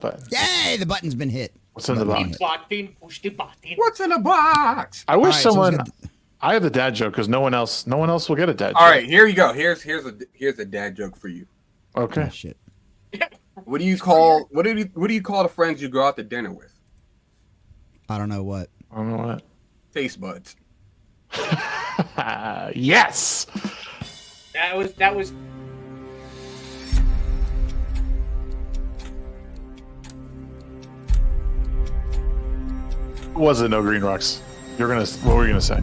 But yay, the button's been hit. What's in the box? Push the button. What's in the box? I wish All right, someone. I have the dad joke because no one else will get a dad joke. All right, here you go. Here's a dad joke for you. Okay. Oh, shit. What do you call the friends you go out to dinner with? I don't know what. I don't know what. Taste buds. Yes. That was. Was it Nogreenrocks? What were you gonna say?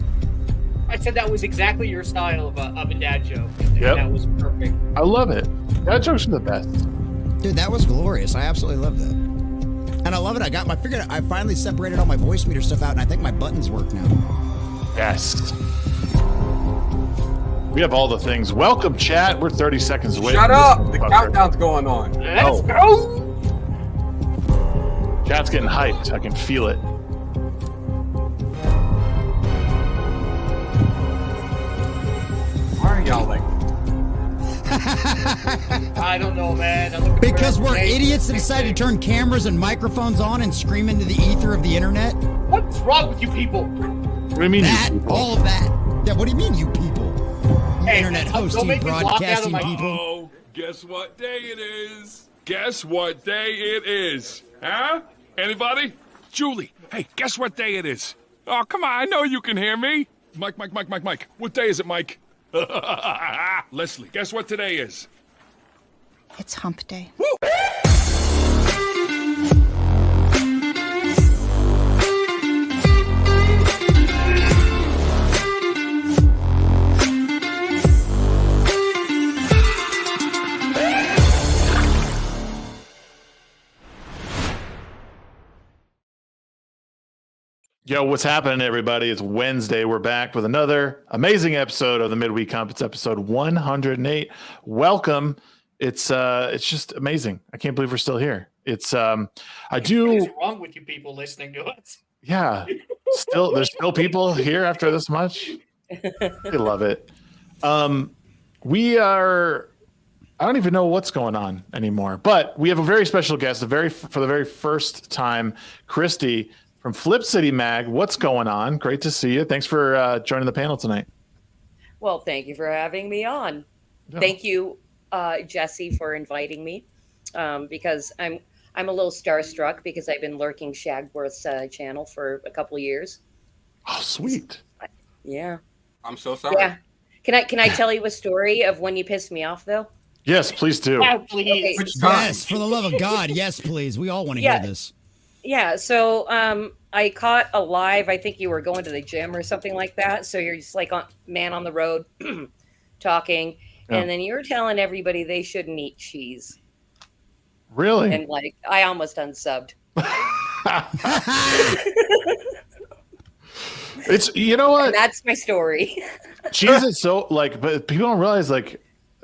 I said that was exactly your style of a dad joke. Yep. That was perfect. I love it. Dad jokes are the best. Dude, that was glorious. I absolutely love that. And I love it. I finally separated all my voice meter stuff out, and I think my buttons work now. Yes. We have all the things. Welcome, chat. We're 30 seconds away. Shut up! The countdown's going on. Let's go! Chat's getting hyped. I can feel it. Why are y'all like? I don't know, man. I'm looking Because for we're information. idiots that decided to turn cameras and microphones on and scream into the ether of the internet. What's wrong with you people? What do you mean? That, you people? all of that. Yeah, what do you mean, you people? You Hey, internet don't hosting, make me walk out of broadcasting my- people. Oh, guess what day it is? Guess what day it is? Huh? Anybody? Julie, hey, guess what day it is? Oh, come on, I know you can hear me. Mike. What day is it, Mike? Leslie, guess what today is? It's hump day. Woo! Yo, what's happening, everybody? It's Wednesday. We're back with another amazing episode of the Midweek Hump. It's episode 108. Welcome. It's just amazing. I can't believe we're still here. It's What is wrong with you people listening to us? Yeah. There's still people here after this much. I love it. We are. I don't even know what's going on anymore, but we have a very special guest. For the very first time, Christy from FlipCity Mag. What's going on? Great to see you. Thanks for joining the panel tonight. Well, thank you for having me on. Yeah. Thank you, Jesse, for inviting me. Because I'm a little starstruck because I've been lurking Shagsworth's channel for a couple of years. Oh, sweet. Yeah. I'm so sorry. Yeah. Can I tell you a story of when you pissed me off though? Yes, please do. Oh, please. Okay. Yes, for the love of God. Yes, please. We all want to hear this. Yeah, so I caught a live. I think you were going to the gym or something like that. So you're just like man on the road talking. Yeah. And then you're telling everybody they shouldn't eat cheese. Really? And like, I almost unsubbed. It's, you know what? And that's my story. Cheese is so but people don't realize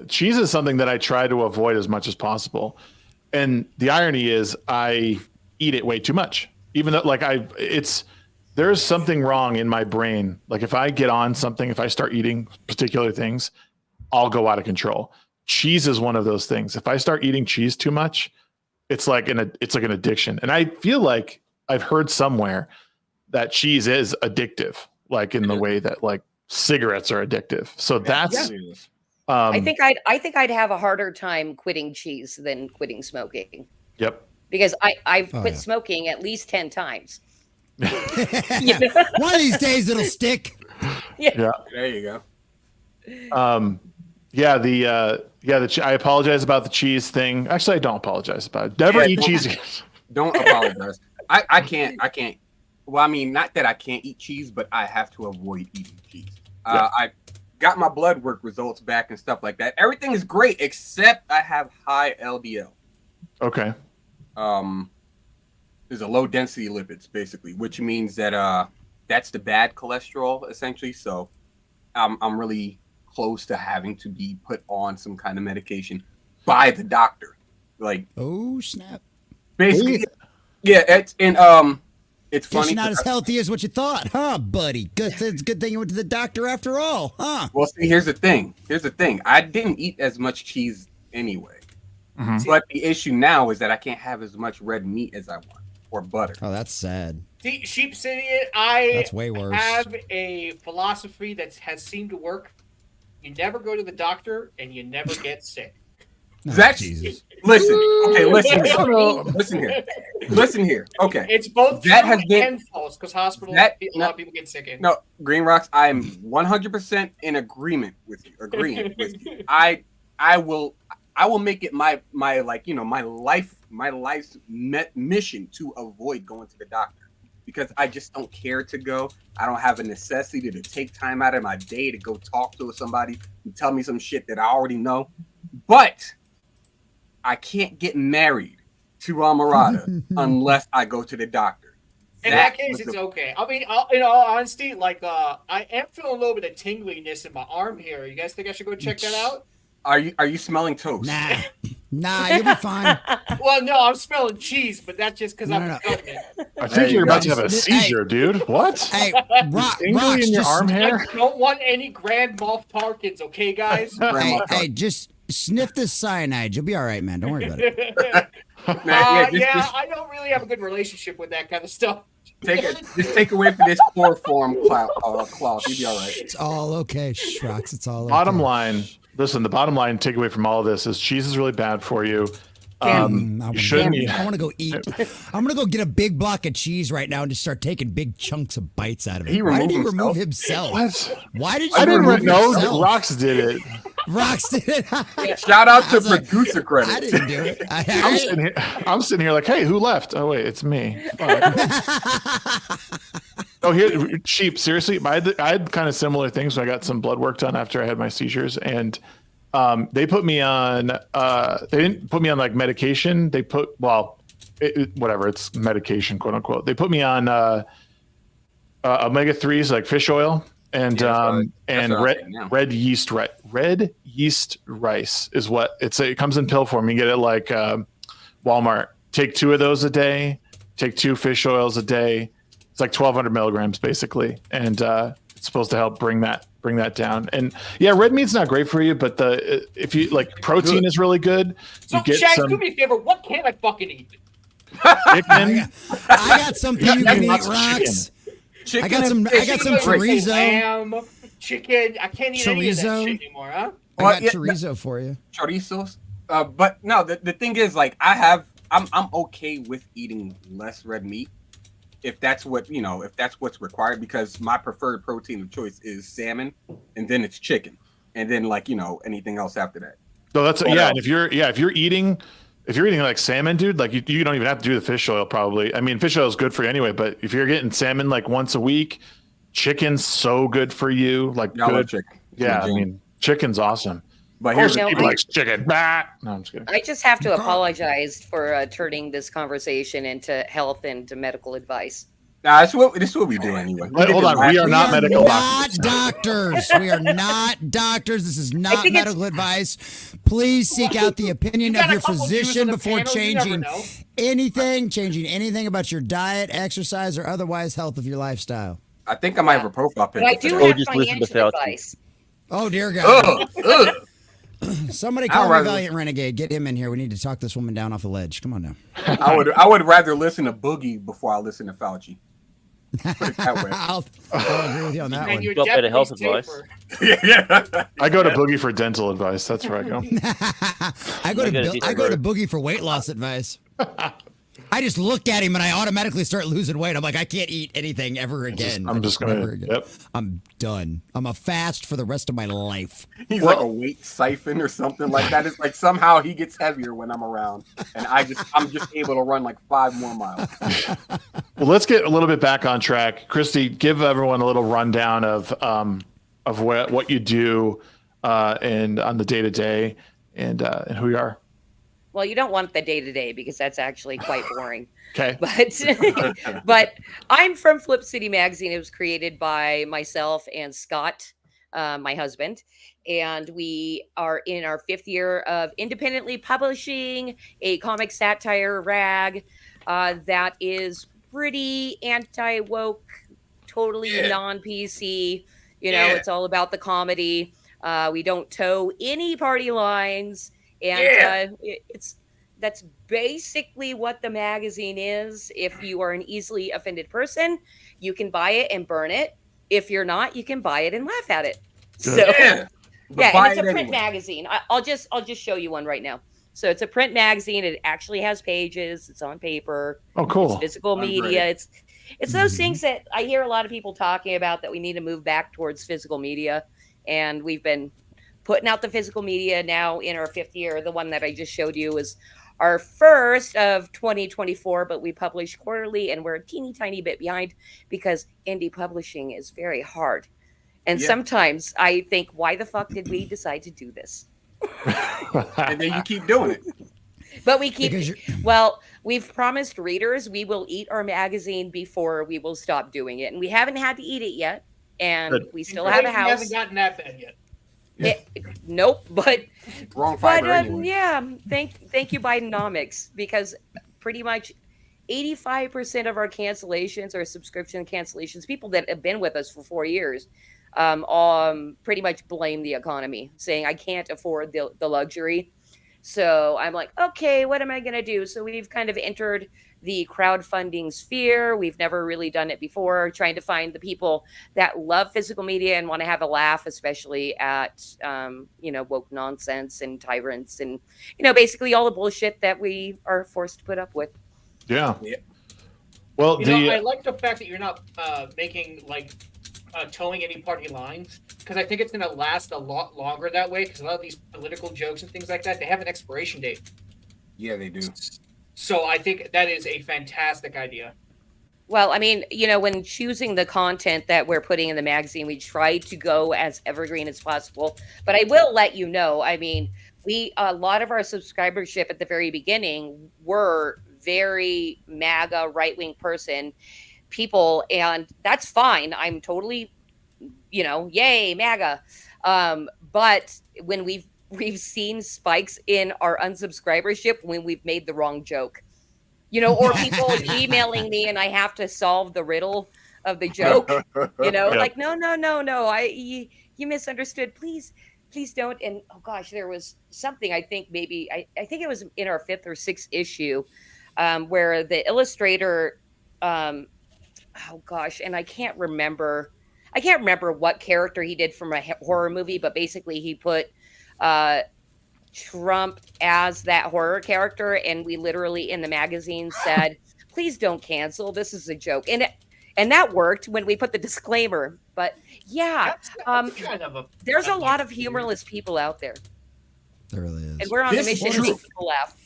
cheese is something that I try to avoid as much as possible. And the irony is I eat it way too much, even though there's something wrong in my brain. Like if I get on something, if I start eating particular things, I'll go out of control. Cheese is one of those things. If I start eating cheese too much, it's like an addiction. And I feel like I've heard somewhere that cheese is addictive, like in the way that cigarettes are addictive. So that's I think I'd have a harder time quitting cheese than quitting smoking. Yep. Because I've quit smoking at least 10 times. One of these days it'll stick. Yeah. There you go. I apologize about the cheese thing. Actually, I don't apologize about it. Never eat cheese again. Don't apologize. I can't. Well, I mean, not that I can't eat cheese, but I have to avoid eating cheese. I got my blood work results back and stuff like that. Everything is great except I have high LDL. Okay. There's a low density lipids, basically, which means that that's the bad cholesterol, essentially. So I'm really close to having to be put on some kind of medication by the doctor. Oh snap! Basically, yeah. It's funny. It's not as healthy as what you thought, huh, buddy? It's a good thing you went to the doctor after all, huh? Well, see, here's the thing. I didn't eat as much cheese anyway. Mhm. But the issue now is that I can't have as much red meat as I want or butter. Oh, that's sad. See, Sheep City, I That's way worse. have a philosophy that has seemed to work. You never go to the doctor and you never get sick. That's Jesus. listen. Okay, listen I don't know. here. Listen here. Listen here. Okay. It's both That true has been- and false because hospitals, that- a lot of people get sick in. No, Greenrocks, I am 100% in agreement with you. Agreeing with you. I will make it my like, you know, my life's mission to avoid going to the doctor because I just don't care to go. I don't have a necessity to take time out of my day to go talk to somebody and tell me some shit that I already know. But I can't get married to Amarada unless I go to the doctor. In that case, it's okay. I mean, in all honesty, like, I am feeling a little bit of tingliness in my arm here. You guys think I should go check that out? Are you smelling toast? Nah, you'll be fine. Well, no, I'm smelling cheese, but that's just because I'm cutting it. I think you're about to have a seizure, dude. What? Hey, Tingly Rocks, in your just, arm hair? I don't want any Grand Moff Tarkins, okay, guys? hey, just sniff this cyanide. You'll be all right, man. Don't worry about it. I don't really have a good relationship with that kind of stuff. Just take away from this chloroform cloth. You'll be all right. It's all okay, Rocks. It's all okay. Bottom line, listen, the bottom line takeaway from all of this is cheese is really bad for you. You shouldn't eat. I want to go eat. I'm going to go get a big block of cheese right now and just start taking big chunks of bites out of it. Why did he remove himself? What? Why did you I didn't remove know. yourself? Rocks did it. Rocks did it. Shout out to I was like, producer credit. I didn't do it. I'm sitting here like, hey, who left? Oh wait, it's me. Oh, here, Sheep. Seriously, I had kind of similar things. So I got some blood work done after I had my seizures, and they put me on. They didn't put me on like medication. They put whatever, it's medication, quote unquote. They put me on omega-3s like fish oil and red yeast rice is what it comes in pill form. You get it like Walmart. Take 2 of those a day. Take 2 fish oils a day. It's like 1,200 milligrams basically, and it's supposed to help bring that down. And yeah, red meat's not great for you, but if you like protein is really good. So, you get Shags, do me a favor. What can I fucking eat? Chicken. I got something you can eat, Rocks. I got some chorizo. Lamb, chicken. I can't eat any of that Chorizo? shit anymore, huh? I got chorizo for you. Chorizos. But no, the thing is, like, I'm okay with eating less red meat if that's what if that's what's required, because my preferred protein of choice is salmon, and then it's chicken, and then like anything else after that. So that's and if you're eating like salmon, dude, like you don't even have to do the fish oil probably. I mean, fish oil is good for you anyway, but if you're getting salmon like once a week, chicken's so good for you. Like Y'all good. love chicken. Yeah, I mean, chicken's awesome. But here's people like chicken. Bah! No, I'm just kidding. I just have to apologize for turning this conversation into health and to medical advice. Nah, this is what we do anyway. Hold on, we are not medical doctors. We are not doctors. This is not medical advice. Please seek out the opinion of your physician before changing anything about your diet, exercise, or otherwise health of your lifestyle. I think I might have a profile picture. But I do have financial advice. Oh dear God. Somebody call I'd me Valiant Renegade. Get him in here. We need to talk this woman down off the ledge. Come on now. I would rather listen to Boogie before I listen to Fauci. Put it that way. I'll agree with you on that one. You're better health advice. Yeah. I go to Boogie for dental advice. That's where I go. I go to Boogie for weight loss advice. I just look at him and I automatically start losing weight. I'm like, I can't eat anything ever again. I'm just gonna. Yep. I'm done. I'm a fast for the rest of my life. He's like a weight siphon or something like that. It's like somehow he gets heavier when I'm around, and I'm just able to run like 5 more miles. Well, let's get a little bit back on track. Christy, give everyone a little rundown of what you do and on the day to day and who you are. Well, you don't want the day-to-day because that's actually quite boring. Okay. But I'm from FlipCity Magazine. It was created by myself and Scott, my husband. And we are in our 5th year of independently publishing a comic satire rag that is pretty anti-woke, totally non-PC. It's all about the comedy. We don't toe any party lines. And that's basically what the magazine is. If you are an easily offended person, you can buy it and burn it. If you're not, you can buy it and laugh at it. Good. So But and it's buy a it print anyway. magazine. I'll just show you one right now. So it's a print magazine. It actually has pages. It's on paper. Oh, cool. It's physical media. It's those things that I hear a lot of people talking about, that we need to move back towards physical media. And we've been putting out the physical media now in our 5th year. The one that I just showed you is our first of 2024, but we publish quarterly, and we're a teeny tiny bit behind because indie publishing is very hard. And sometimes I think, why the fuck did we decide to do this? And then you keep doing it. But we keep, we've promised readers we will eat our magazine before we will stop doing it. And we haven't had to eat it yet. And we still have a house. Hasn't gotten that bad yet. Nope, but wrong fiber anyway. Yeah, thank you, Bidenomics, because pretty much 85% of our cancellations or subscription cancellations, people that have been with us for 4 years, pretty much blame the economy, saying I can't afford the luxury. So I'm like, okay, what am I going to do? So we've kind of entered the crowdfunding sphere. We've never really done it before, trying to find the people that love physical media and want to have a laugh, especially at, woke nonsense and tyrants and, basically all the bullshit that we are forced to put up with. Yeah. Well, I like the fact that you're not making towing any party lines, because I think it's going to last a lot longer that way, because a lot of these political jokes and things like that, they have an expiration date. Yeah, they do. So I think that is a fantastic idea. Well, I mean, when choosing the content that we're putting in the magazine, we try to go as evergreen as possible. But I will let you know, I mean, a lot of our subscribership at the very beginning were very MAGA right-wing people, and that's fine. I'm totally, yay, MAGA. But when we've seen spikes in our unsubscribership when we've made the wrong joke, or people emailing me and I have to solve the riddle of the joke, like, no, you misunderstood. Please don't. And oh gosh, there was something, I think maybe, I think it was in our 5th or 6th issue, where the illustrator, and I can't remember what character he did from a horror movie, but basically he put Trump as that horror character, and we literally in the magazine said, please don't cancel, this is a joke, and that worked when we put the disclaimer. But that's kind of there's a lot of humorless people out there. There really is, and we're on the mission to make people laugh.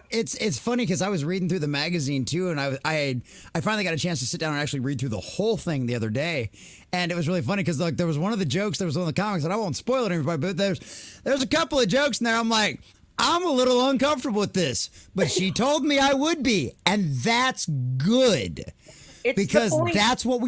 It's funny because I was reading through the magazine too, and I finally got a chance to sit down and actually read through the whole thing the other day, and it was really funny because there was one of the jokes, there was one of the comics, and I won't spoil it everybody, but there's a couple of jokes in there. I'm like, I'm a little uncomfortable with this, but she told me I would be, and that's good. Because that's what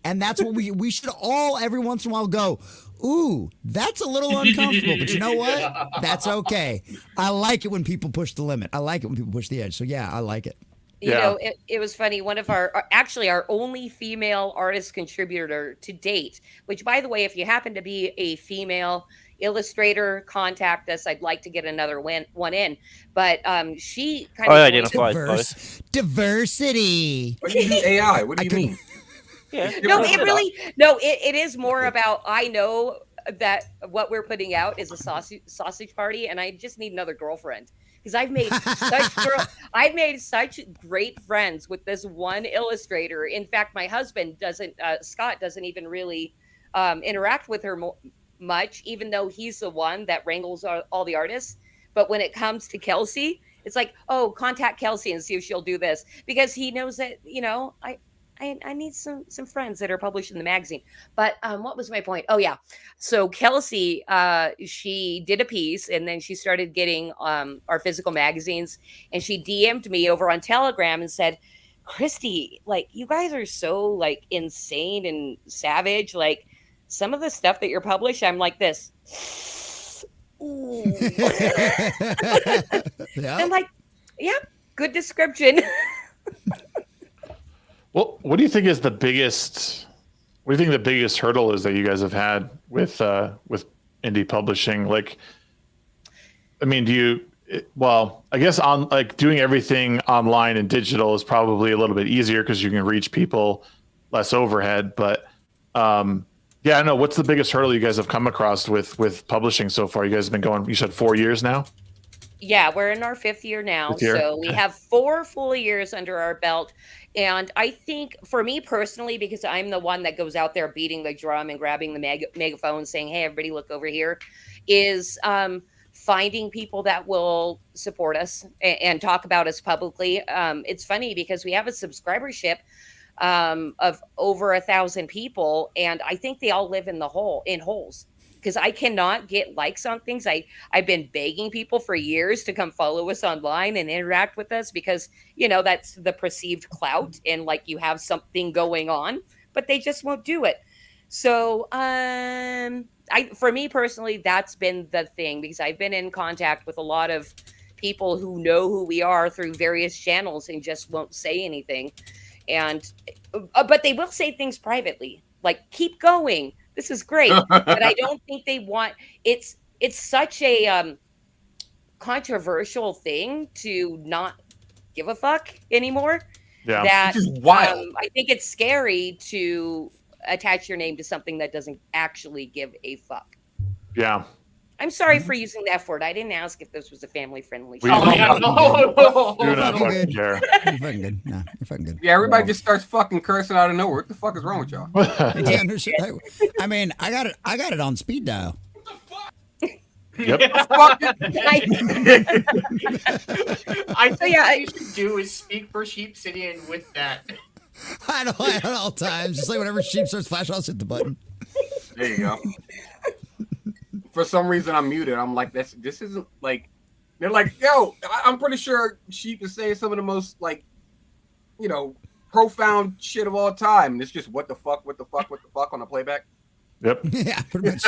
and that's what we should all every once in a while go, ooh, that's a little uncomfortable, but you know what? That's okay. I like it when people push the limit. I like it when people push the edge. So yeah, I like it. It was funny. One of our only female artist contributor to date, which, by the way, if you happen to be a female illustrator, contact us. I'd like to get another one in. But she kind of identifies diversity. What do you mean AI? What do you mean? Yeah. It is more about, I know that what we're putting out is a sausage party, and I just need another girlfriend. Because I've made such great friends with this one illustrator. In fact, my husband Scott doesn't even really interact with her much, even though he's the one that wrangles all the artists. But when it comes to Kelsey, it's like, oh, contact Kelsey and see if she'll do this, because he knows that I need some friends that are published in the magazine. But what was my point? Oh yeah, so Kelsey, she did a piece, and then she started getting our physical magazines, and she DM'd me over on Telegram and said, Christy, like, you guys are so like insane and savage, like some of the stuff that you're published, I'm like this. Ooh. Yeah. I'm like, yeah, good description. Well, what do you think is the biggest? What do you think the biggest hurdle is that you guys have had with indie publishing? Like, I mean, well, I guess on like doing everything online and digital is probably a little bit easier because you can reach people less overhead. But yeah, I know. What's the biggest hurdle you guys have come across with publishing so far? You guys have been going, you said 4 years now? Yeah, we're in our 5th year now. 5th year? So we have 4 full years under our belt. And I think for me personally, because I'm the one that goes out there beating the drum and grabbing the megaphone saying, hey, everybody look over here, is finding people that will support us and talk about us publicly. It's funny because we have a subscribership of over 1,000 people, and I think they all live in holes. Because I cannot get likes on things. I've been begging people for years to come follow us online and interact with us because, that's the perceived clout and like you have something going on, but they just won't do it. So for me personally, that's been the thing because I've been in contact with a lot of people who know who we are through various channels and just won't say anything. But they will say things privately, like keep going. This is great, but I don't think they want. It's such a controversial thing to not give a fuck anymore. Yeah, that Which is wild. I think it's scary to attach your name to something that doesn't actually give a fuck. Yeah. I'm sorry for using the F word. I didn't ask if this was a family-friendly show. Do not fucking care. You're fucking good. No, you're fucking good. Yeah, everybody just starts fucking cursing out of nowhere. What the fuck is wrong with y'all? I mean, I got it on speed dial. Yep. I think what you should do is speak for Sheep City and with that. I know at all times. Just like whenever sheep starts flashing, I'll hit the button. There you go. For some reason, I'm muted. I'm like, this isn't like. They're like, yo, I'm pretty sure Sheep is saying some of the most like, profound shit of all time. And it's just what the fuck on the playback. Yep. Yeah, pretty much.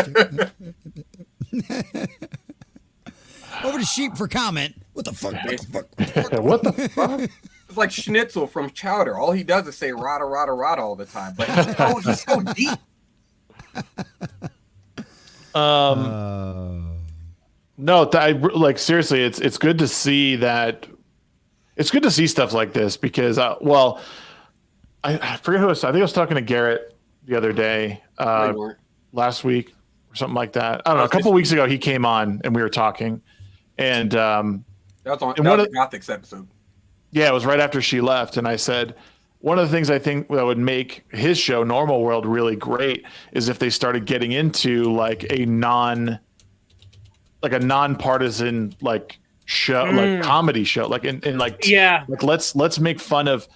Over to Sheep for comment. What the fuck? What the fuck? It's like Schnitzel from Chowder. All he does is say rada rada rada all the time. But he's so deep. No, like seriously, it's good to see that. It's good to see stuff like this because, I forget who I think I was talking to Garrett the other day, last week or something like that. I don't know. A couple weeks ago, he came on and we were talking, and that was the Gothics episode. Yeah, it was right after she left, and I said, one of the things I think that would make his show Normal World really great is if they started getting into like a nonpartisan like show, like comedy show, like like let's make fun of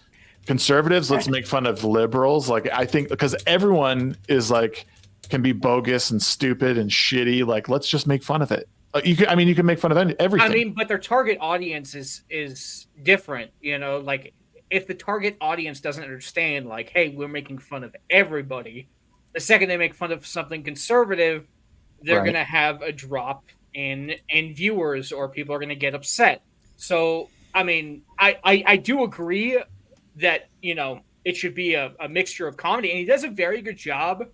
conservatives, let's make fun of liberals. Like I think because everyone is like can be bogus and stupid and shitty. Like let's just make fun of it. You can make fun of everything. I mean, but their target audience is different. Like if the target audience doesn't understand, like, hey, we're making fun of everybody. The second they make fun of something conservative, they're gonna have a drop in viewers, or people are gonna get upset. So, I mean, I do agree that it should be a mixture of comedy, and he does a very good job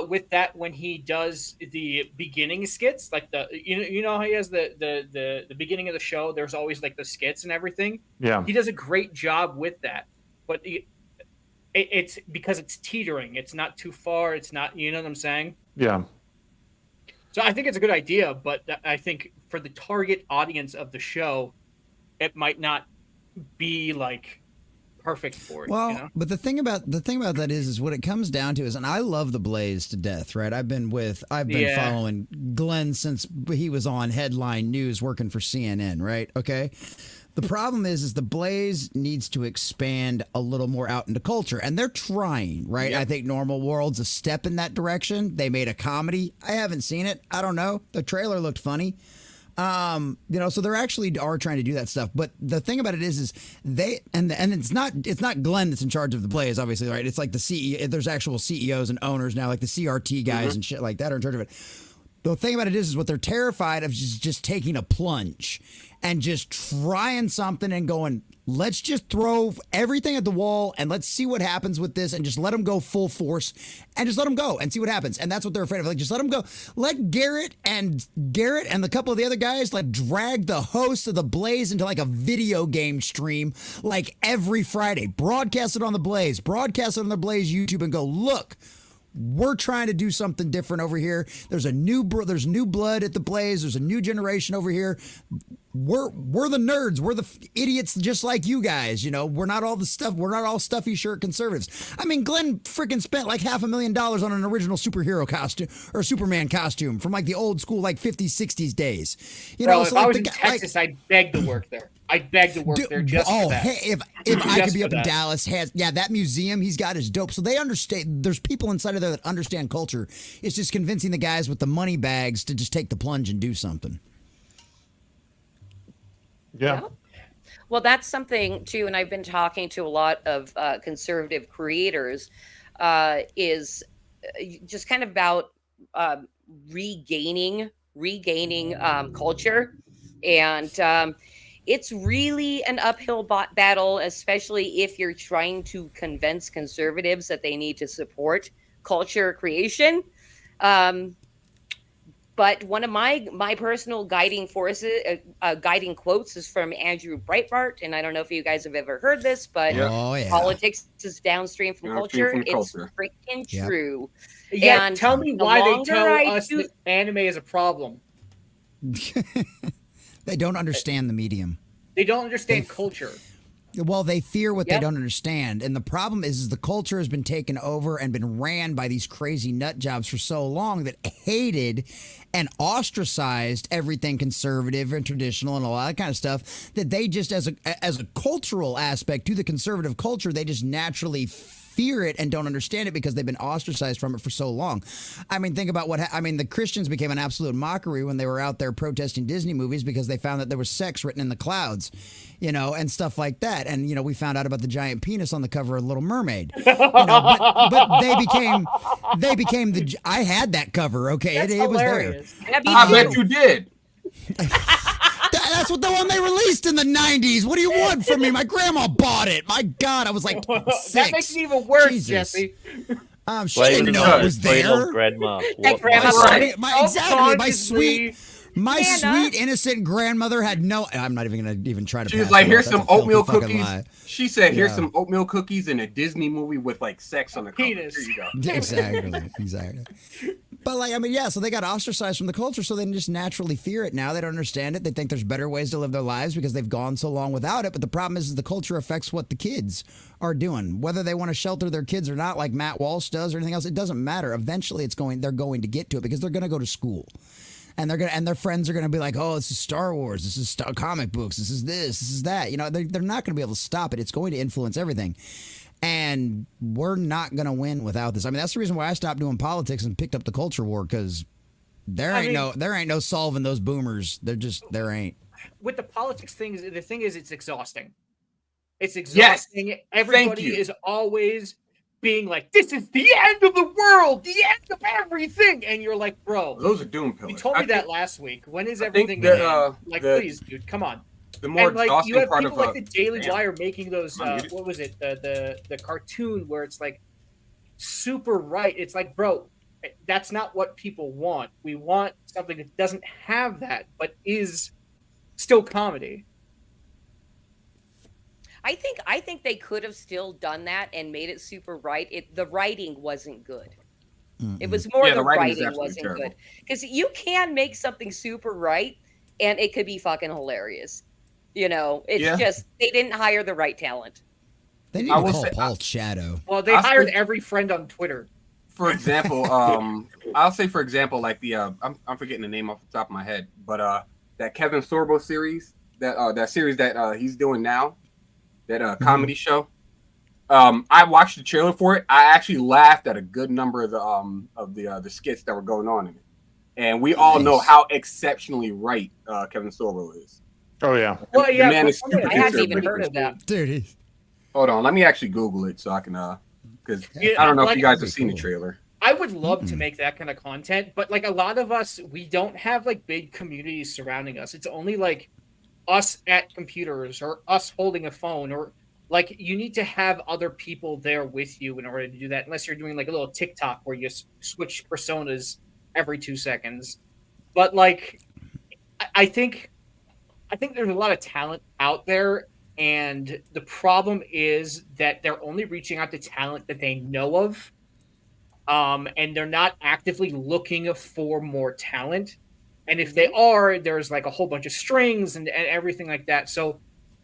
with that when he does the beginning skits, like how he has the beginning of the show. There's always like the skits and everything. Yeah, he does a great job with that. But it's because it's teetering. It's not too far. It's not. You know what I'm saying? Yeah. So I think it's a good idea, but I think for the target audience of the show, it might not be like perfect for it. Well, but the thing about that is what it comes down to is, and I love the Blaze to death, right? I've been following Glenn since he was on Headline News working for CNN, right? Okay. The problem is the Blaze needs to expand a little more out into culture, and they're trying, right? Yep. I think Normal World's a step in that direction. They made a comedy. I haven't seen it. I don't know. The trailer looked funny. So they're actually are trying to do that stuff. But the thing about it is they and it's not Glenn that's in charge of the Blaze, obviously, right? It's like the CEO. There's actual CEOs and owners now, like the CRT guys and shit like that are in charge of it. The thing about it is what they're terrified of is just taking a plunge. and just trying something and going, let's just throw everything at the wall and let's see what happens with this and just let them go full force and just let them go and see what happens. And that's what they're afraid of. Like, just let them go. Let Garrett and a couple of the other guys like drag the host of The Blaze into like a video game stream like every Friday. Broadcast it on The Blaze. Broadcast it on The Blaze YouTube and go, look, we're trying to do something different over here. There's new blood at The Blaze. There's a new generation over here. We're the nerds. We're the idiots just like you guys. You know, we're not all the stuff. We're not all stuffy shirt conservatives. I mean, Glenn freaking spent like $500,000 on an original superhero costume or Superman costume from like the old school, like 50s, 60s days. You know, if I was in Texas, I'd beg to work there. I'd beg to work there just for that. Hey, if I could be up in Dallas, that museum he's got is dope. So they understand. There's people inside of there that understand culture. It's just convincing the guys with the money bags to just take the plunge and do something. Yeah. Well, that's something too, and I've been talking to a lot of conservative creators, is just kind of about regaining culture, and it's really an uphill battle, especially if you're trying to convince conservatives that they need to support culture creation. But one of my personal guiding forces, guiding quotes is from Andrew Breitbart. And I don't know if you guys have ever heard this, but politics is downstream from culture. It's freaking true. Yeah, and tell me why they tell us that anime is a problem. They don't understand the medium. They don't understand culture. Well, they fear what they don't understand. And the problem is the culture has been taken over and been ran by these crazy nut jobs for so long that hated and ostracized everything conservative and traditional and all that kind of stuff, that they just, as a cultural aspect to the conservative culture, they just naturally fear it and don't understand it because they've been ostracized from it for so long. I mean, think about the Christians became an absolute mockery when they were out there protesting Disney movies because they found that there was sex written in the clouds, you know, and stuff like that. And, you know, we found out about the giant penis on the cover of Little Mermaid. You know, but they became I had that cover, okay? It was there. I bet you did. That's what the one they released in the 90s. What do you want from me? My grandma bought it. My God, I was like 6. That makes it even worse, Jesus. Jesse. She didn't know it was there. Grandma. My sweet innocent grandmother had no. I'm not even gonna try to. She was like, "Here's some oatmeal cookies." She said, "Here's some oatmeal cookies in a Disney movie with like sex on the cover." Here you go. Exactly. But like, I mean, yeah. So they got ostracized from the culture, so they just naturally fear it. Now they don't understand it. They think there's better ways to live their lives because they've gone so long without it. But the problem is the culture affects what the kids are doing, whether they want to shelter their kids or not, like Matt Walsh does or anything else. It doesn't matter. Eventually, they're going to get to it because they're going to go to school. And their friends are gonna be like, oh, this is Star Wars, this is comic books, this is that. You know, they're not gonna be able to stop it. It's going to influence everything, and we're not gonna win without this. I mean, that's the reason why I stopped doing politics and picked up the culture war, because there ain't no solving those boomers. There ain't. With the politics thing, the thing is, it's exhausting. It's exhausting. Yes, everybody is always being like, this is the end of the world, the end of everything. And you're like, bro. Those are doom pillars. You told me that last week. When is everything going to end? Like, please, dude, come on. The more exhausting you have part people of like the Daily Wire making those, what was it? The cartoon where it's like super right. It's like, bro, that's not what people want. We want something that doesn't have that, but is still comedy. I think they could have still done that and made it super right. The writing wasn't good. It was more the writing wasn't good. Because you can make something super right and it could be fucking hilarious. You know, it's just they didn't hire the right talent. They need to call Paul Shadow. Well, they hired every friend on Twitter. For example, I'll say for example, like the I'm forgetting the name off the top of my head, but that Kevin Sorbo series, that series that he's doing now. That comedy show. I watched the trailer for it. I actually laughed at a good number of the skits that were going on in it, and we all know how exceptionally right Kevin Sorbo is. Oh yeah. Well, yeah. Man is super I hadn't even heard of that, dude. Hold on, let me actually Google it so I can because I don't know if you guys have seen the trailer. I would love to make that kind of content, but like a lot of us, we don't have like big communities surrounding us. It's only like us at computers or us holding a phone, or like you need to have other people there with you in order to do that, unless you're doing like a little TikTok where you switch personas every 2 seconds. But like I think there's a lot of talent out there, and the problem is that they're only reaching out to talent that they know of, and they're not actively looking for more talent. And if they are, there's like a whole bunch of strings and everything like that. So,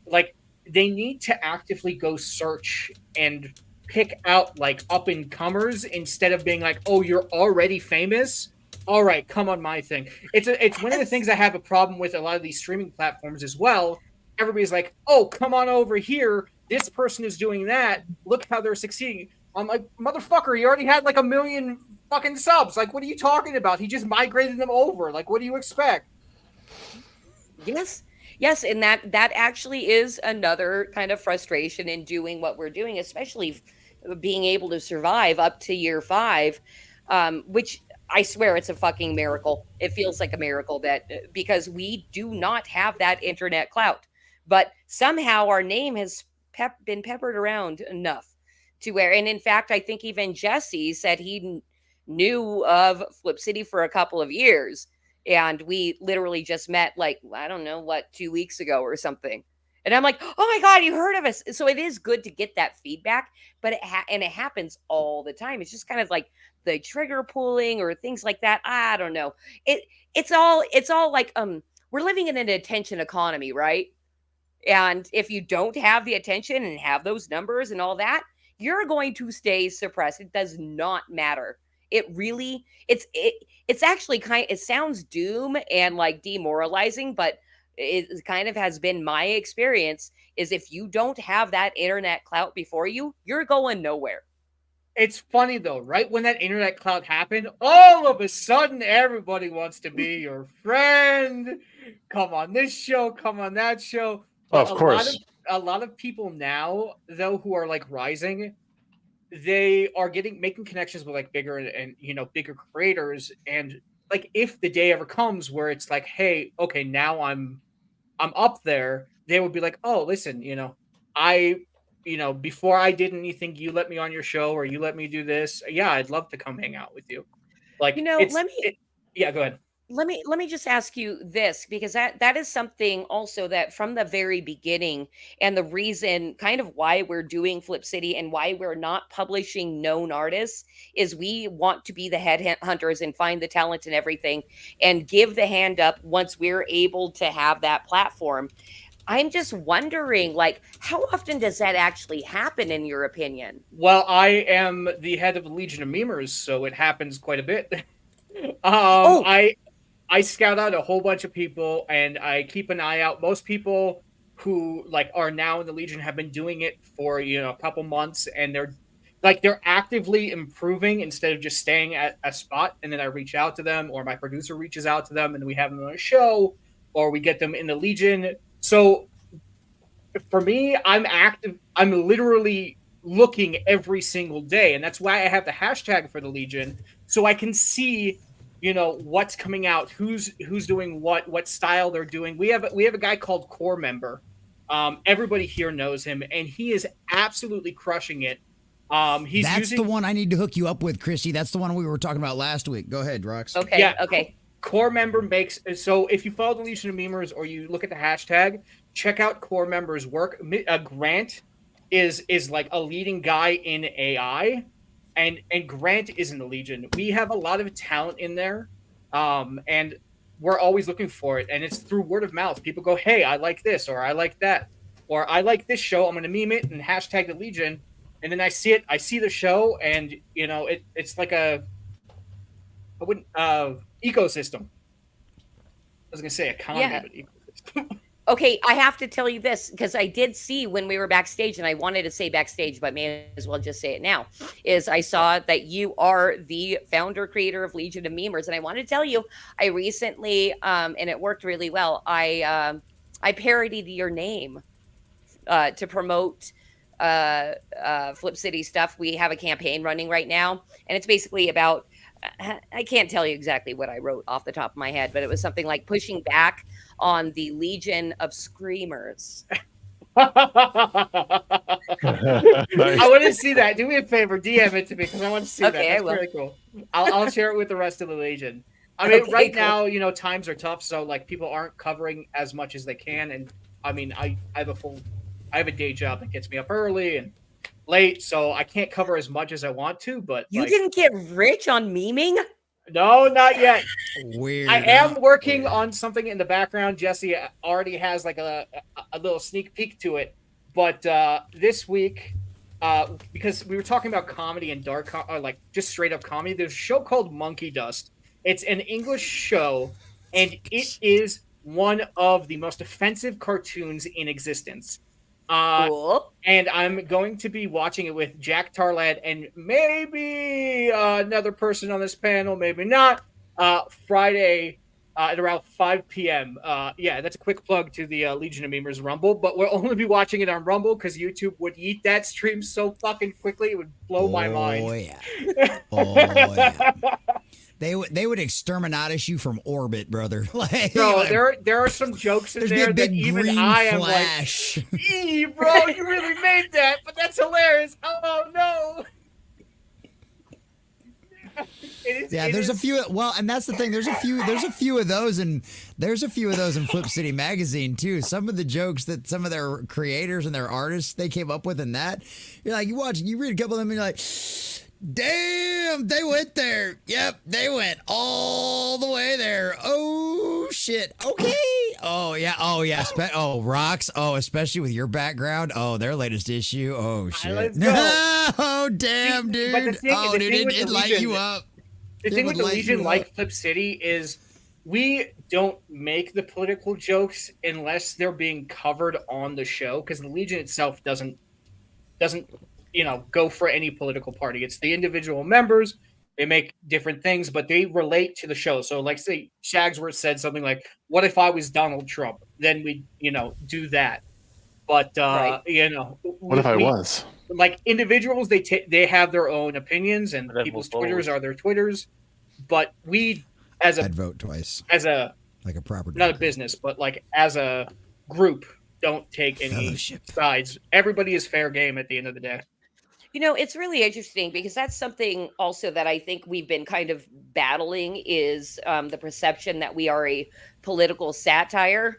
like, they need to actively go search and pick out like up and comers instead of being like, "Oh, you're already famous. All right, come on my thing." It's one of the things I have a problem with a lot of these streaming platforms as well. Everybody's like, "Oh, come on over here. This person is doing that. Look how they're succeeding." I'm like, "Motherfucker, he already had like 1 million fucking subs. Like, what are you talking about? He just migrated them over. Like, what do you expect?" Yes, and that actually is another kind of frustration in doing what we're doing, especially being able to survive up to year 5, which I swear it's a fucking miracle. It feels like a miracle that because we do not have that internet clout, but somehow our name has been peppered around enough to where, and in fact, I think even Jesse said he knew of FlipCity for a couple of years. And we literally just met like, I don't know what, 2 weeks ago or something. And I'm like, "Oh my God, you heard of us." So it is good to get that feedback, but it happens all the time. It's just kind of like the trigger pulling or things like that. I don't know. It's all like, we're living in an attention economy, right? And if you don't have the attention and have those numbers and all that, you're going to stay suppressed. It does not matter. It really, it's actually it sounds doom and like demoralizing, but it kind of has been my experience is if you don't have that internet clout before you, you're going nowhere. It's funny though, right? When that internet clout happened, all of a sudden everybody wants to be your friend. Come on this show, come on that show. But of course. A lot of people now, though, who are like rising, they are making connections with like bigger and bigger creators. And like if the day ever comes where it's like, hey, okay, now I'm up there, they would be like, "Oh, listen, before I did anything, you let me on your show or you let me do this. Yeah, I'd love to come hang out with you." Like yeah, go ahead. Let me just ask you this, because that is something also that from the very beginning, and the reason kind of why we're doing FlipCity and why we're not publishing known artists is we want to be the head hunters and find the talent and everything and give the hand up once we're able to have that platform. I'm just wondering, like, how often does that actually happen in your opinion? Well, I am the head of the Legion of Memers, so it happens quite a bit. I scout out a whole bunch of people and I keep an eye out. Most people who like are now in the Legion have been doing it for a couple months, and they're actively improving instead of just staying at a spot. And then I reach out to them, or my producer reaches out to them, and we have them on a show, or we get them in the Legion. So for me, I'm active. I'm literally looking every single day, and that's why I have the hashtag for the Legion, so I can see what's coming out, who's doing what style they're doing. We have a guy called Core Member. Everybody here knows him, and he is absolutely crushing it. That's the one I need to hook you up with, Christy. That's the one we were talking about last week. Go ahead, Rox. Okay. Yeah. Okay. Core Member makes, so if you follow the Legion of Memers or you look at the hashtag, check out Core Member's work. Grant is like a leading guy in AI. And Grant is in the Legion. We have a lot of talent in there, and we're always looking for it. And it's through word of mouth. People go, "Hey, I like this," or "I like that," or "I like this show. I'm going to meme it and hashtag the Legion." And then I see it. I see the show, and it's like ecosystem. I was going to say economy, but ecosystem. Okay, I have to tell you this, because I did see when we were backstage, and I wanted to say backstage, but may as well just say it now, is I saw that you are the founder, creator of Legion of Memers. And I want to tell you, I recently, and it worked really well, I parodied your name to promote FlipCity stuff. We have a campaign running right now, and it's basically about, I can't tell you exactly what I wrote off the top of my head, but it was something like pushing back on the Legion of Screamers. Nice. I want to see that. Do me a favor, DM it to me because I want to see Okay, that. I That's will. really cool. I'll share it with the rest of the Legion. I mean, Okay, right cool. now, times are tough, so like people aren't covering as much as they can. And I mean, I have a day job that gets me up early and late, so I can't cover as much as I want to. But You like, didn't get rich on memeing? no, not yet. Weird. I am working on something in the background. Jesse already has like a little sneak peek to it. But this week, because we were talking about comedy and dark, like just straight up comedy, there's a show called Monkey Dust. It's an English show, and it is one of the most offensive cartoons in existence. Cool. And I'm going to be watching it with Jack Tarlad and maybe another person on this panel, maybe not, Friday at around 5 p.m. Yeah, that's a quick plug to the Legion of Memers Rumble, but we'll only be watching it on Rumble because YouTube would eat that stream so fucking quickly, it would blow my mind. Yeah. Oh, yeah. They would exterminatus you from orbit, brother. Like, Bro, there are some jokes in there's there a that big even green I am flash. like, "Ee, bro, you really made that, but that's hilarious. Oh no." There's a few. Well, and that's the thing. There's a few of those, and there's a few of those in Flip City Magazine too. Some of the jokes that some of their creators and their artists they came up with in that, you're like, you read a couple of them, and you're like, damn, they went there. Yep, they went all the way there. Oh shit. Okay. Oh yeah. Oh, Rocks. Oh, especially with your background. Oh, their latest issue. Oh shit. Let's go. Oh damn, dude. But the thing with it the light Legion- you up. The thing with the Legion, like Flip City, is we don't make the political jokes unless they're being covered on the show, because the Legion itself doesn't go for any political party. It's the individual members. They make different things, but they relate to the show. So, like, say Shagsworth said something like, "What if I was Donald Trump?" Then we, do that. But Right. What if I was? Like individuals, they have their own opinions, and people's Twitters are their Twitters. But we, I'd vote twice. as a Like a proper not a Democrat. business, but like as a group, don't take any Fellowship. sides. Everybody is fair game at the end of the day. It's really interesting because that's something also that I think we've been kind of battling is the perception that we are a political satire.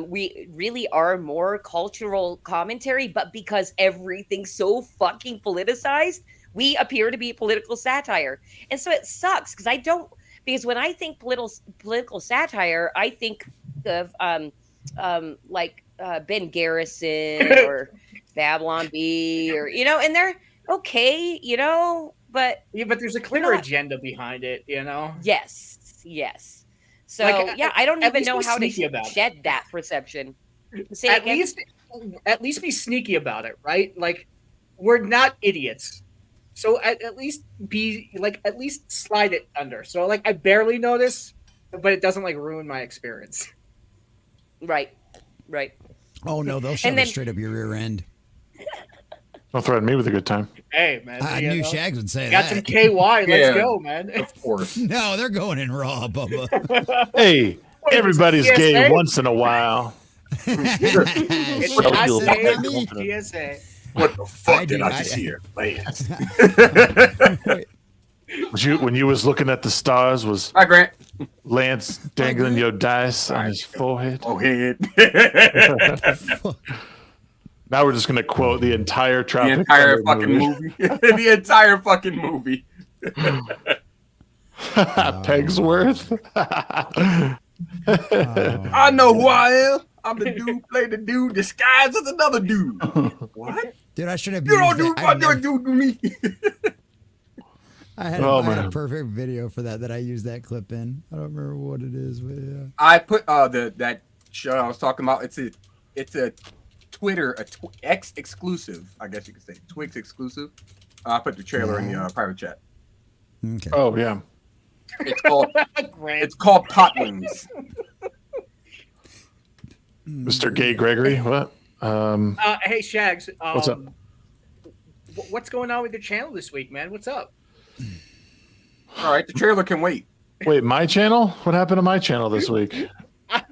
We really are more cultural commentary, but because everything's so fucking politicized, we appear to be political satire. And so it sucks because when I think political satire, I think of like Ben Garrison or Babylon Bee or, and they're okay, but. Yeah, but there's a clear agenda behind it, Yes. So, Like, I don't at even least know be how to sneaky about it. shed that perception. Say it At again. least be sneaky about it, right? Like, we're not idiots. So at least slide it under. So like I barely notice, but it doesn't like ruin my experience. Right. Oh no, they'll shove then- it straight up your rear end. Don't threaten me with a good time. Hey man, I knew Shags would say got that. some KY. Let's Yeah. go, man. Of course. No, they're going in raw, Bubba. Hey, What is everybody's this, gay TSA? once in a while. It's Well, not you'll- safe. TSA. What the fuck did I I- just hear? Lance. When you was looking at the stars, was Hi, Grant. Lance dangling your dice on his forehead? Oh, head. Now we're just gonna quote the entire The Tropic entire Thunder fucking movie. The entire fucking movie. Pegsworth. I know who I am. I'm the dude, play the dude disguised as another dude. What? Dude, I should have You don't used do that. what you do to me. I had Oh, a man. perfect video for that I used that clip in. I don't remember what it is, but yeah. I put that show I was talking about. It's a Twitter X exclusive. I guess you could say Twix exclusive. I put the trailer in the private chat. Okay. Oh yeah. It's called Potlins. Mr. Gay Gregory. What? Hey Shags. What's up? What's going on with your channel this week, man? What's up? All right, the trailer can wait. Wait, my channel? What happened to my channel this week? What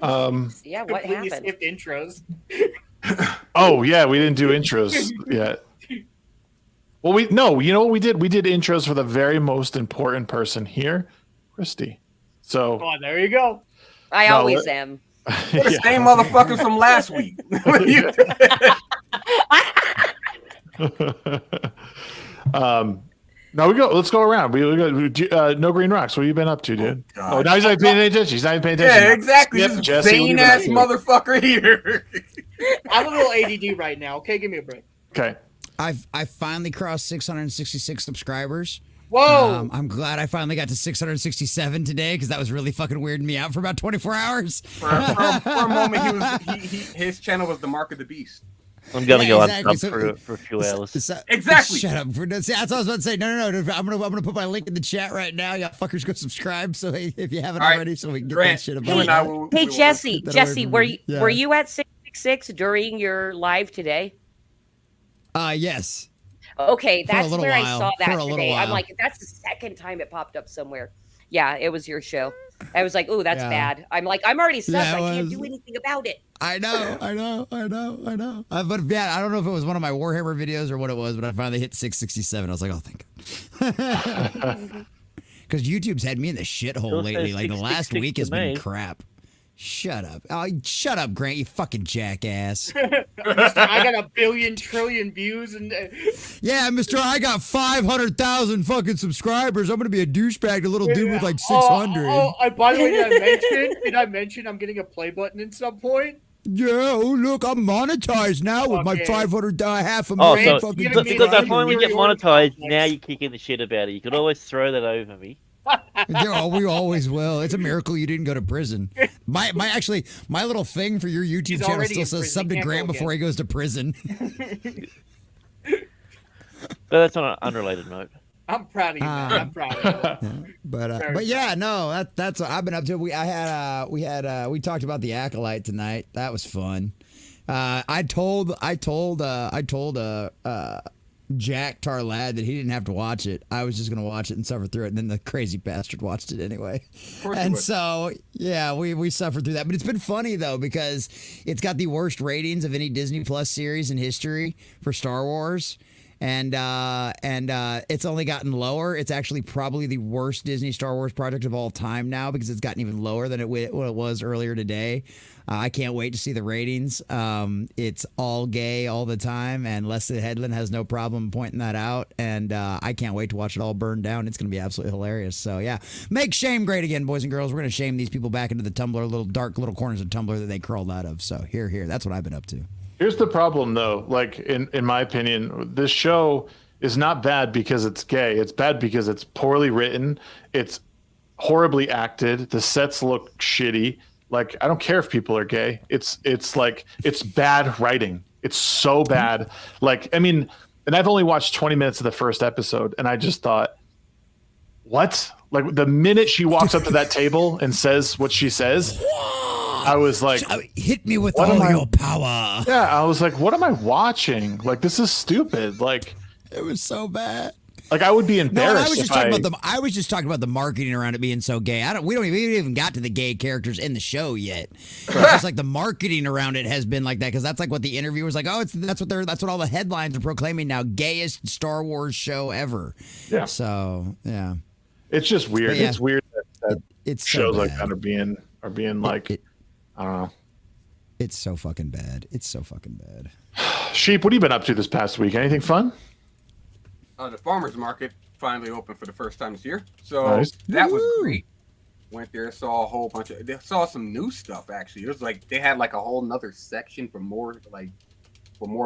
do Yeah, what Completely happened? skipped intros. Oh yeah, we didn't do intros yet. Well, you know what we did? We did intros for the very most important person here, Christy. So Oh, there you go. I No, always what- am. We're the same motherfuckers from last week. No, let's go around. We go. Nogreenrocks. What have you been up to, dude? God. Oh, now he's not paying attention. He's not even paying attention. Yeah, exactly. Yep, This Jesse, what have you vain been up ass to? motherfucker here. I'm a little ADD right now. Okay, give me a break. Okay. I finally crossed 666 subscribers. Whoa! I'm glad I finally got to 667 today because that was really fucking weirding me out for about 24 hours. For a moment, his channel was the Mark of the Beast. I'm gonna go exactly. unsub for a few hours. Exactly. Shut up. That's what I was about to say. No. I'm gonna put my link in the chat right now. Y'all fuckers go subscribe. So if you haven't All right, already, so we can get Grant, that shit you about. and I will. Hey, we will- Jesse, get that away Jesse, from were me. you Yeah. were you at 666 during your live today? Yes. Okay, For a that's little where I while. saw For that a little today. I'm while. like, that's the second time it popped up somewhere. Yeah, it was your show. I was like, oh, that's Yeah. bad. I'm like, I'm already subbed. Yeah, it I can't was. do anything about it. I know. But yeah, I don't know if it was one of my Warhammer videos or what it was, but I finally hit 667. I was like, oh, thank God. Because YouTube's had me in the shithole Still lately. says Like the last week has 666 to been me. crap. Shut up. Oh, shut up, Grant, you fucking jackass. I got a billion trillion views and Yeah, Mr. I got 500,000 fucking subscribers. I'm going to be a douchebag, a little dude with like 600. By the way, did I mention I'm getting a play button at some point? Yeah, oh, look, I'm monetized now with my Okay. 500, half a Oh, million so fucking giving me because I like finally get inferiority monetized, complex. now you're kicking the shit about it. You could always throw that over me. Yeah, we always will. It's a miracle you didn't go to prison. My little thing for your YouTube He's channel already still in says prison. sub to He can't Grant go before he goes to prison. But that's on an unrelated note. I'm proud of you, man. I'm proud of you. But yeah, no, that's what I've been up to. We talked about the Acolyte tonight. That was fun. I told Jack Tarlad that he didn't have to watch it. I was just gonna watch it and suffer through it, and then the crazy bastard watched it anyway. course he And would. so yeah, we suffered through that. But it's been funny though because it's got the worst ratings of any Disney Plus series in history for Star Wars. And it's only gotten lower. It's actually probably the worst Disney Star Wars project of all time now because it's gotten even lower than what it was earlier today. I can't wait to see the ratings. It's all gay all the time, and Leslie Headland has no problem pointing that out. And I can't wait to watch it all burn down. It's going to be absolutely hilarious. So yeah, make shame great again, boys and girls. We're going to shame these people back into the Tumblr, little dark little corners of Tumblr that they crawled out of. So here, that's what I've been up to. Here's the problem, though. Like in my opinion, this show is not bad because it's gay. It's bad because it's poorly written. It's horribly acted. The sets look shitty. Like I don't care if people are gay. It's like it's bad writing. It's so bad. Like I mean, and I've only watched 20 minutes of the first episode, and I just thought, what? Like the minute she walks up to that table and says what she says, I was like, Hit me with What all am I- your power. yeah, I was like, what am I watching? Like this is stupid. Like It was so bad. I would be No, and embarrassed. I was just if talking about I was just talking about the marketing around it being so gay. We even got to the gay characters in the show yet. It's just like the marketing around it has been like that because that's like what the interview was like. Oh, that's what all the headlines are proclaiming now. Gayest Star Wars show ever. Yeah. So yeah, It's just weird. But yeah, It's weird that it's so shows like bad. that are being like, I don't know. It's so fucking bad. It's so fucking bad. Sheep, what have you been up to this past week? Anything fun? The farmers market finally opened for the first time this year, so Nice. that was Woo! great. Went there, saw a whole bunch of. They saw some new stuff actually. It was like they had like a whole nother section for more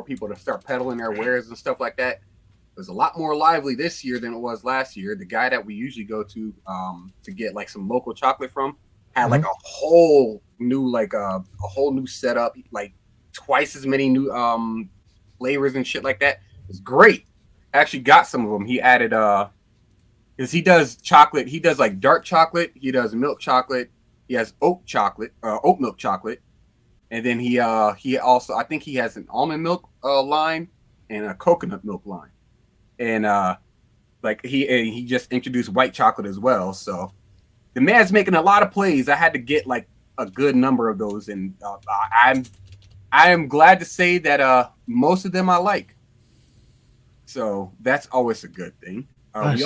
people to start peddling their wares and stuff like that. It was a lot more lively this year than it was last year. The guy that we usually go to get like some local chocolate from had like a whole new a whole new setup, like twice as many new flavors and shit like that. It was great. I actually got some of them. He added because he does chocolate. He does like dark chocolate. He does milk chocolate. He has oat milk chocolate, and then he also I think he has an almond milk line and a coconut milk line, and he just introduced white chocolate as well. So the man's making a lot of plays. I had to get like a good number of those, and I am glad to say that most of them I like. So that's always a good thing. Nice.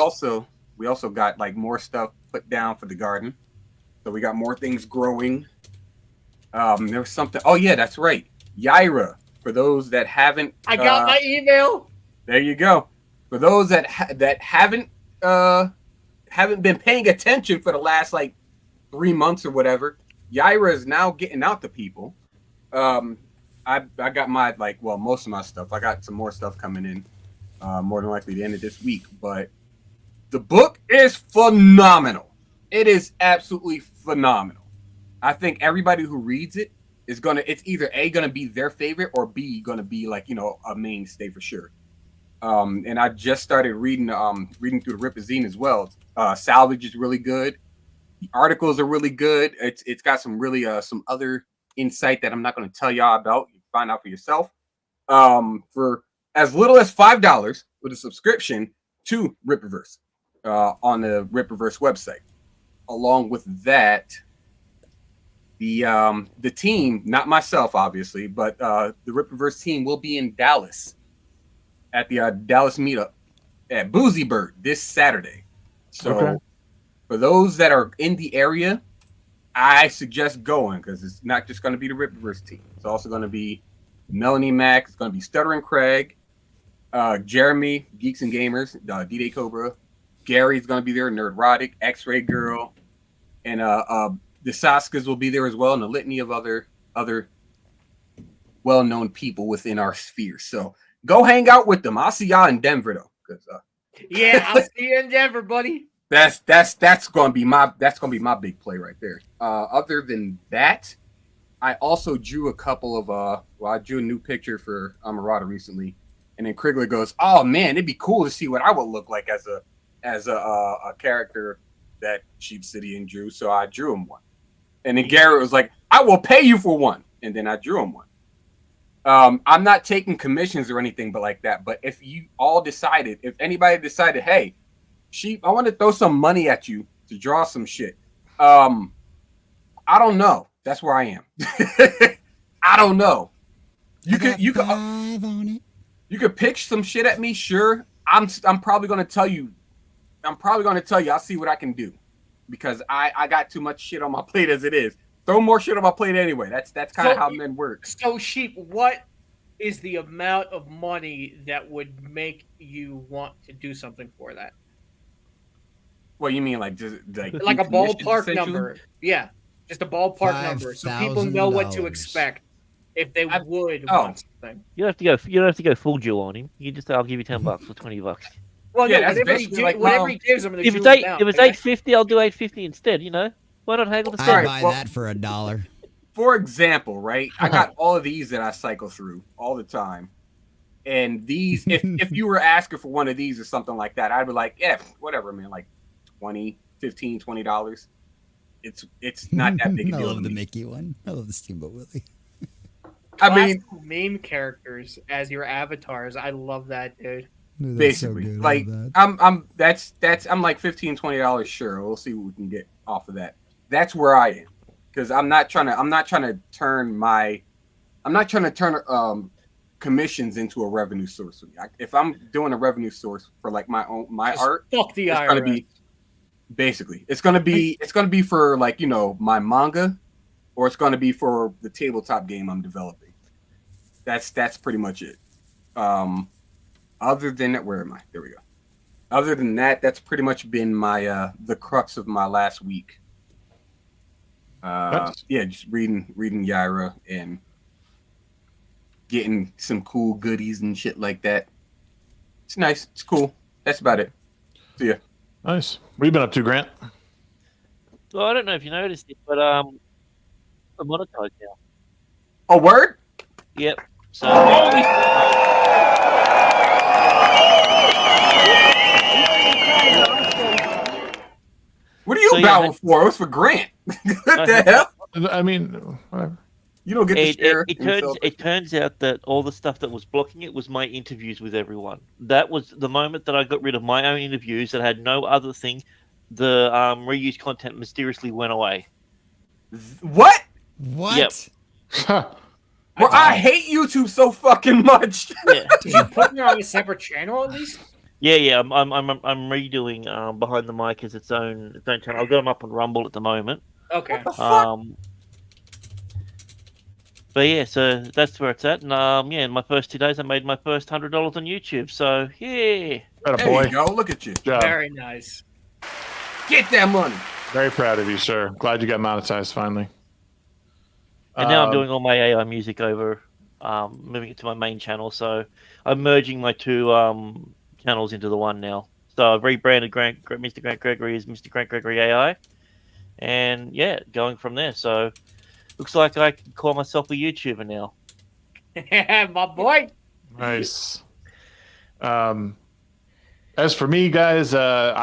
We also got like more stuff put down for the garden, so we got more things growing. There was something. Oh yeah, that's right. Yaira. For those that haven't, I got my email. There you go. For those that haven't been paying attention for the last like 3 months or whatever, Yaira is now getting out to people. I got my most of my stuff. I got some more stuff coming in, more than likely the end of this week. But the book is phenomenal. It is absolutely phenomenal. I think everybody who reads it is it's either A, gonna be their favorite, or B, gonna be like, a mainstay for sure. And I just started reading through the Ripazine as well. Salvage is really good. The articles are really good. It's got some really some other insight that I'm not going to tell y'all about. You can find out for yourself. For as little as $5 with a subscription to Rippaverse on the Rippaverse website. Along with that, the team, not myself obviously, but the Rippaverse team will be in Dallas at the Dallas meetup at Boozy Bird this Saturday. So for those that are in the area, I suggest going, because it's not just going to be the Rippaverse team. It's also going to be Melanie Mack. It's going to be Stuttering Craig, Jeremy, Geeks and Gamers, D-Day Cobra. Gary's going to be there, Nerdrotic, X-Ray Girl, and the Saskas will be there as well, and a litany of other well-known people within our sphere. So go hang out with them. I'll see y'all in Denver though, because yeah, I'll see you in Denver, buddy. That's gonna be my big play right there. Other than that, I also drew a couple of I drew a new picture for Marauder recently, and then Krigler goes, "Oh man, it'd be cool to see what I would look like as a character that Sheep City and drew." So I drew him one, and then Garrett was like, "I will pay you for one," and then I drew him one. I'm not taking commissions or anything but like that. But if anybody decided, hey, Sheep, I want to throw some money at you to draw some shit. I don't know. That's where I am. I don't know. You could pitch some shit at me, sure. I'm probably gonna tell you. I'll see what I can do, because I got too much shit on my plate as it is. Throw more shit on my plate anyway. That's kind of how men work. So, Sheep, what is the amount of money that would make you want to do something for that? What you mean, like just like a ballpark number? Yeah, just a ballpark number, so people know what to expect if they would want something. You don't have to go full Jew on him. I'll give you $10 or $20. Well, yeah, no, whatever he gives them. If it's $8.50, I'll do $8.50 instead. Why not haggle the I'd buy that for $1. For example, right? I got all of these that I cycle through all the time. And these, if you were asking for one of these or something like that, I'd be like, yeah, whatever, man, like $15, $20. It's not that big a deal. I love the Mickey one. I love the Steamboat Willie. I mean, meme characters as your avatars. I love that, dude. Dude, basically, so like I'm like $15, $20. Sure, we'll see what we can get off of that. That's where I am, because I'm not trying to turn commissions into a revenue source. If I'm doing a revenue source for like my art, fuck the IRS. Gonna be, basically, it's gonna be for like my manga, or it's gonna be for the tabletop game I'm developing. That's pretty much it. Other than that, where am I? There we go. Other than that, that's pretty much been my the crux of my last week. Yeah, just reading Yaira and getting some cool goodies and shit like that. It's nice. It's cool. That's about it. See ya. Nice. What have you been up to, Grant? Well, I don't know if you noticed it, but I'm monetized now. A word? Yep. So. What are you bowing for? It was for Grant. What the hell? I mean, whatever. You don't get to share. It turns out that all the stuff that was blocking it was my interviews with everyone. That was the moment that I got rid of my own interviews that had no other thing. The reused content mysteriously went away. What? What? Yep. Bro, I hate YouTube so fucking much. Yeah. Did you put me on a separate channel at least? Yeah. I'm redoing Behind the Mic as its own channel. I've got them up on Rumble at the moment. Okay. But yeah, so that's where it's at. And in my first 2 days, I made my first $100 on YouTube. So yeah. There you go. Look at you. Job. Very nice. Get that money. Very proud of you, sir. Glad you got monetized finally. And now I'm doing all my AI music over, moving it to my main channel. So I'm merging my two channels into the one now. So I've rebranded Mr. Grant Gregory as Mr. Grant Gregory AI. And yeah, going from there. So looks like I can call myself a YouTuber now. My boy. Nice. As for me, guys, the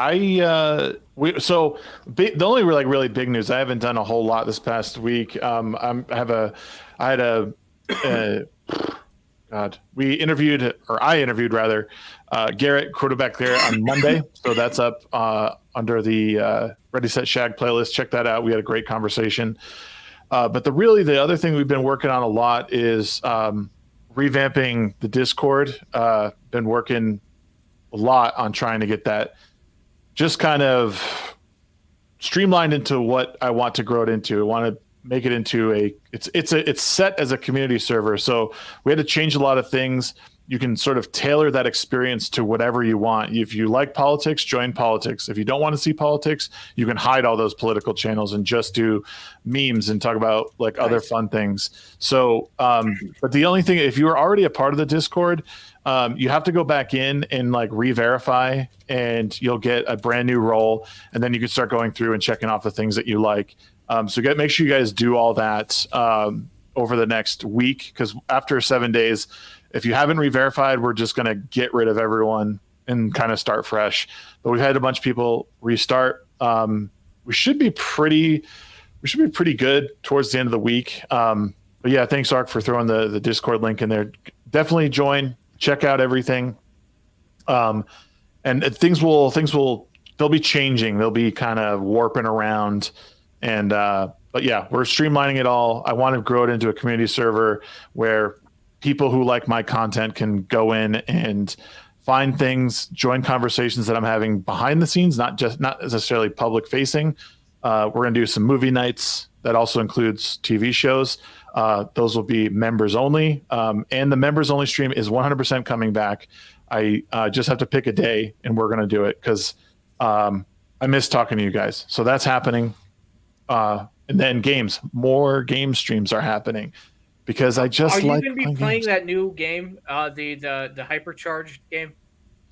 only really big news. I haven't done a whole lot this past week. I interviewed Garrett Quarterback there on Monday, so that's up under the Ready Set Shag playlist. Check that out. We had a great conversation. But the other thing we've been working on a lot is revamping the Discord. Been working a lot on trying to get that just kind of streamlined into what I want to grow it into. I want to make it into it's set as a community server. So we had to change a lot of things. You can sort of tailor that experience to whatever you want. If you like politics, join politics. If you don't want to see politics, you can hide all those political channels and just do memes and talk about like other fun things. So, but the only thing, if you were already a part of the Discord, you have to go back in and like re-verify, and you'll get a brand new role, and then you can start going through and checking off the things that you like. So make sure you guys do all that over the next week, because after 7 days, if you haven't re-verified, we're just going to get rid of everyone and kind of start fresh. But we've had a bunch of people restart. We should be pretty good towards the end of the week. But yeah, thanks, Ark, for throwing the Discord link in there. Definitely join, check out everything. And things will they'll be changing. They'll be kind of warping around. And but yeah, we're streamlining it all. I want to grow it into a community server where people who like my content can go in and find things, join conversations that I'm having behind the scenes, not necessarily public facing. We're going to do some movie nights that also includes TV shows. Those will be members only. And the members only stream is 100% coming back. I just have to pick a day and we're going to do it because I miss talking to you guys. So that's happening. And then more game streams are happening. Because I just like. Are you going to be playing that new game, the Hypercharged game?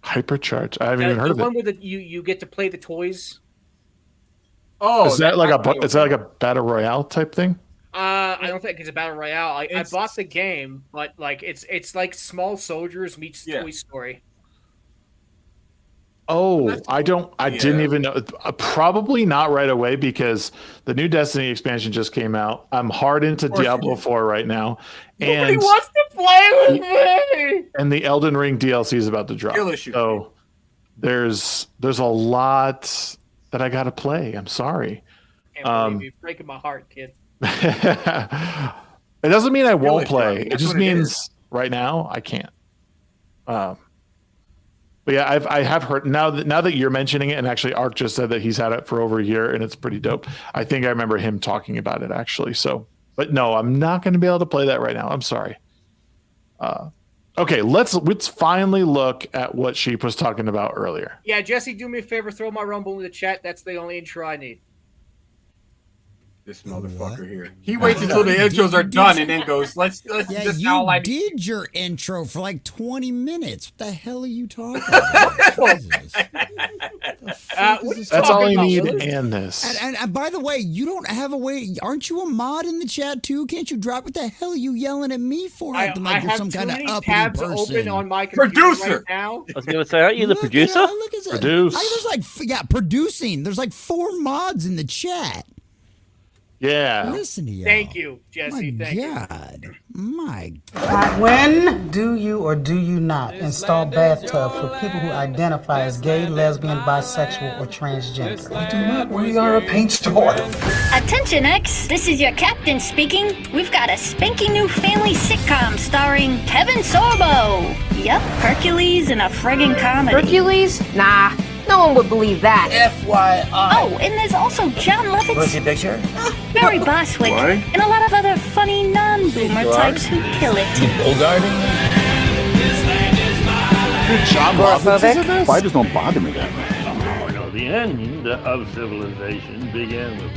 Hypercharged? I haven't even heard of it. The one where you get to play the toys. Oh, is that like a battle royale type thing? I don't think it's a battle royale. I bought the game, but like it's like Small Soldiers meets Toy Story. Oh, I didn't even know. Probably not right away because the new Destiny expansion just came out. I'm hard into Diablo 4 right now. Nobody wants to play with me. And the Elden Ring DLC is about to drop. So there's a lot that I got to play. I'm sorry. Can't believe you're breaking my heart, kid. It doesn't mean I won't play. It just means right now I can't. But yeah, I have heard now that you're mentioning it, and actually Ark just said that he's had it for over a year, and it's pretty dope. I think I remember him talking about it actually. So, but no, I'm not going to be able to play that right now. I'm sorry. Okay, let's finally look at what Sheep was talking about earlier. Yeah, Jesse, do me a favor, throw my Rumble in the chat. That's the only intro I need. This motherfucker here. He waits until the intros are done and then goes, let's just you did your intro for like 20 minutes. What the hell are you talking about? That's all you need and this. And by the way, you don't have a way. Aren't you a mod in the chat too? Can't you drop? What the hell are you yelling at me for? I have some kind of tabs open on my computer producer right now. I was going to say, aren't you the producer? Look at that. Produce. Producing. There's like 4 mods in the chat. Yeah. Listen to you. Thank you, Jesse. My Thank God. you. My When do you or do you not install bathtubs for people who identify as gay, lesbian, bisexual, or transgender? We do not. We are a paint store. Attention, X. This is your captain speaking. We've got a spanking new family sitcom starring Kevin Sorbo. Yep, Hercules in a friggin' comedy. Hercules? Nah, no one would believe that. FYI. Oh, and there's also John Want to Lovitz, see a picture? Barry Bostwick, Why? and a lot of other funny non-boomer types who kill it. John Lovitz is in this? Spiders don't bother me that much. The end of civilization began with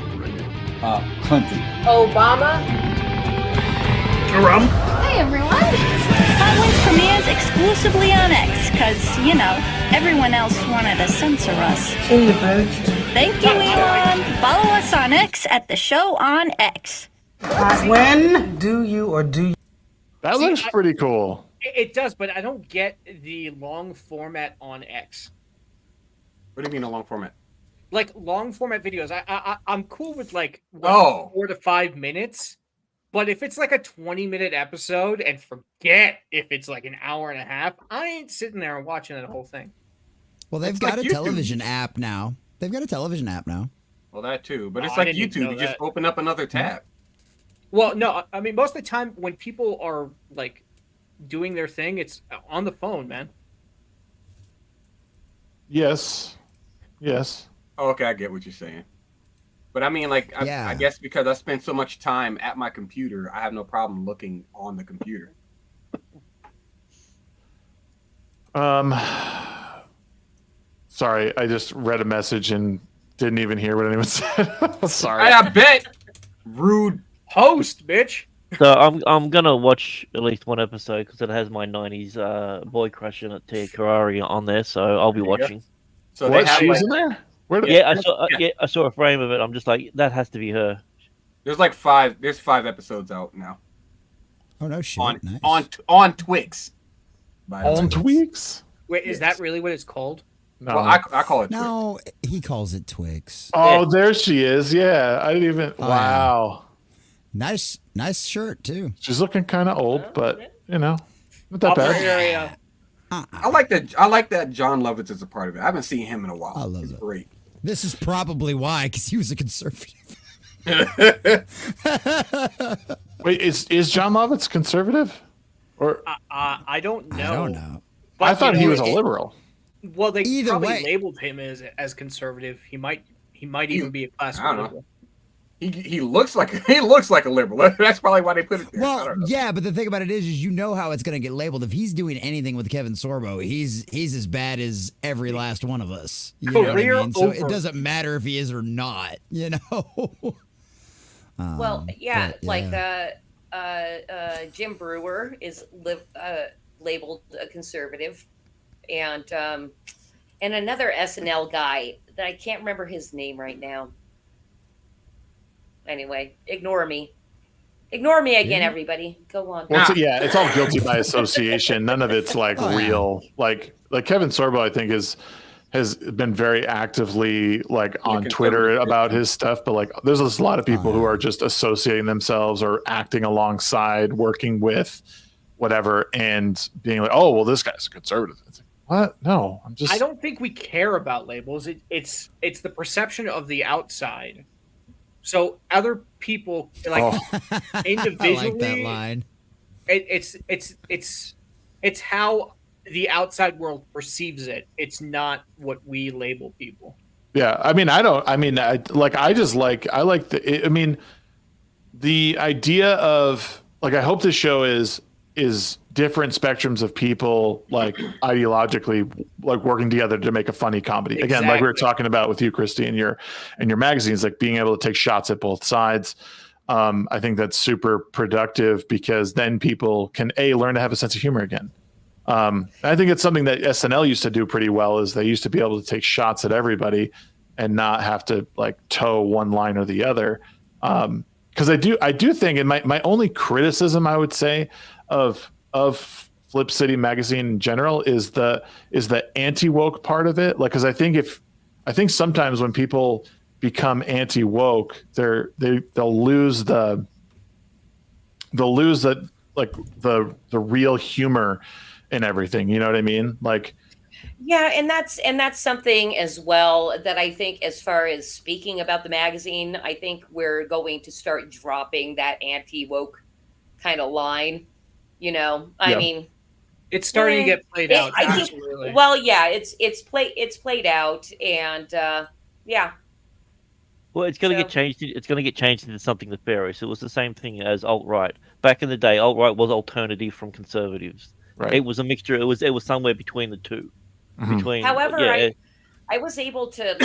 Clinton. Obama? Trump. Hey, everyone. Hot Wings premieres exclusively on X, because, you know, everyone else wanted to censor us. See you, bitch. Thank you, Elon. Follow us on X at The Show on X. When do you or do you... That looks pretty cool. It does, but I don't get the long format on X. What do you mean a long format? Like long format videos, I'm cool with like 4 to 5 minutes, but if it's like a 20-minute episode, and forget if it's like an hour and a half, I ain't sitting there and watching that whole thing. Well, they've got a television app now. Well, that too, but Oh, it's I like didn't even YouTube. know You just that. open up another tab. Well, no, I mean most of the time when people are like doing their thing, it's on the phone, man. Yes. Oh, okay, I get what you're saying. But I mean, like, I guess because I spend so much time at my computer, I have no problem looking on the computer. Sorry, I just read a message and didn't even hear what anyone said. Sorry. I bet. Rude host, bitch. So I'm gonna watch at least one episode because it has my '90s boy crush in it, Tia Karari, on there. So I'll be watching. So what? She was in there? I saw a frame of it. I'm just like, that has to be her. There's like 5. There's 5 episodes out now. Oh no shit! On Twix. On Twix? Wait, is that really what it's called? No. Well, I call it Twix. No, he calls it Twix. Oh, there she is. Yeah, I didn't even. Wow. Nice shirt too. She's looking kind of old, but you know, not that bad. I like that John Lovitz is a part of it. I haven't seen him in a while. I love it. Great. This is probably why, because he was a conservative. Wait, is John Lovitz conservative? Or I don't know. I don't know. I thought he was a liberal. Well, they Either probably way. labeled him as conservative. He might even be a classical I don't know. liberal. He looks like a liberal. That's probably why they put it there. I Well, don't know. yeah, but the thing about it is you know how it's going to get labeled. If he's doing anything with Kevin Sorbo, he's as bad as every last one of us. You know what I Career mean? So it over. doesn't matter if he is or not. You know. Well, yeah, but, like Jim Brewer is labeled a conservative, and another SNL guy that I can't remember his name right now. Anyway, ignore me again, everybody. Go on. Well, it's all guilty by association. None of it's like real. Like Kevin Sorbo, I think has been very actively like on Twitter about his stuff, but like there's just a lot of people who are just associating themselves or acting alongside, working with whatever, and being like, oh well, this guy's a conservative. It's like, what? No, I'm just. I don't think we care about labels. It's the perception of the outside. So other people like individually. I like that line. It's how the outside world perceives it. It's not what we label people. Yeah, I mean, I like the idea of like, I hope this show is different spectrums of people like ideologically like working together to make a funny comedy. Again, like we were talking about with you, Christy, and your magazines, like being able to take shots at both sides. I think that's super productive because then people can learn to have a sense of humor again. I think it's something that SNL used to do pretty well, is they used to be able to take shots at everybody and not have to like toe one line or the other. Because I do think, and my only criticism I would say of Flip City magazine in general is the anti-woke part of it. Like, because I think sometimes when people become anti-woke, they'll lose the like the real humor and everything. You know what I mean? Like, Yeah, and that's something as well that I think, as far as speaking about the magazine, I think we're going to start dropping that anti-woke kind of line. You know, I mean, it's starting to get played out. Absolutely. Well, yeah, it's played out, and yeah. Well, it's going to get changed. It's going to get changed into something nefarious. It was the same thing as alt-right. Back in the day, alt-right was alternative from conservatives. Right. It was a mixture. It was somewhere between the two. Between, However, yeah, I was able to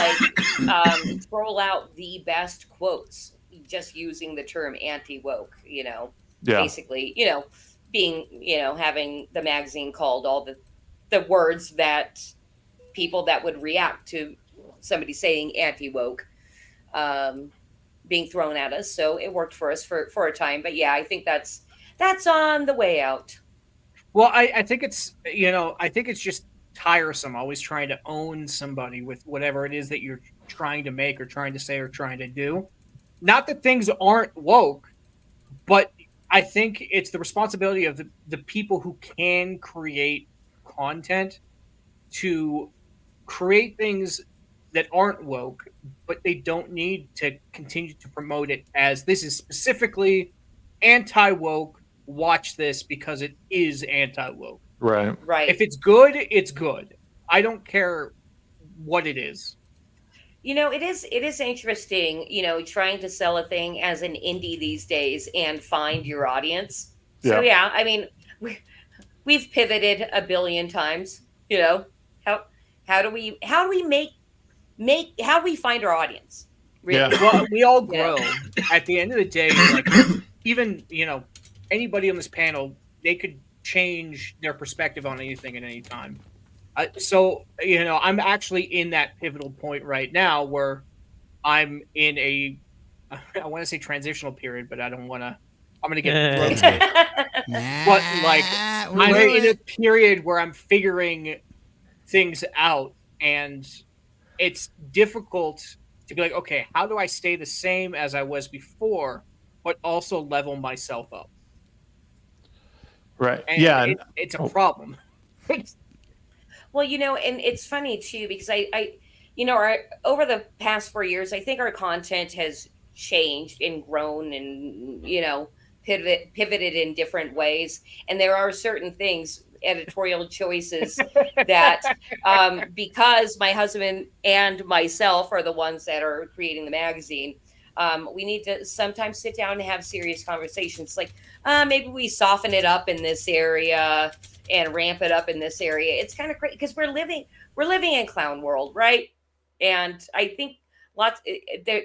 roll out the best quotes just using the term anti-woke. You know, basically, you know, being, you know, having the magazine called all the words that people that would react to somebody saying anti-woke being thrown at us. So it worked for us for a time. But yeah, I think that's on the way out. Well, I think it's, you know, I think it's just tiresome always trying to own somebody with whatever it is that you're trying to make or trying to say or trying to do. Not that things aren't woke, but I think it's the responsibility of the people who can create content to create things that aren't woke, but they don't need to continue to promote it as this is specifically anti-woke. Watch this because it is anti-woke. Right. If it's good, it's good. I don't care what it is. You know, it is interesting, you know, trying to sell a thing as an indie these days and find your audience. So yeah, I mean, we've pivoted a billion times, you know. How do we find our audience? Really? Yeah. Well, we all grow. At the end of the day, like, even, you know, anybody on this panel, they could change their perspective on anything at any time. So, you know, I'm actually in that pivotal point right now where I'm in I want to say transitional period, but I don't want to, I'm going to get roasted. But like, I'm in a period where I'm figuring things out, and it's difficult to be like, okay, how do I stay the same as I was before, but also level myself up? Right. And it's a problem. Well, you know, and it's funny too, because I you know, over the past 4 years, I think our content has changed and grown and, you know, pivoted in different ways. And there are certain things, editorial choices that because my husband and myself are the ones that are creating the magazine, we need to sometimes sit down and have serious conversations. Like maybe we soften it up in this area and ramp it up in this area. It's kind of crazy because we're living in clown world, right? And I think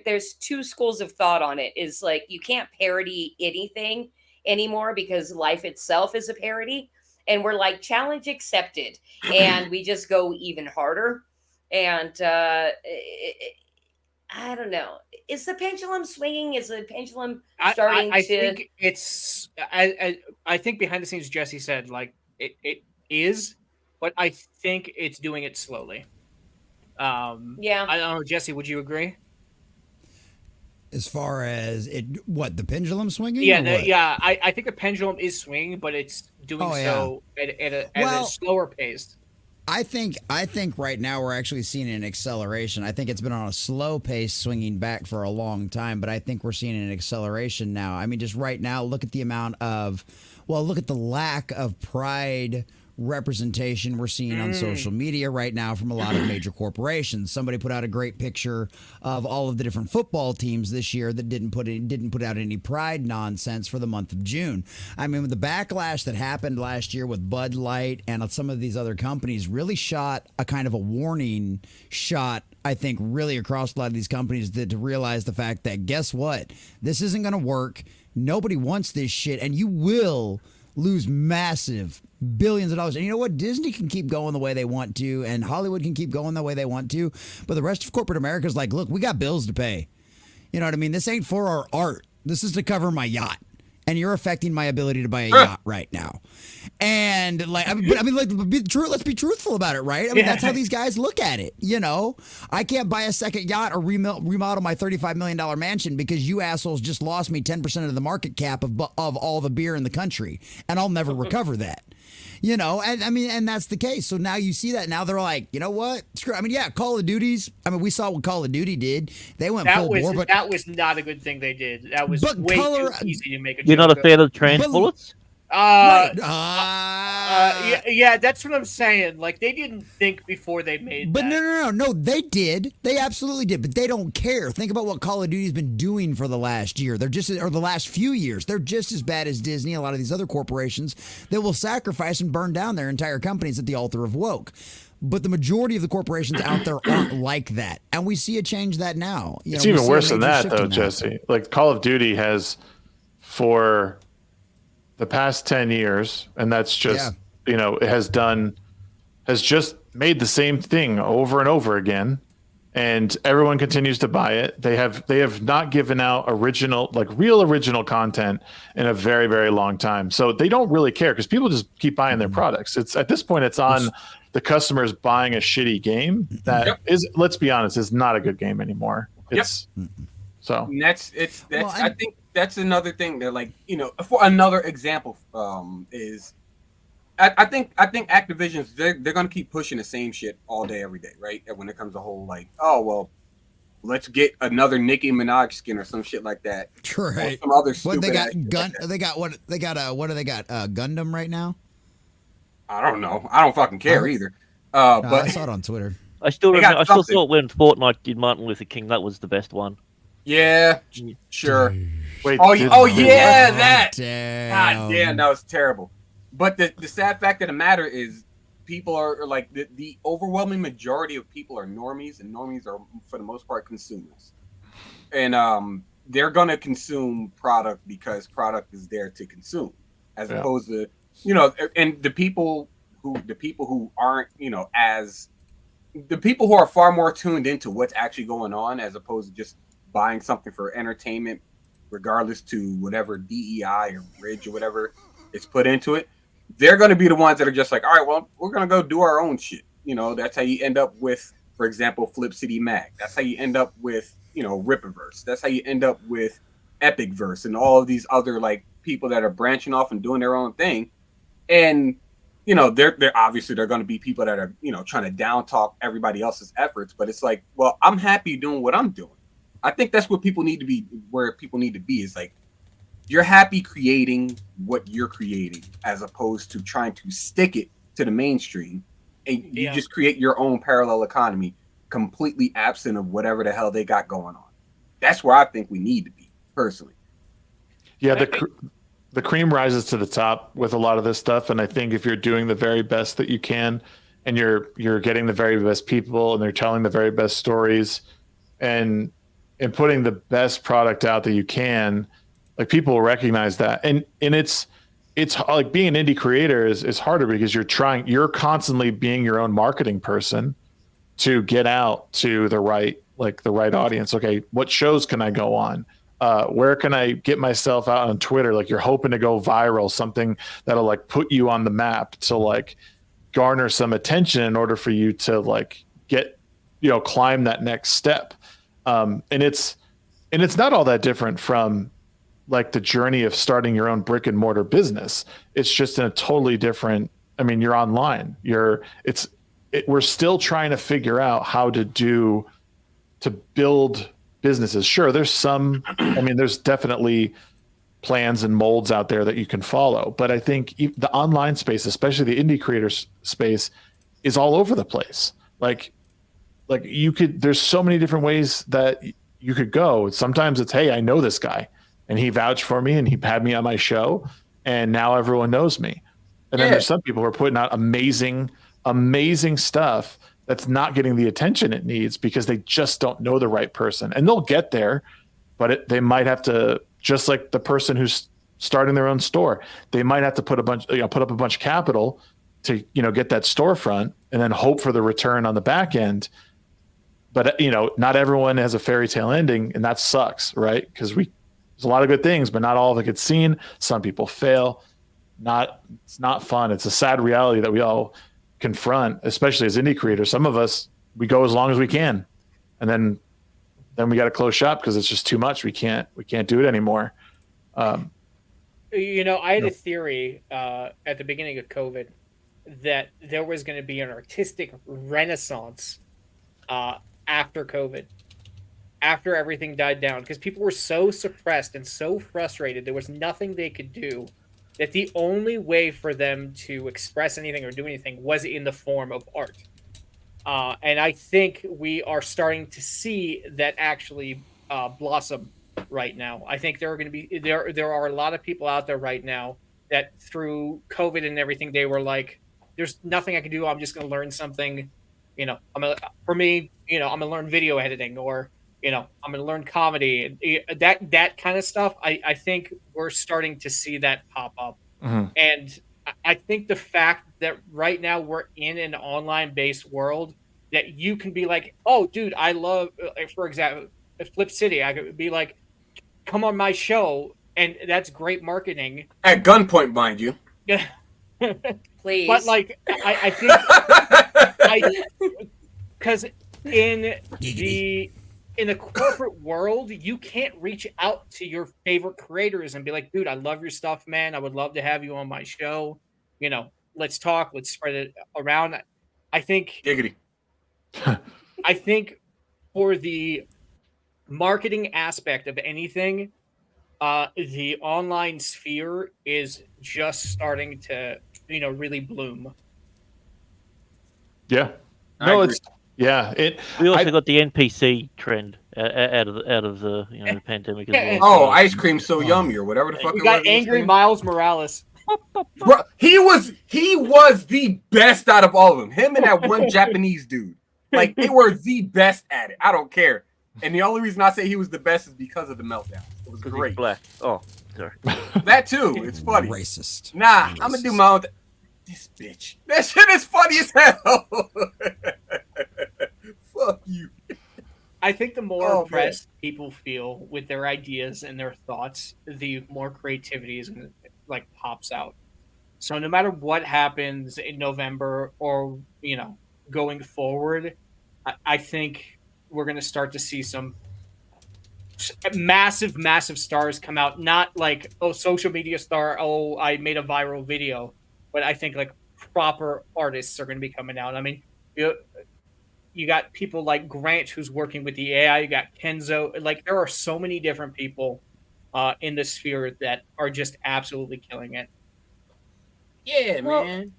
there's two schools of thought on it. Is like you can't parody anything anymore because life itself is a parody. And we're like, challenge accepted. And we just go even harder. And I don't know. Is the pendulum swinging? Is the pendulum starting I think it's, I think behind the scenes, Jesse said, like, it is, but I think it's doing it slowly. Yeah. I don't know, Jesse, would you agree? As far as the pendulum swinging? Yeah, I think the pendulum is swinging, but it's doing so at a slower pace. I think right now we're actually seeing an acceleration. I think it's been on a slow pace swinging back for a long time, but I think we're seeing an acceleration now. I mean, just right now, look at the look at the lack of pride representation we're seeing on social media right now from a lot of major corporations. Somebody put out a great picture of all of the different football teams this year that didn't put out any pride nonsense for the month of June. I mean, with the backlash that happened last year with Bud Light and some of these other companies really shot a kind of a warning shot, I think, really across a lot of these companies to realize the fact that, guess what? This isn't going to work. Nobody wants this shit, and you will lose massive billions of dollars. And you know what? Disney can keep going the way they want to, and Hollywood can keep going the way they want to, but the rest of corporate America is like, look, we got bills to pay. You know what I mean? This ain't for our art. This is to cover my yacht. and you're affecting my ability to buy a yacht right now. And like, let's be truthful about it, right? I mean, that's how these guys look at it. You know, I can't buy a second yacht or remodel my $35 million mansion because you assholes just lost me 10% of the market cap of all the beer in the country, and I'll never recover that. You know, and I mean, and that's the case. So now you see that. Now they're like, you know what? Screw. I mean, yeah, Call of Duty's. I mean, we saw what Call of Duty did. They went full bore, but that was not a good thing they did. That was way too easy to make a joke. You're not a fan of trans bullets? Yeah, that's what I'm saying. Like, they didn't think before they made but that. No, they did. They absolutely did, but they don't care. Think about what Call of Duty's been doing for the last year. They're just, or the last few years. They're just as bad as Disney, a lot of these other corporations that will sacrifice and burn down their entire companies at the altar of woke. But the majority of the corporations out there aren't like that. And we see a change that now. It's even worse than that, though, Jesse. Like, Call of Duty has, for the past 10 years, and that's just, you know, it has just made the same thing over and over again, and everyone continues to buy it. They have not given out real original content in a very, very long time. So they don't really care because people just keep buying their products. It's at this point, it's on the customers buying a shitty game that is, let's be honest, is not a good game anymore. It's so. And I think that's another thing that, like, you know, for another example, is I think Activision's they're gonna keep pushing the same shit all day, every day, right? And when it comes to whole like, oh well, let's get another Nicki Minaj skin or some shit like that. Right. Some other what they got Gundam right now? I don't know. I don't fucking care either. But I saw it on Twitter. I still thought when Fortnite did Martin Luther King, that was the best one. Yeah, sure. Wait, that. Damn. God damn, that was terrible. But the sad fact of the matter is, people are like the overwhelming majority of people are normies, and normies are for the most part consumers, and they're gonna consume product because product is there to consume, as opposed to, you know, and the people who aren't, you know, as the people who are far more tuned into what's actually going on, as opposed to just buying something for entertainment, regardless to whatever DEI or bridge or whatever is put into it. They're going to be the ones that are just like, all right, well, we're going to go do our own shit. You know, that's how you end up with, for example, FlipCity Mag. That's how you end up with, you know, Rippaverse. That's how you end up with Epicverse and all of these other like people that are branching off and doing their own thing. And, you know, they're obviously they're going to be people that are, you know, trying to down talk everybody else's efforts. But it's like, well, I'm happy doing what I'm doing. I think that's what people need to be, where people need to be, is like, you're happy creating what you're creating, as opposed to trying to stick it to the mainstream, and you just create your own parallel economy, completely absent of whatever the hell they got going on. That's where I think we need to be, personally. Yeah, the cream rises to the top with a lot of this stuff, and I think if you're doing the very best that you can, and you're getting the very best people, and they're telling the very best stories, and putting the best product out that you can, like, people will recognize that. And it's like being an indie creator is harder because you're constantly being your own marketing person to get out to the right audience. Okay, what shows can I go on? Where can I get myself out on Twitter? Like, you're hoping to go viral, something that'll like put you on the map to like garner some attention in order for you to like get, you know, climb that next step. And it's not all that different from like the journey of starting your own brick and mortar business. It's just in a totally different, I mean, you're online, we're still trying to figure out how to build businesses. Sure, there's there's definitely plans and molds out there that you can follow, but I think the online space, especially the indie creators space, is all over the place. Like there's so many different ways that you could go. Sometimes it's, hey, I know this guy and he vouched for me and he had me on my show and now everyone knows me. And then there's some people who are putting out amazing stuff that's not getting the attention it needs because they just don't know the right person. And they'll get there, but they might have to, just like the person who's starting their own store, they might have to put up a bunch of capital to, you know, get that storefront and then hope for the return on the back end. But, you know, not everyone has a fairy tale ending, and that sucks, right? Because There's a lot of good things, but not all of it gets seen. Some people fail. It's not fun. It's a sad reality that we all confront, especially as indie creators. Some of us, we go as long as we can, and then we got to close shop because it's just too much. We can't do it anymore. I had a theory at the beginning of COVID that there was going to be an artistic renaissance after COVID, after everything died down, because people were so suppressed and so frustrated. There was nothing they could do, that the only way for them to express anything or do anything was in the form of art. And I think we are starting to see that actually blossom right now. I think there are a lot of people out there right now that through COVID and everything, they were like, there's nothing I can do. I'm just going to learn something. I'm going to learn video editing, or, I'm going to learn comedy. That kind of stuff. I think we're starting to see that pop up. Mm-hmm. And I think the fact that right now we're in an online-based world, that you can be like, oh, dude, I love, for example, FlipCity. I could be like, come on my show, and that's great marketing. At gunpoint, mind you. Yeah. Please. But like, I think, because in the corporate world, you can't reach out to your favorite creators and be like, dude, I love your stuff, man. I would love to have you on my show. Let's talk. Let's spread it around. I think. Giggity. I think for the marketing aspect of anything, the online sphere is just starting to, really bloom. Yeah. No, it's yeah. We also got the NPC trend out of the the pandemic as well. Oh, ice cream so yummy, or whatever the fuck. You got angry Miles Morales. Bro, he was the best out of all of them. Him and that one Japanese dude, like, they were the best at it. I don't care. And the only reason I say he was the best is because of the meltdown. It was great. Black. Oh, sorry. That too. It's funny. Racist. Nah, I'm gonna do my own. This bitch. That shit is funny as hell. Fuck you. I think the more oppressed people feel with their ideas and their thoughts, the more creativity is pops out. So no matter what happens in November or going forward, I think we're going to start to see some massive stars come out. Not like, oh, social media star, oh, I made a viral video, but I think like proper artists are going to be coming out. I mean, you got people like Grant who's working with the AI. You got Kenzo. Like, there are so many different people in the sphere that are just absolutely killing it. Yeah, Well, man.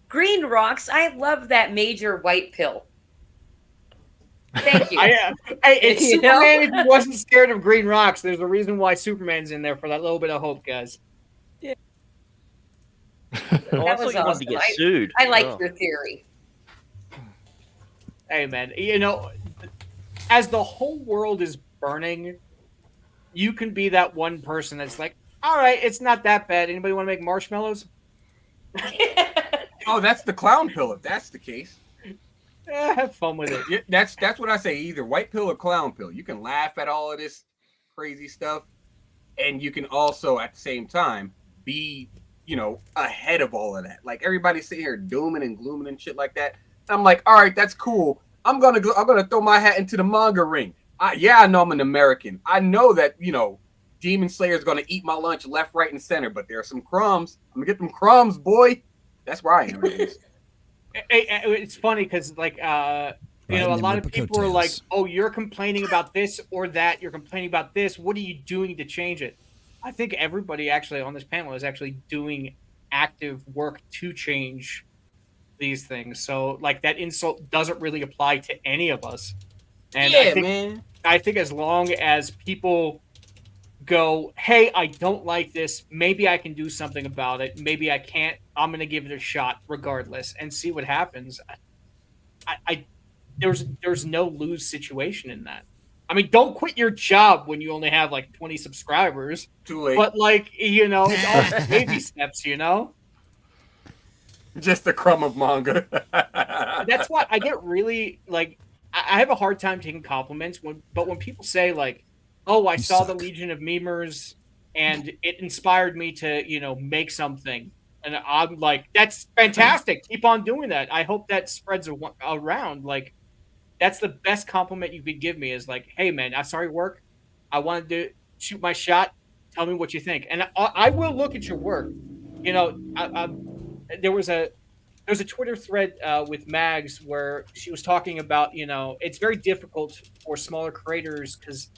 Nogreenrocks, I love that major white pill. Thank you. It's Superman. If he wasn't scared of Nogreenrocks, there's a reason why Superman's in there, for that little bit of hope, guys. Yeah. That was awesome. To get sued. I like your theory. Hey, man, as the whole world is burning, you can be that one person that's like, all right, it's not that bad. Anybody want to make marshmallows? Oh, that's the clown pill, if that's the case. Yeah, have fun with it. Yeah, that's what I say, either white pill or clown pill. You can laugh at all of this crazy stuff, and you can also, at the same time, be, ahead of all of that. Like, everybody's sitting here dooming and glooming and shit like that. I'm like, all right, that's cool. I'm gonna throw my hat into the manga ring. I know I'm an American. I know that Demon Slayer is gonna eat my lunch left, right, and center. But there are some crumbs. I'm gonna get them crumbs, boy. That's where I am. It's funny because a lot of people are like, oh, you're complaining about this or that. You're complaining about this. What are you doing to change it? I think everybody actually on this panel is actually doing active work to change these things. So like, that insult doesn't really apply to any of us. And man. I think as long as people go, hey, I don't like this, maybe I can do something about it. Maybe I can't. I'm going to give it a shot regardless and see what happens. There's no lose situation in that. I mean, don't quit your job when you only have like 20 subscribers. Too late. But it's all baby steps, Just a crumb of manga. That's why I get really I have a hard time taking compliments but when people say like, oh, I saw the Legion of Memers and it inspired me to, make something. And I'm like, that's fantastic. Keep on doing that. I hope that spreads around. Like, that's the best compliment you could give me is like, hey, man, I saw your work. I wanted to shoot my shot. Tell me what you think. And I will look at your work. There was a Twitter thread with Mags where she was talking about, it's very difficult for smaller creators because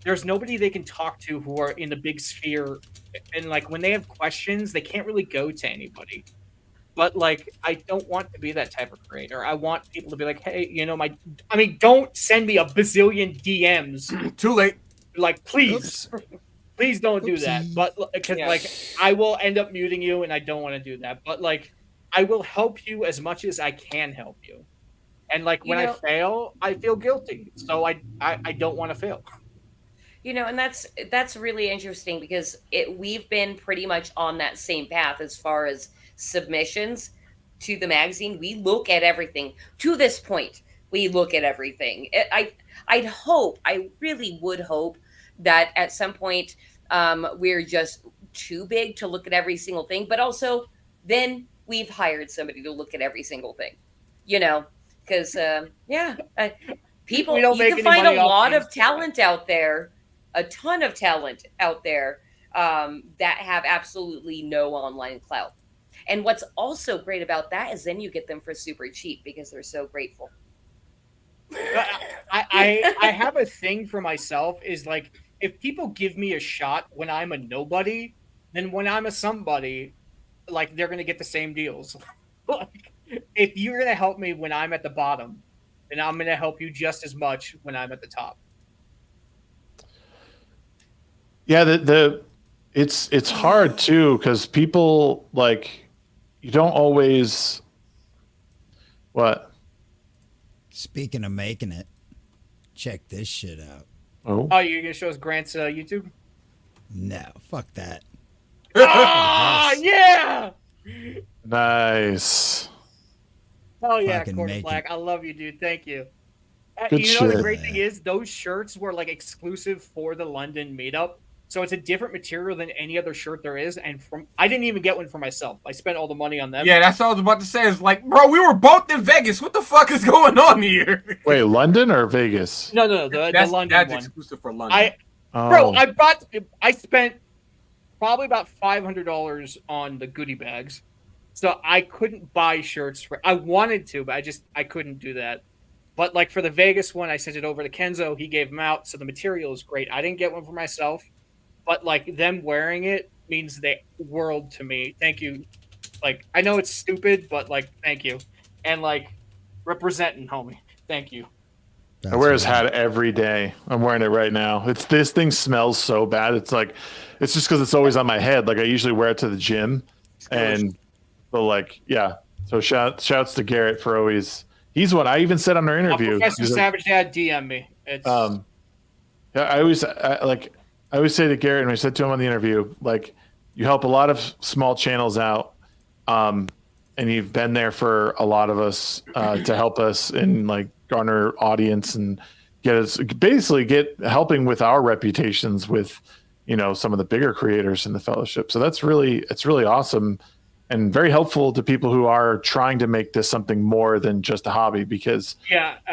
there's nobody they can talk to who are in the big sphere. And like when they have questions, they can't really go to anybody. But like, I don't want to be that type of creator. I want people to be like, hey, don't send me a bazillion DMs. Too late. Like, please, please don't do that. But because like, I will end up muting you, and I don't want to do that. But like, I will help you as much as I can help you. And like, when I fail, I feel guilty. So I don't want to fail. And that's really interesting because we've been pretty much on that same path as far as submissions to the magazine. We look at everything to this point. We look at everything. I really would hope that at some point we're just too big to look at every single thing, but also then we've hired somebody to look at every single thing, because people, you can find a lot of talent out there, a ton of talent out there that have absolutely no online clout. And what's also great about that is then you get them for super cheap because they're so grateful. I have a thing for myself is like, if people give me a shot when I'm a nobody, then when I'm a somebody, like they're going to get the same deals. Like, if you're going to help me when I'm at the bottom, then I'm going to help you just as much when I'm at the top. Yeah, it's hard too because people like you don't always. What? Speaking of making it, check this shit out. Oh, you're gonna show us Grant's YouTube? No, fuck that. Ah, yeah. Nice. Oh yeah, Fucking Quarter make Black. I love you, dude. Thank you. Good You know the shit. great thing is those shirts were like exclusive for the London meetup. So it's a different material than any other shirt there is. And I didn't even get one for myself. I spent all the money on them. Yeah, that's what I was about to say. It's like, bro, we were both in Vegas. What the fuck is going on here? Wait, London or Vegas? No, the London that's one. exclusive for London. I spent probably about $500 on the goodie bags. So I couldn't buy shirts. I wanted to, but I couldn't do that. But like for the Vegas one, I sent it over to Kenzo. He gave them out. So the material is great. I didn't get one for myself. But like them wearing it means the world to me. Thank you. Like, I know it's stupid, but like, thank you. And like, representing, homie. Thank you. I wear his hat every day. I'm wearing it right now. This thing smells so bad. It's just because it's always on my head. Like I usually wear it to the gym, and so like So shouts to Garrett for always. He's what I even said on our interview. Professor Savage Dad DM me. It's I always say to Garrett, and I said to him on the interview, like, you help a lot of small channels out, and you've been there for a lot of us to help us and like garner audience and helping with our reputations with, some of the bigger creators in the fellowship. So it's really awesome and very helpful to people who are trying to make this something more than just a hobby, because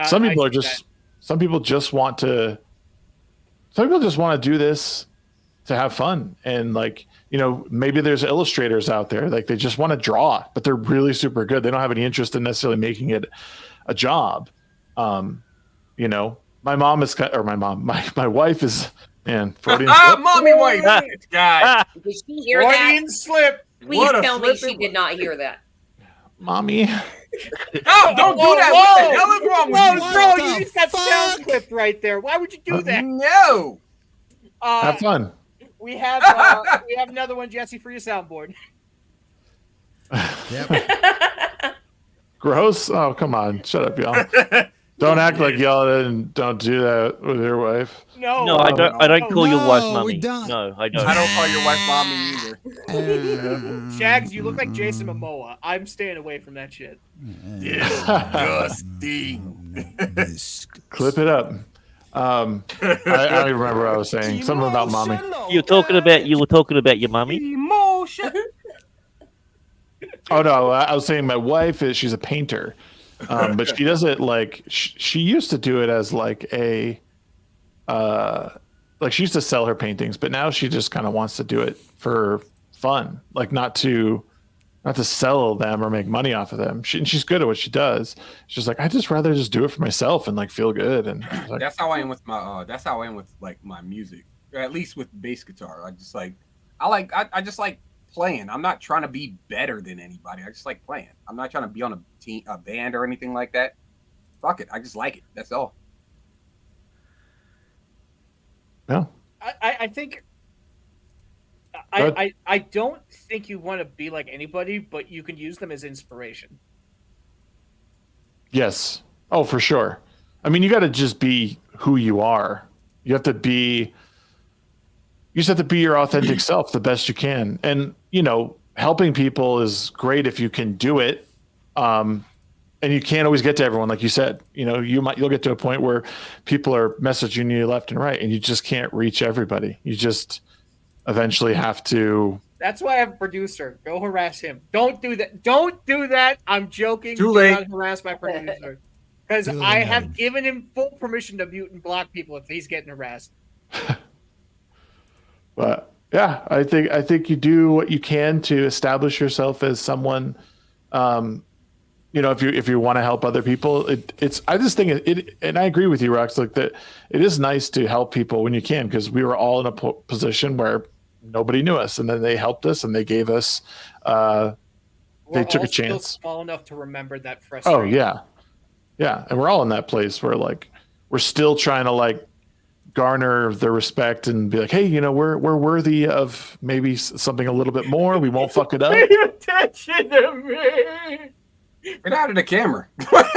some people just want to do this to have fun. And like, maybe there's illustrators out there, like they just want to draw, but they're really super good. They don't have any interest in necessarily making it a job. My mom is, or my wife is, man, Freudian slip. Mommy wife, guy. Did she hear that? Freudian slip. Please tell me she did not hear that. Mommy. Oh, don't do that. What the hell is wrong with you? Bro, you just got sound clipped right there. Why would you do that? No. Have fun. We have another one, Jesse, for your soundboard. Yep. Gross. Oh, come on. Shut up, y'all. Don't act like y'all and don't do that with your wife. No, I don't call your wife mommy. we don't. No, I don't. I don't call your wife mommy either. Shags, you look like Jason Momoa. I'm staying away from that shit. Disgusting. Clip it up. I don't even remember what I was saying. Something about mommy. You were talking about your mummy. Emotion. Oh no, I was saying my wife she's a painter, but she does it like she used to do it as like a like she used to sell her paintings, but now she just kind of wants to do it for fun, like not to sell them or make money off of them. She's good at what she does. She's like, I just rather just do it for myself and like feel good. And like, that's how I am with my that's how I am with like my music, or at least with bass guitar. I just like I just like playing. I'm not trying to be better than anybody. I just like playing. I'm not trying to be on a band or anything like that. Fuck it. I just like it. That's all. Yeah. I think I don't think you want to be like anybody, but you can use them as inspiration. Yes. Oh, for sure. I mean, you got to just be who you are. You just have to be your authentic self the best you can. And, you know, helping people is great if you can do it. And you can't always get to everyone. Like you said, you know, you'll get to a point where people are messaging you left and right and you just can't reach everybody. You just eventually have to. That's why I have a producer. Go harass him. Don't do that. Don't do that. I'm joking. Too late. Do not harass my producer. Because I have given him full permission to mute and block people if he's getting harassed. But yeah, I think you do what you can to establish yourself as someone. You know, if you want to help other people, it's. I just think it, and I agree with you, Rox. Like that, it is nice to help people when you can, because we were all in a position where nobody knew us, and then they helped us and they gave us. They took a chance. Still small enough to remember that frustration. Oh yeah, and we're all in that place where like we're still trying to like garner their respect and be like, hey, you know, we're worthy of maybe something a little bit more. We won't fuck it up. Pay attention to me. Get out of the camera. What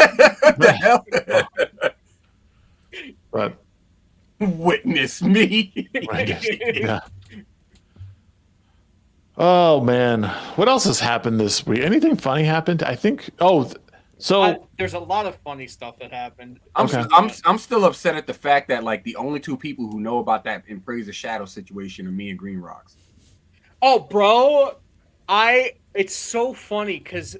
the hell? But witness me. Yeah. Oh man, what else has happened this week? Anything funny happened? I think. There's a lot of funny stuff that happened. I'm still upset at the fact that like the only two people who know about that and praise the shadow situation are me and Nogreenrocks. Oh, bro, it's so funny because,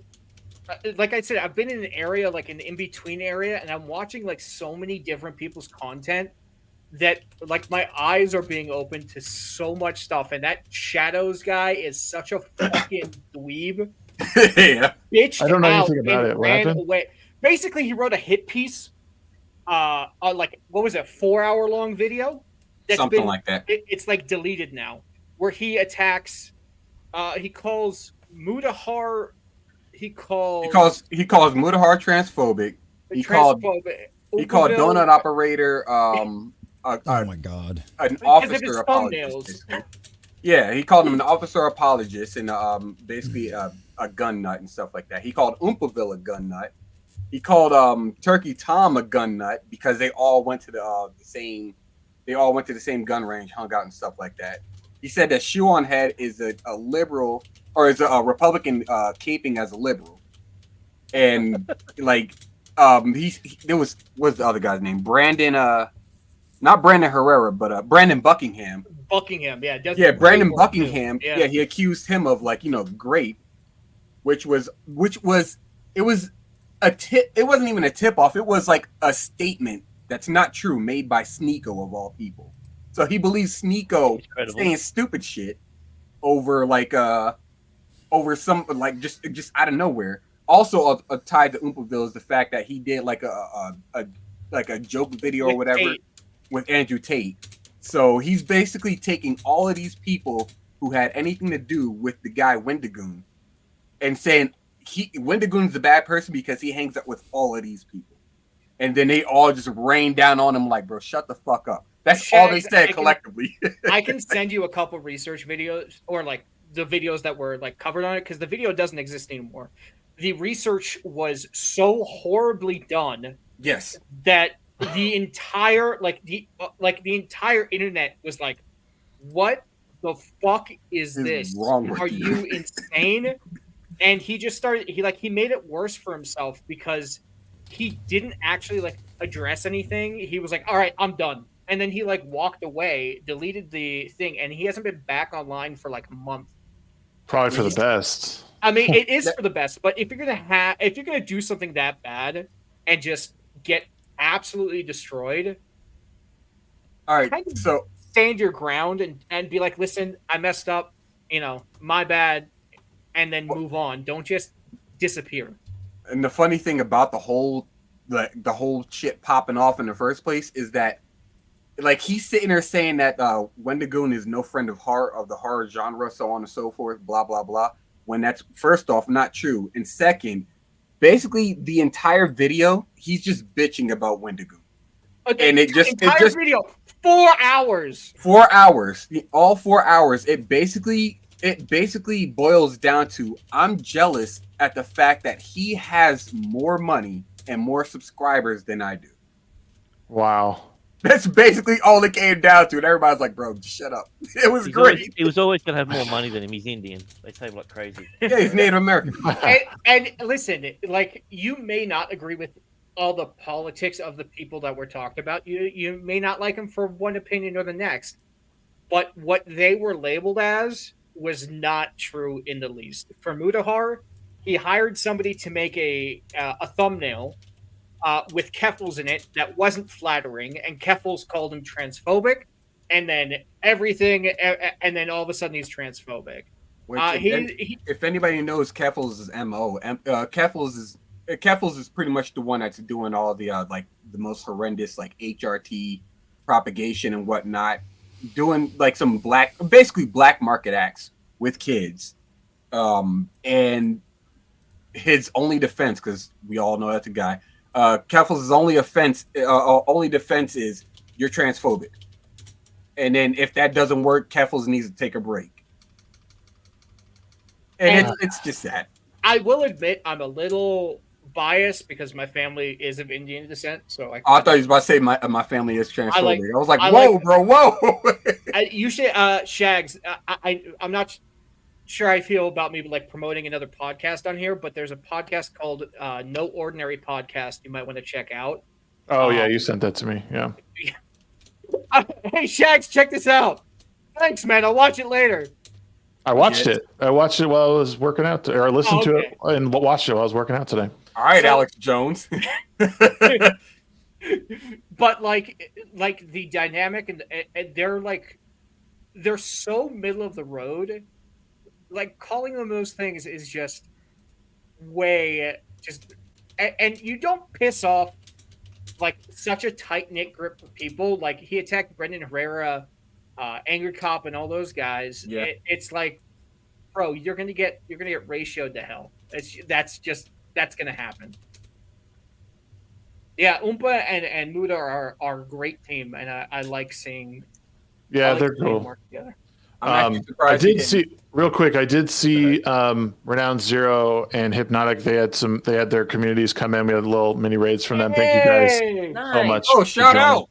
like I said, I've been in an area like an in-between area, and I'm watching like so many different people's content that like my eyes are being opened to so much stuff. And that Shadows guy is such a fucking dweeb. Yeah. Bitched I don't know out anything about and it. What ran happened? away. Basically, he wrote a hit piece, like what was it, 4-hour long video? Something like that. It's like deleted now, where he attacks. He calls Mudahar. He calls Mudahar transphobic. He called Donut Operator. Oh my god! An officer apologist. Yeah, he called him an officer apologist and basically a gun nut and stuff like that. He called Oompaville a gun nut. He called Turkey Tom a gun nut because they all went to the same. They all went to the same gun range, hung out and stuff like that. He said that Shoe on Head is a liberal or is a Republican caping as a liberal, and like what's the other guy's name? Brandon not Brandon Herrera, but Brandon Buckingham. Buckingham, yeah. Brandon Buckingham. Yeah, he accused him of like, grape, which was it was a tip. It wasn't even a tip off. It was like a statement that's not true made by Sneeko of all people. So he believes Sneeko saying stupid shit over like over some like just out of nowhere. Also tied to Oompaville is the fact that he did like a joke video or whatever with Andrew Tate. So he's basically taking all of these people who had anything to do with the guy Wendigoon and saying Wendigoon's the bad person because he hangs out with all of these people. And then they all just rain down on him like, bro, shut the fuck up. That's all they said collectively. I can send you a couple research videos or like the videos that were like covered on it because the video doesn't exist anymore. The research was so horribly done. Yes. That the entire the entire internet was like, what the fuck is this? Are you insane? And he just started he made it worse for himself because he didn't actually like address anything. He was like, all right, I'm done. And then he like walked away, deleted the thing, and he hasn't been back online for like a month. Probably for the best. I mean, it is for the best, but if you're gonna do something that bad and just get absolutely destroyed, all right, so stand your ground and be like, listen, I messed up, my bad, and then move on. Don't just disappear. And the funny thing about the whole shit popping off in the first place is that, like, he's sitting there saying that Wendigoon is no friend of the horror genre, so on and so forth, blah blah blah. When that's, first off, not true, and second, basically the entire video he's just bitching about Wendigoon, and it just video 4 hours. 4 hours, all 4 hours. It basically boils down to, I'm jealous at the fact that he has more money and more subscribers than I do. Wow. That's basically all it came down to. And everybody's like, bro, just shut up. It was great. He was always going to have more money than him. He's Indian. They say him like crazy. Yeah, he's Native American. and listen, like, you may not agree with all the politics of the people that we're talking about. You may not like them for one opinion or the next. But what they were labeled as was not true in the least. For Mutahar, he hired somebody to make a thumbnail with Keffels in it that wasn't flattering, and Keffels called him transphobic, and then everything, and then all of a sudden he's transphobic. If anybody knows Keffels' MO, Keffels is pretty much the one that's doing all the the most horrendous like HRT propagation and whatnot, doing like some basically black market acts with kids, and his only defense, because we all know that's a guy. Keffels' only defense is you're transphobic, and then if that doesn't work, Keffels needs to take a break. And it's just that. I will admit I'm a little biased because my family is of Indian descent. So I thought he was about to say my family is transphobic. I was like, whoa, whoa. You should, Shags. I'm not sure I feel about me like promoting another podcast on here, but there's a podcast called No Ordinary Podcast you might want to check out. Oh yeah, you sent that to me. Yeah. Hey Shags, check this out. Thanks, man. I'll watch it later. I watched it. I watched it while I was working out, or I listened to it and watched it while I was working out today. All right, Alex Jones. But like the dynamic and they're so middle of the road. Like, calling them those things is just and you don't piss off like such a tight knit group of people. Like, he attacked Brendan Herrera, Angry Cop, and all those guys. Yeah. It's like, bro, you're gonna get ratioed to hell. That's gonna happen. Yeah, Oompa and Muda are a great team, and I like seeing. Yeah, they're cool. Work together. I did see real quick. I did see Renowned Zero and Hypnotic. They had their communities come in. We had little mini raids from them. Thank you guys so much. Oh, shout out!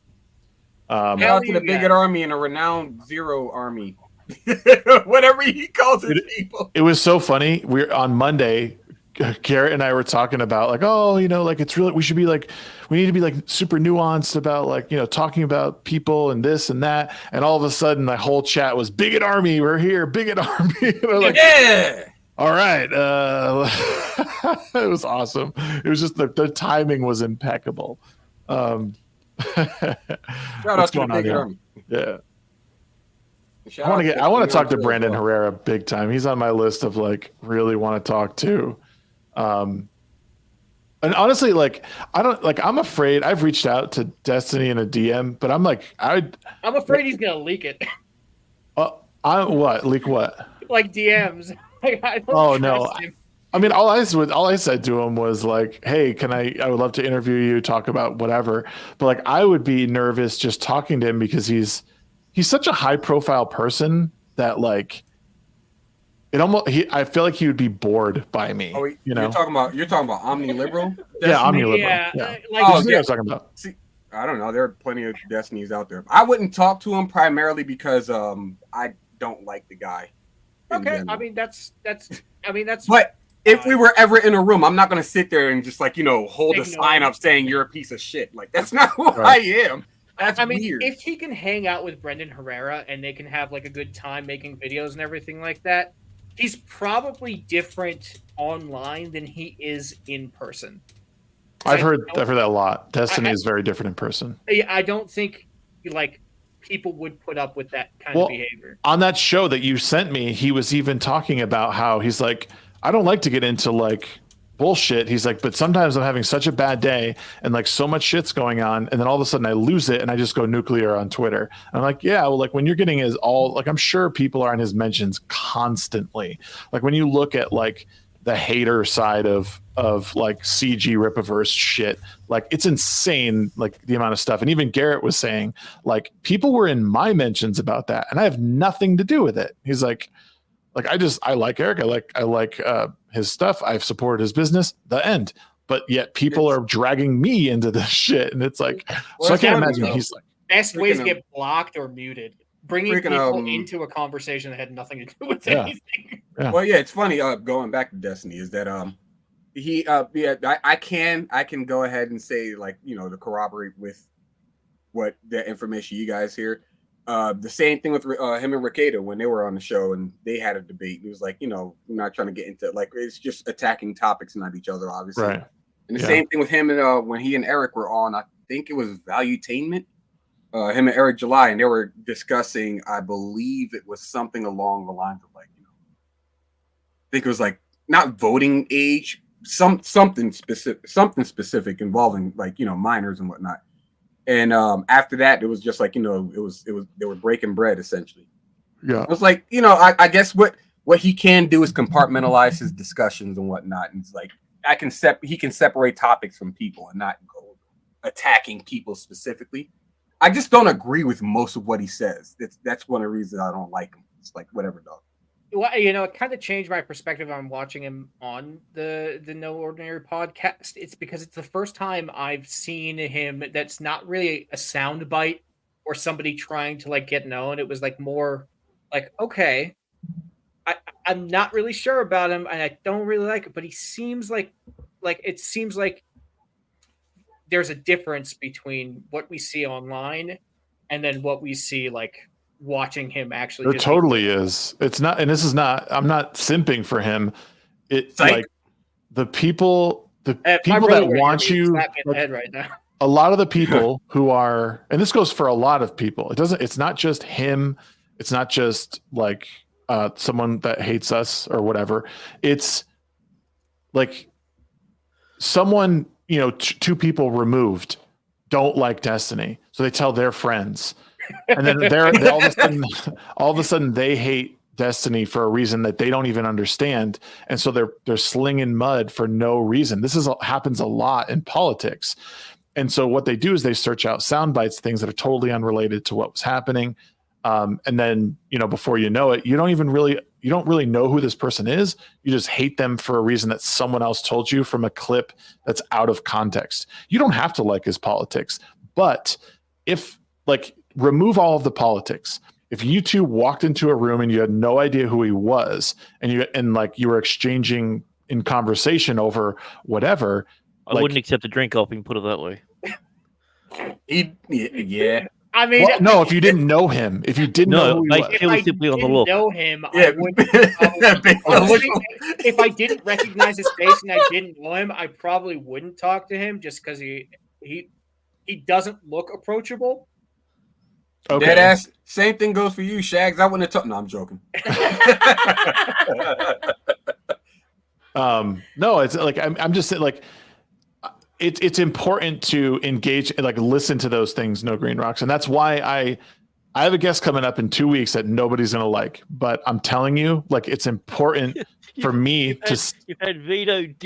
Shout out to the Bigot Army and the Renowned Zero Army, whatever he calls his people. It was so funny. We're on Monday. Garrett and I were talking about like, like it's really, we need to be like super nuanced about like, talking about people and this and that. And all of a sudden the whole chat was Bigot Army. We're here. Bigot Army. And we're like, yeah. All right. It was awesome. It was just the timing was impeccable. Shout out to the Bigot Army. Yeah. I want to talk to Brandon Herrera big time. He's on my list of like really want to talk to. And honestly, like, I'm afraid. I've reached out to Destiny in a DM, but I'm like, I'm afraid he's gonna leak it. Leak what? Like DMs. Like, I don't trust him. I mean, all I said to him was like, hey, I would love to interview you, talk about whatever. But like, I would be nervous just talking to him because he's such a high profile person that like, I feel like he would be bored by me. Oh, you're talking about omni-liberal? Yeah, omni-liberal. Yeah. Yeah. I was talking about. See, I don't know. There are plenty of Destinies out there. I wouldn't talk to him primarily because I don't like the guy. Okay, I mean that's. But if we were ever in a room, I'm not gonna sit there and just like hold a Ignore sign him. up saying you're a piece of shit. Like that's not who Right. I am. That's weird. If he can hang out with Brendan Herrera and they can have like a good time making videos and everything like that, he's probably different online than he is in person. I've heard that a lot. Destiny is very different in person. I don't think like people would put up with that kind of behavior. On that show that you sent me, he was even talking about how he's like, I don't like to get into like bullshit. He's like, but sometimes I'm having such a bad day and like so much shit's going on, and then all of a sudden I lose it and I just go nuclear on Twitter. And I'm like, yeah, well, like when you're getting his I'm sure people are on his mentions constantly. Like when you look at like the hater side of like CG Ripiverse shit, like it's insane, like the amount of stuff. And even Garrett was saying like people were in my mentions about that and I have nothing to do with it. He's like I like Eric, I like his stuff, I've supported his business, the end. But yet people are dragging me into this shit, and it's like, so I can't imagine. He's like, best ways to get blocked or muted, bringing people into a conversation that had nothing to do with anything. Yeah. Well, yeah, it's funny. Going back to Destiny, is that I can go ahead and say like to corroborate with what the information you guys hear. The same thing with him and Ricada when they were on the show and they had a debate. It was like, we're not trying to get into like it's just attacking topics, not each other, obviously. Right. And the same thing with him and when he and Eric were on, I think it was Valuetainment, him and Eric July, and they were discussing, I believe it was something along the lines of like, I think it was like not voting age, something specific involving like minors and whatnot. And after that, it was just like, it was they were breaking bread essentially. Yeah. It was like, I guess what he can do is compartmentalize his discussions and whatnot. And it's like he can separate topics from people and not go attacking people specifically. I just don't agree with most of what he says. That's one of the reasons I don't like him. It's like whatever, dog. Well, it kind of changed my perspective on watching him on the No Ordinary podcast. It's because it's the first time I've seen him that's not really a sound bite or somebody trying to like get known. It was like more like, okay, I'm not really sure about him and I don't really like it, but he seems like it seems like there's a difference between what we see online and then what we see like watching him actually. There totally is. It's not, and this is not, I'm not simping for him. It's like the people that want you, like, right now. a lot of the people who are, and this goes for a lot of people, it's not just him. It's not just like someone that hates us or whatever. It's like someone, two people removed don't like Destiny. So they tell their friends. And then they're all of a sudden they hate Destiny for a reason that they don't even understand, and so they're slinging mud for no reason. This happens a lot in politics, and so what they do is they search out sound bites, things that are totally unrelated to what was happening, and then before you know it, you don't really know who this person is. You just hate them for a reason that someone else told you from a clip that's out of context. You don't have to like his politics, but if remove all of the politics. If you two walked into a room and you had no idea who he was, and you were exchanging in conversation over whatever, I wouldn't accept a drink off him. Put it that way. Yeah. I mean, no. If you didn't know him, if you didn't know who he was, if I didn't know him, I wouldn't. If I didn't recognize his face and I didn't know him, I probably wouldn't talk to him just because he doesn't look approachable. Okay. Dead ass. Same thing goes for you, Shags. I wouldn't have talked. No, I'm joking. No, it's like I'm just saying, like it's important to engage and like listen to those things. Nogreenrocks, and that's why I have a guest coming up in 2 weeks that nobody's gonna like. But I'm telling you, like it's important for me You've had Vito. And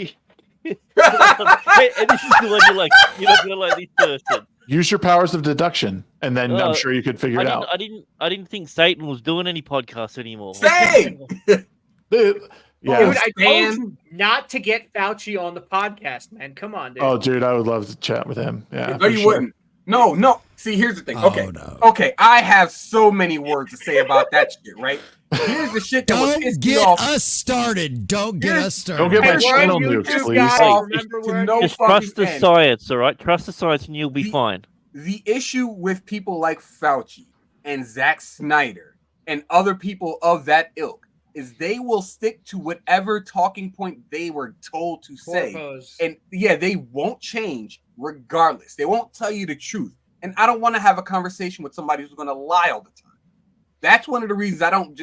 this is the one you're like. You're not gonna like this person. Use your powers of deduction, and then I'm sure you could figure it out. I didn't think Satan was doing any podcasts anymore. Same. Yeah. Dude, I told you not to get Fauci on the podcast, man. Come on, dude. Oh, dude, I would love to chat with him. Yeah. No, you wouldn't. No. See, here's the thing. Okay. no. Okay, I have so many words to say about that shit, right? Here's the shit that would Don't piss me get off. us started. Don't get us started. Don't get my Hey, we're on channel YouTube, nukes, please. guys. Off Remember, to we're on no Just fucking trust the end. science, all right? Trust the science, and you'll be fine. The issue with people like Fauci and Zack Snyder and other people of that ilk is they will stick to whatever talking point they were told to say. Corpos. And yeah, they won't change regardless. They won't tell you the truth. And I don't want to have a conversation with somebody who's going to lie all the time. That's one of the reasons I don't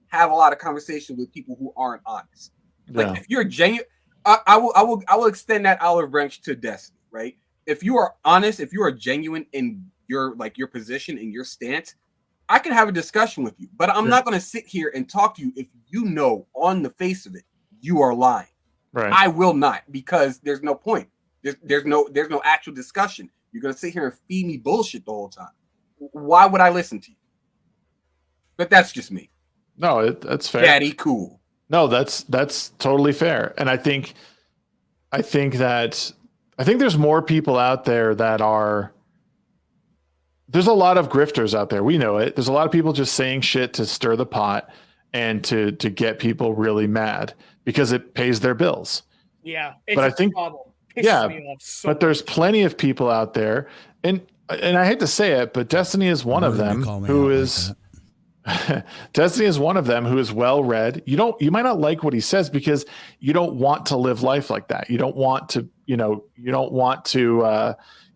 have a lot of conversations with people who aren't honest. Like if you're genuine, I will extend that olive branch to Destiny, right? If you are honest, if you are genuine in your position, in your stance, I can have a discussion with you, but I'm not going to sit here and talk to you if you know on the face of it you are lying. Right. I will not, because there's no point. There's no actual discussion. You're going to sit here and feed me bullshit the whole time. Why would I listen to you? But that's just me. No, that's fair. Daddy, cool. No, that's totally fair. And I think there's more people out there that are. There's a lot of grifters out there. We know it. There's a lot of people just saying shit to stir the pot and to get people really mad because it pays their bills. Yeah, it's but a I think problem. yeah, Me off so but there's plenty of people out there, and I hate to say it, but Destiny is one of them who is. Destiny is one of them who is well read. You might not like what he says because you don't want to live life like that. You don't want to, you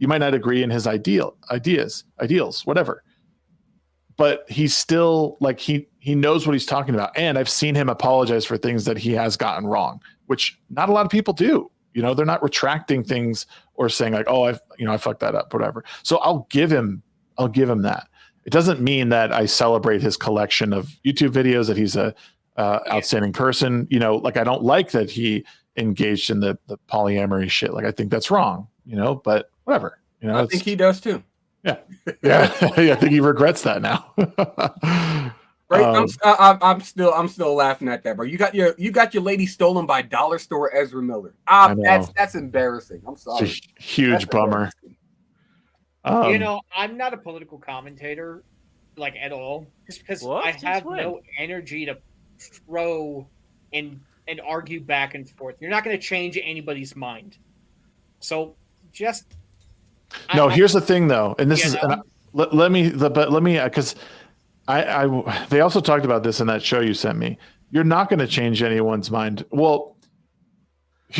might not agree in his ideals, whatever. But he's still like, he knows what he's talking about. And I've seen him apologize for things that he has gotten wrong, which not a lot of people do. They're not retracting things or saying like, oh, I fucked that up, whatever. So I'll give him that. It doesn't mean that I celebrate his collection of YouTube videos, that he's a outstanding person. Like I don't like that he engaged in the polyamory shit. Like I think that's wrong, but whatever. I think he does too. Yeah. Yeah. I think he regrets that now. Right. I'm still laughing at that, bro. You got your lady stolen by dollar store Ezra Miller. That's embarrassing. I'm sorry. It's a huge bummer. I'm not a political commentator, like at all, just because I have no energy to throw and argue back and forth. You're not going to change anybody's mind. So just here's the thing though, and this is let me because they also talked about this in that show you sent me. You're not going to change anyone's mind. Well,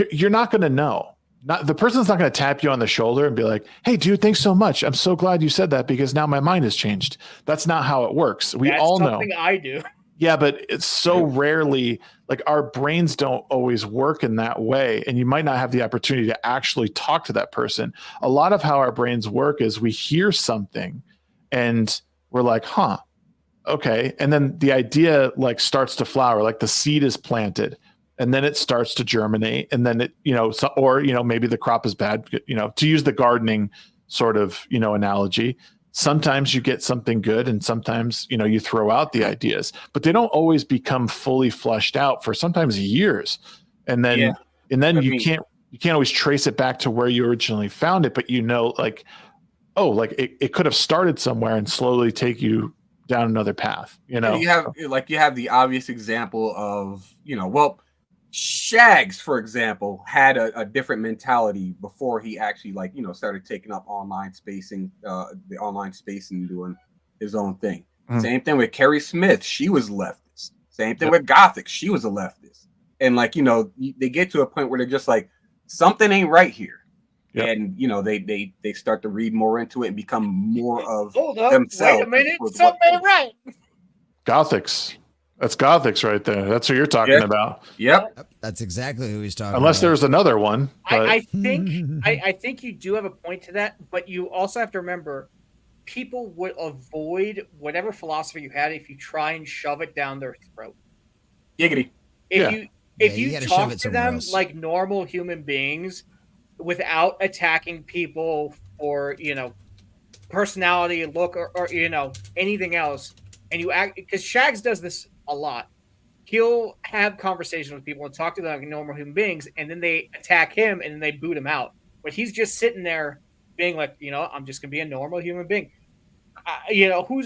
you're not going to know. The person's not going to tap you on the shoulder and be like, "Hey, dude, thanks so much. I'm so glad you said that because now my mind has changed." That's not how it works. That's all know. Something I do. Yeah, but it's so rarely, like our brains don't always work in that way, and you might not have the opportunity to actually talk to that person. A lot of how our brains work is we hear something, and we're like, "Huh, okay," and then the idea like starts to flower, like the seed is planted. And then it starts to germinate, and then it, maybe the crop is bad, to use the gardening sort of, analogy. Sometimes you get something good and sometimes, you throw out the ideas, but they don't always become fully fleshed out for sometimes years. And then, you can't always trace it back to where you originally found it, but it could have started somewhere and slowly take you down another path, You have the obvious example of, Shags, for example, had a different mentality before he actually started taking up online spacing, the online space and doing his own thing. Mm-hmm. Same thing with Carrie Smith. She was leftist. Same thing with Gothic. She was a leftist. And they get to a point where they're just like, something ain't right here. Yep. And they start to read more into it and become more of themselves. Wait a minute, something ain't right. That's Gothics right there. That's who you're talking about. Yep. That's exactly who he's talking about. Unless there's another one. But... I think you do have a point to that, but you also have to remember people would avoid whatever philosophy you had if you try and shove it down their throat. Giggity. If you talk to them like normal human beings without attacking people or personality, look, or anything else, and you act, because Shags does this a lot. He'll have conversations with people and talk to them like normal human beings, and then they attack him and then they boot him out. But he's just sitting there being like, I'm just gonna be a normal human being.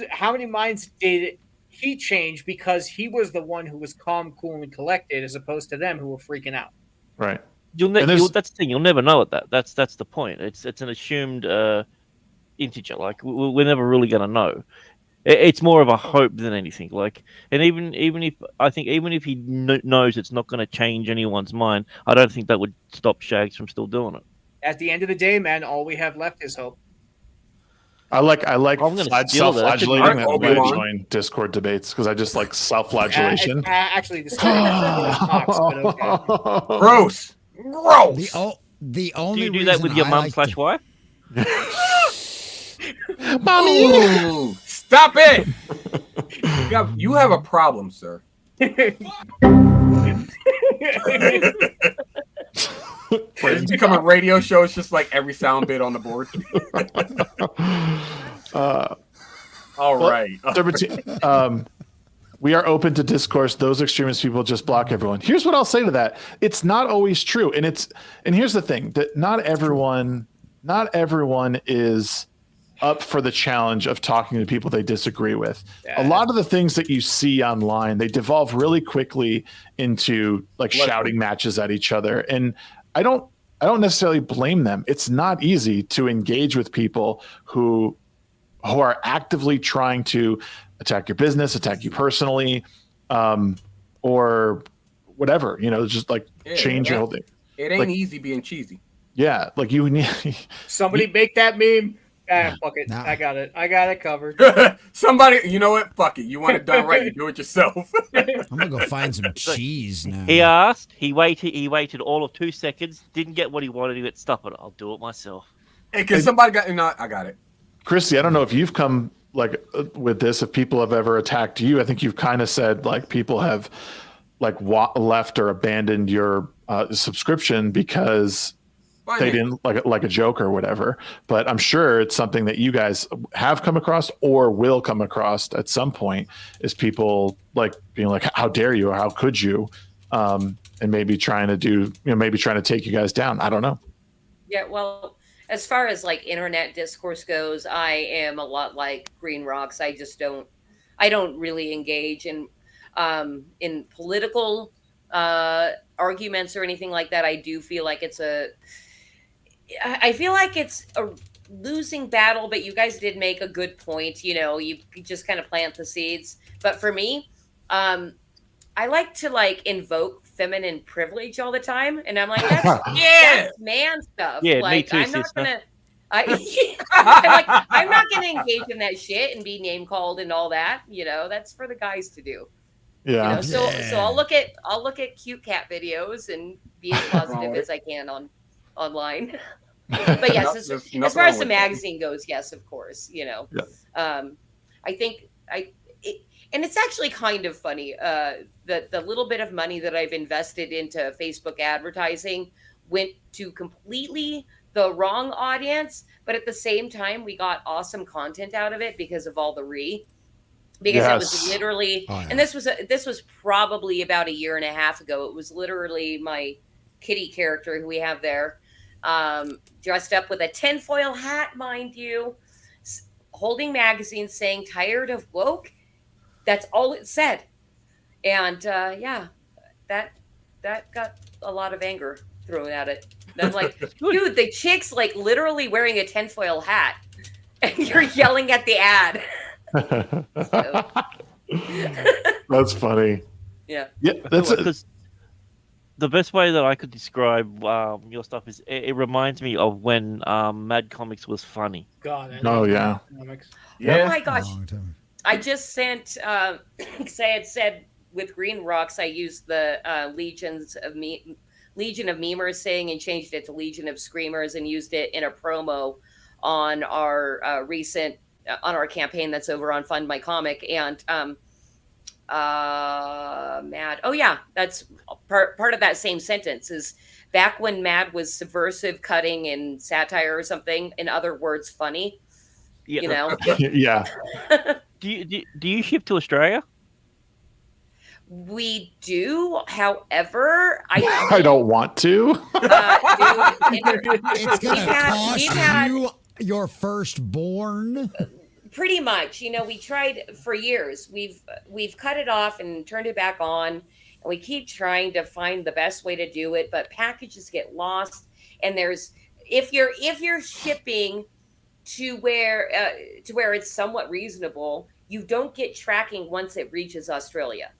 How many minds did he change because he was the one who was calm, cool, and collected, as opposed to them who were freaking out? Right. That's the thing. You'll never know that. That's the point. It's an assumed integer. Like we're never really going to know. It's more of a hope than anything. Like, and even if he knows it's not going to change anyone's mind, I don't think that would stop Shags from still doing it. At the end of the day, man, all we have left is hope. I like self-flagellating that way to Obi-Wan. join Discord debates because I just like self-flagellation. Actually, the story talks, but okay. Gross. The only Do you do that with your mum / wife? Mommy, stop it! You have a problem, sir. It's become a radio show. It's just like every sound bit on the board. All right. We are open to discourse. Those extremist people just block everyone. Here's what I'll say to that. It's not always true. And here's the thing, that not everyone is up for the challenge of talking to people they disagree with. A lot of the things that you see online, they devolve really quickly into like shouting matches at each other. And I don't necessarily blame them. It's not easy to engage with people who are actively trying to attack your business, attack you personally, or whatever, just like change your whole thing. It ain't easy being cheesy. Yeah. Like you need somebody make that meme. Fuck it. I got it covered. Somebody, you know what? Fuck it. You want it done right, you do it yourself. I'm gonna go find some cheese now. He asked, he waited all of 2 seconds, didn't get what he wanted, he went, stop it, I'll do it myself. Hey, because somebody got, I got it. Christy, I don't know if you've come like with this, if people have ever attacked you. I think you've kind of said like people have like left or abandoned your subscription because they didn't like a joke or whatever. But I'm sure it's something that you guys have come across or will come across at some point, is people like being like, how dare you, or how could you, and maybe trying to take you guys down. I don't know. Yeah, well, as far as like internet discourse goes, I am a lot like Nogreenrocks. I don't really engage in political arguments or anything like that. I do feel like it's a losing battle, but you guys did make a good point. You just kind of plant the seeds. But for me, I like to like invoke feminine privilege all the time, and I'm like, that's man stuff. Yeah, like, me too, I'm not sister. gonna. I'm not gonna engage in that shit and be name called and all that. That's for the guys to do. Yeah. So I'll look at cute cat videos and be as positive as I can online. But yes, as far as the magazine goes, yes, of course. I think and it's actually kind of funny. The little bit of money that I've invested into Facebook advertising went to completely the wrong audience, but at the same time, we got awesome content out of it because of all the because it was literally, and this was probably about 1.5 years ago. It was literally my kitty character who we have there, dressed up with a tinfoil hat, mind you, holding magazines saying "tired of woke." That's all it said, and that got a lot of anger thrown at it. And I'm like, dude, the chick's like literally wearing a tinfoil hat, and you're yelling at the ad. That's funny. Yeah. Because the best way that I could describe your stuff is it reminds me of when Mad Comics was funny. God. Oh yeah. Oh my gosh. I just sent. I had said with Nogreenrocks, I used the Legion of Memers saying and changed it to Legion of Screamers and used it in a promo on our recent on our campaign that's over on Fund My Comic. And Mad. Oh yeah, that's part of that same sentence. Is back when Mad was subversive, cutting, and satire or something. In other words, funny. Yeah. Yeah. Do you ship to Australia? We do, however, I don't want to. It's gonna cost you Your firstborn? Pretty much. We tried for years. We've cut it off and turned it back on, and we keep trying to find the best way to do it, but packages get lost. And if you're shipping to where it's somewhat reasonable, you don't get tracking once it reaches Australia.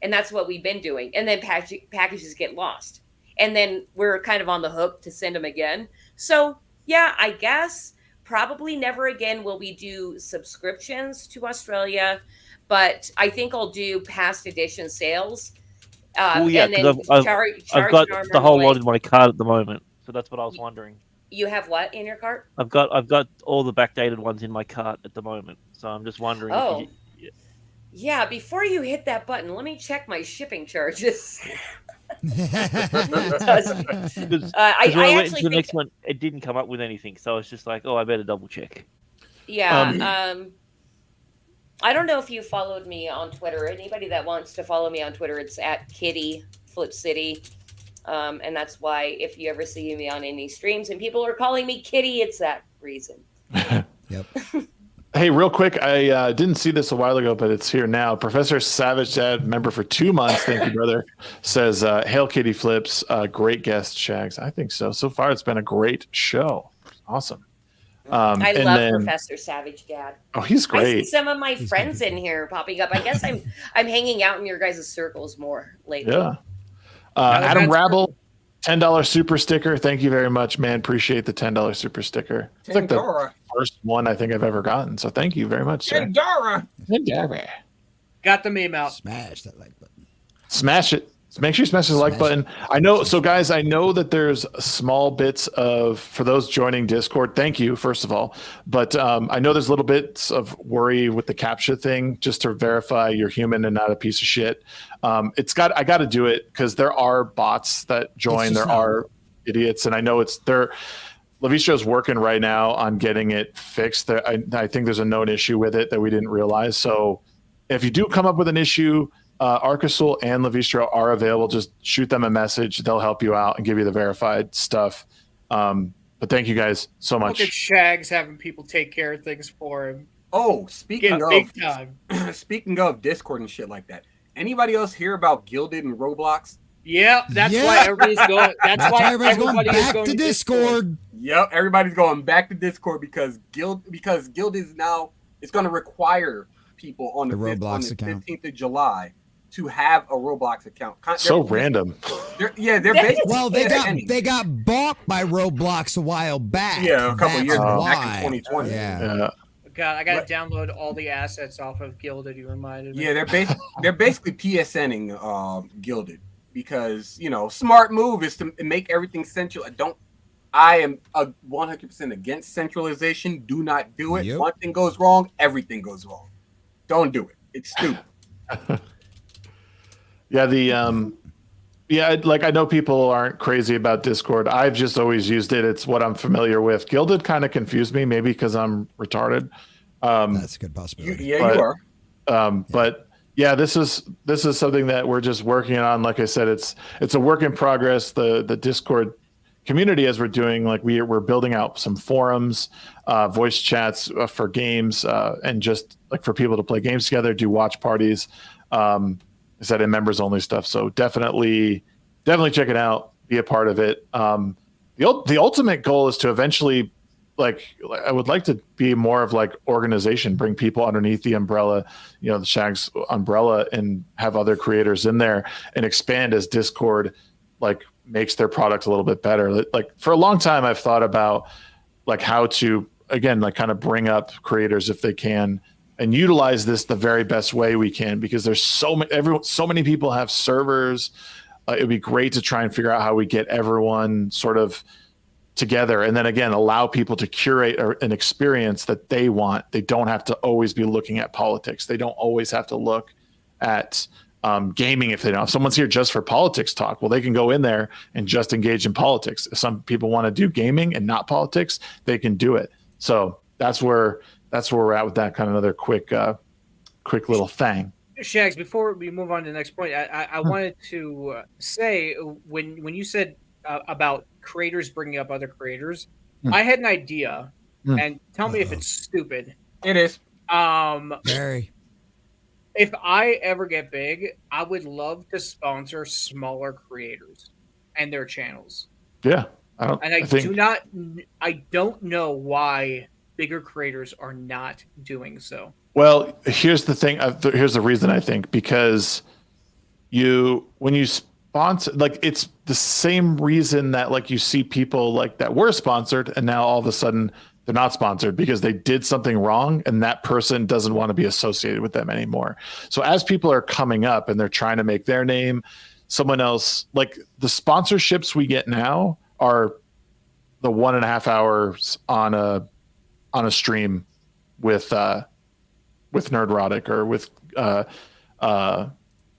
And that's what we've been doing. And then packages get lost. And then we're kind of on the hook to send them again. So, yeah, I guess probably never again will we do subscriptions to Australia. But I think I'll do past edition sales. Yeah, and then I've got the whole lot in my cart at the moment. So that's what I was wondering. You have what in your cart? I've got all the backdated ones in my cart at the moment. So I'm just wondering. Oh. Yeah, before you hit that button, let me check my shipping charges. Because when I went into the next one, it didn't come up with anything. So it's just like, I better double check. Yeah. I don't know if you followed me on Twitter. Anybody that wants to follow me on Twitter, it's at KittyFlipCity. And that's why if you ever see me on any streams and people are calling me Kitty, it's that reason. Yep. Hey, real quick, I didn't see this a while ago, but it's here now. Professor Savage Dad, member for 2 months, thank you, brother, says, Hail Kitty Flips, great guest, Shags. I think so. So far, it's been a great show. Awesome. I love Professor Savage Dad. Oh, he's great. I see some of my friends in here popping up. I guess I'm hanging out in your guys' circles more lately. Yeah. Adam Rabble, $10 super sticker. Thank you very much, man. Appreciate the $10 super sticker. It's like the first one I think I've ever gotten. So thank you very much, sir. $10. Got the meme out. Smash that like button. Smash it. Make sure you smash the like button. I know. So, guys, I know that there's small bits for those joining Discord. Thank you, first of all. But I know there's little bits of worry with the CAPTCHA thing, just to verify you're human and not a piece of shit. I got to do it because there are bots that join. There are idiots, and I know it's there. Levistro's working right now on getting it fixed. I think there's a known issue with it that we didn't realize. So, if you do come up with an issue, Arcasul and Levistro are available. Just shoot them a message. They'll help you out and give you the verified stuff. But thank you guys so much. Look at Shags having people take care of things for him. Oh, speaking of big time. Speaking of Discord and shit like that, anybody else hear about Gilded and Roblox? Yeah, that's why everybody's going. That's why everybody's going back to Discord. Yep, everybody's going back to Discord because Guild is now it's going to require people on the Roblox account 15th of July to have a Roblox account. So random. They're basically they got bought by Roblox a while back. Yeah, a couple years ago, back in 2020. Yeah. God, I gotta download all the assets off of Gilded. You reminded me. Yeah, they're basically PSNing Gilded because smart move is to make everything central. I am 100% against centralization. Do not do it. Yep. One thing goes wrong, everything goes wrong. Don't do it. It's stupid. Yeah, I know people aren't crazy about Discord. I've just always used it. It's what I'm familiar with. Gilded kind of confused me, maybe because I'm retarded. That's a good possibility. You are. But yeah, this is something that we're just working on. Like I said, it's a work in progress. The Discord community, as we're doing, like we're building out some forums, voice chats for games, and just like for people to play games together, do watch parties. Is that in members only stuff? So definitely check it out. Be a part of it. The ultimate goal is to eventually, I would like to be more of like organization, bring people underneath the umbrella, the Shags umbrella, and have other creators in there and expand as Discord makes their product a little bit better. Like for a long time, I've thought about how to again kind of bring up creators if they can, and utilize this the very best way we can, because there's so many people have servers. It would be great to try and figure out how we get everyone sort of together, and then again allow people to curate an experience that they want. They don't have to always be looking at politics. They don't always have to look at gaming if they don't. If someone's here just for politics talk, well, they can go in there and just engage in politics. If some people want to do gaming and not politics, they can do it. So that's where we're at with that kind of another quick little thing. Shags, before we move on to the next point, I wanted to say when you said about creators bringing up other creators, I had an idea and tell me if it's stupid. It is. Very. If I ever get big, I would love to sponsor smaller creators and their channels. Yeah. I don't know why bigger creators are not doing so. Well, here's the thing. Here's the reason, I think, because when you sponsor, like, it's the same reason that, like, you see people like that were sponsored and now all of a sudden they're not sponsored because they did something wrong and that person doesn't want to be associated with them anymore. So as people are coming up and they're trying to make their name, someone else, like, the sponsorships we get now are the 1.5 hours on a stream with Nerdrotic or with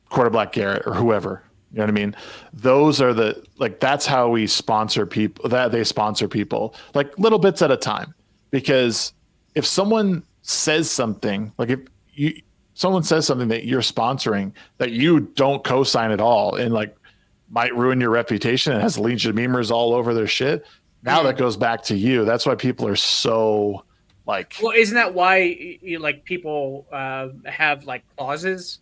Quarter Black Garrett or whoever. You know what I mean? Those are that's how we sponsor people, that they sponsor people, like, little bits at a time. Because if someone says something, like, if someone says something that you're sponsoring that you don't co-sign at all and, like, might ruin your reputation and has Legion of Memers all over their shit, now that goes back to you. That's why people are so, like... Well, isn't that why people have, like, clauses?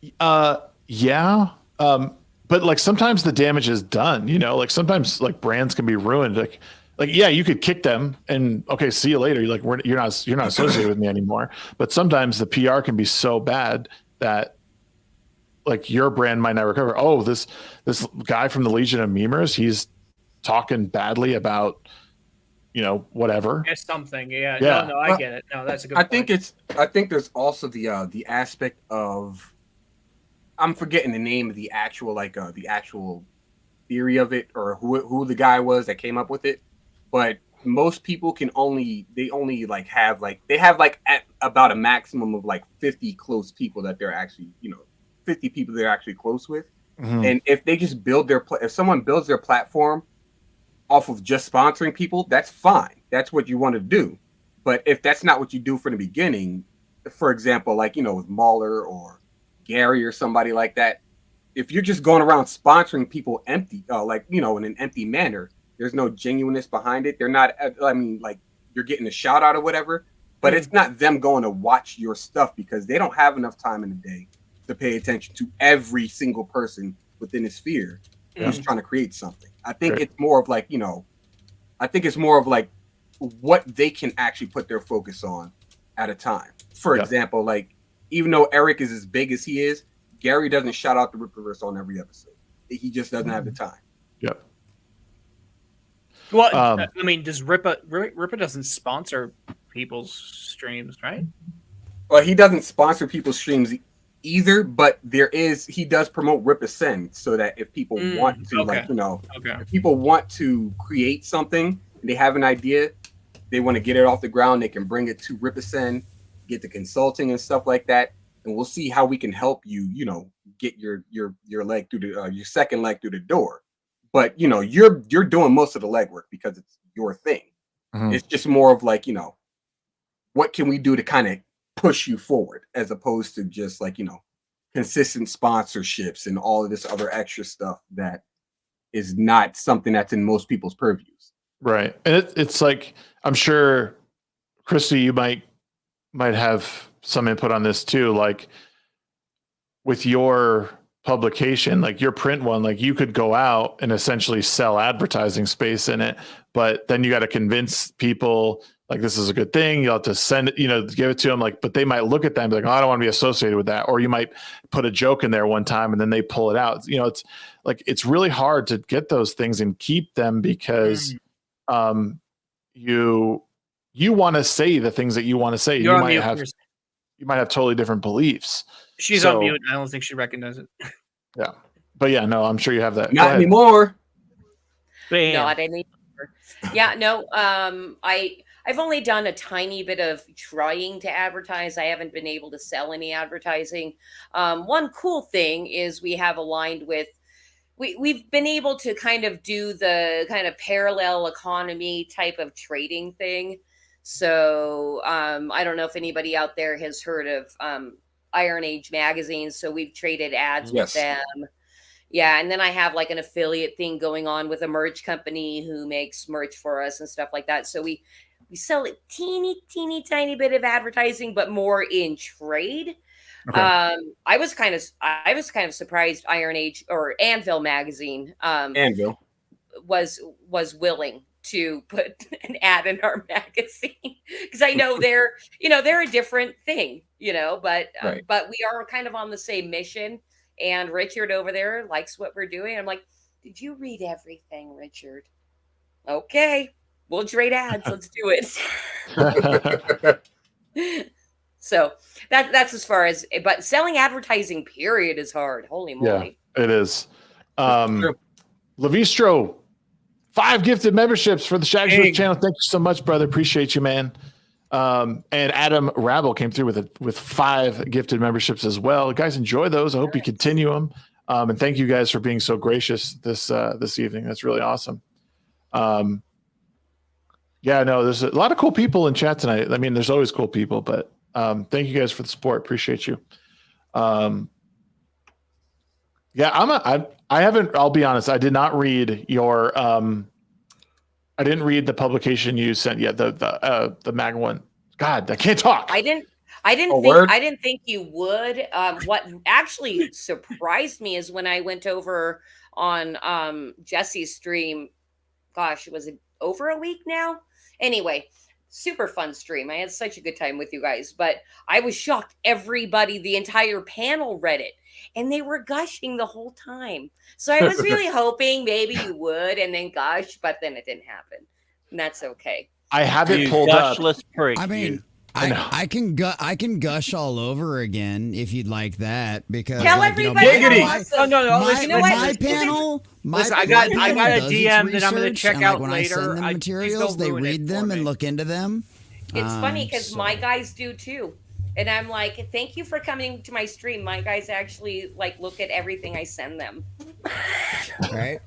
Yeah. But, like, sometimes the damage is done, like, sometimes, like, brands can be ruined. Like, yeah, you could kick them and, okay, see you later. You're like, you're not associated with me anymore. But sometimes the PR can be so bad that, like, your brand might not recover. Oh, this guy from the Legion of Memers, he's talking badly about, whatever. It's something. Yeah. Yeah. No, I get it. No, that's a good point. I think there's also the aspect of, I'm forgetting the name of the actual theory of it, or who the guy was that came up with it. But most people they have at about a maximum of, like, 50 close people that they're actually, 50 people they're actually close with. Mm-hmm. And if they just if someone builds their platform off of just sponsoring people, that's fine. That's what you want to do. But if that's not what you do from the beginning, for example, like, with Mahler or Gary or somebody like that, if you're just going around sponsoring people empty, in an empty manner, there's no genuineness behind it. They're not, like, you're getting a shout out or whatever, but it's not them going to watch your stuff because they don't have enough time in the day to pay attention to every single person within a sphere who's trying to create something. I think it's more of like, what they can actually put their focus on at a time. For example, like, even though Eric is as big as he is, Gary doesn't shout out the Rippaverse on every episode. He just doesn't have the time. Yep. Well, I mean, does Rippa doesn't sponsor people's streams, right? Well, he doesn't sponsor people's streams either, but he does promote Rippa Send, so that if people want to, if people want to create something and they have an idea, they want to get it off the ground, they can bring it to Rippa Send, get the consulting and stuff like that, and we'll see how we can help you, get your leg through your second leg through the door. But you're doing most of the legwork because it's your thing. Mm-hmm. It's just more of like, what can we do to kind of push you forward, as opposed to just like, consistent sponsorships and all of this other extra stuff that is not something that's in most people's purviews. Right. And it's like, I'm sure, Christy, you might have some input on this too. Like, with your publication, like your print one, like, you could go out and essentially sell advertising space in it, but then you got to convince people, like, this is a good thing. You'll have to send it, give it to them, like, but they might look at that and be like, oh, I don't want to be associated with that. Or you might put a joke in there one time and then they pull it out. It's like, it's really hard to get those things and keep them because you want to say the things that you want to say. You might have totally different beliefs. She's on mute. I don't think she recognizes it. Yeah. But yeah, no, I'm sure you have that. Not anymore. Bam. Not anymore. Yeah, no. I've only done a tiny bit of trying to advertise. I haven't been able to sell any advertising. One cool thing is we have aligned with, we've been able to kind of do the kind of parallel economy type of trading thing. So I don't know if anybody out there has heard of Iron Age magazine. So we've traded ads with them. Yeah, and then I have like an affiliate thing going on with a merch company who makes merch for us and stuff like that. So we sell a teeny tiny bit of advertising, but more in trade. Okay. I was kind of surprised Iron Age or Anvil magazine Anvil was willing to put an ad in our magazine, because I know they're a different thing, but Right. but we are kind of on the same mission, and Richard over there likes what we're doing. I'm like, did you read everything, Richard? Okay, we'll trade ads. Let's do it. So that's as far as, but selling advertising period is hard. Holy moly. Yeah, it is. Levistro, 5 gifted memberships for the Shagsworth channel. Thank you so much, brother. Appreciate you, man. And Adam Rabble came through with 5 gifted memberships as well. Guys, enjoy those. I hope you continue them. And thank you guys for being so gracious this evening. That's really awesome. Yeah, no, there's a lot of cool people in chat tonight. I mean, there's always cool people, but thank you guys for the support. Appreciate you. Yeah, I haven't, I'll be honest, I did not read your I didn't read the publication you sent yet, the mag one. God, I can't talk. I didn't think you would. What actually surprised me is when I went over on Jesse's stream. Gosh, was it over a week now? Anyway, super fun stream. I had such a good time with you guys, but I was shocked. Everybody, the entire panel read it, and they were gushing the whole time. So I was really hoping maybe you would, and then gush, but then it didn't happen, and that's okay. I have it pulled up. Prick, I mean, I can gush all over again if you'd like that, because tell everybody. My panel. Listen, I got a DM that I'm going to research, check and, out when later. I send them materials, they read them and look into them. It's funny because my guys do too. And I'm like, thank you for coming to my stream. My guys actually look at everything I send them. Right.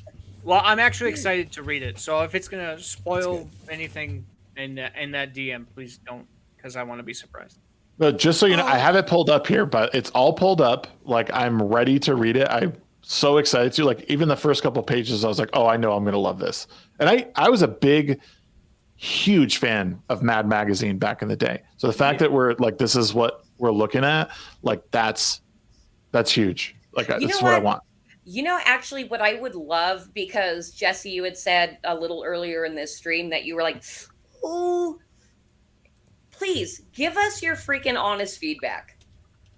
Well, I'm actually excited to read it. So if it's going to spoil anything in that DM, please don't, because I want to be surprised. But just so you know, I have it pulled up here, but it's all pulled up. Like, I'm ready to read it. I'm so excited to. Like, even the first couple pages, I was like, oh, I know I'm going to love this. And I was a big, huge fan of Mad Magazine back in the day. So the fact that we're like, this is what we're looking at, like, that's huge. Like, that's what I want. Actually, what I would love, because Jesse, you had said a little earlier in this stream that you were like, ooh, please give us your freaking honest feedback.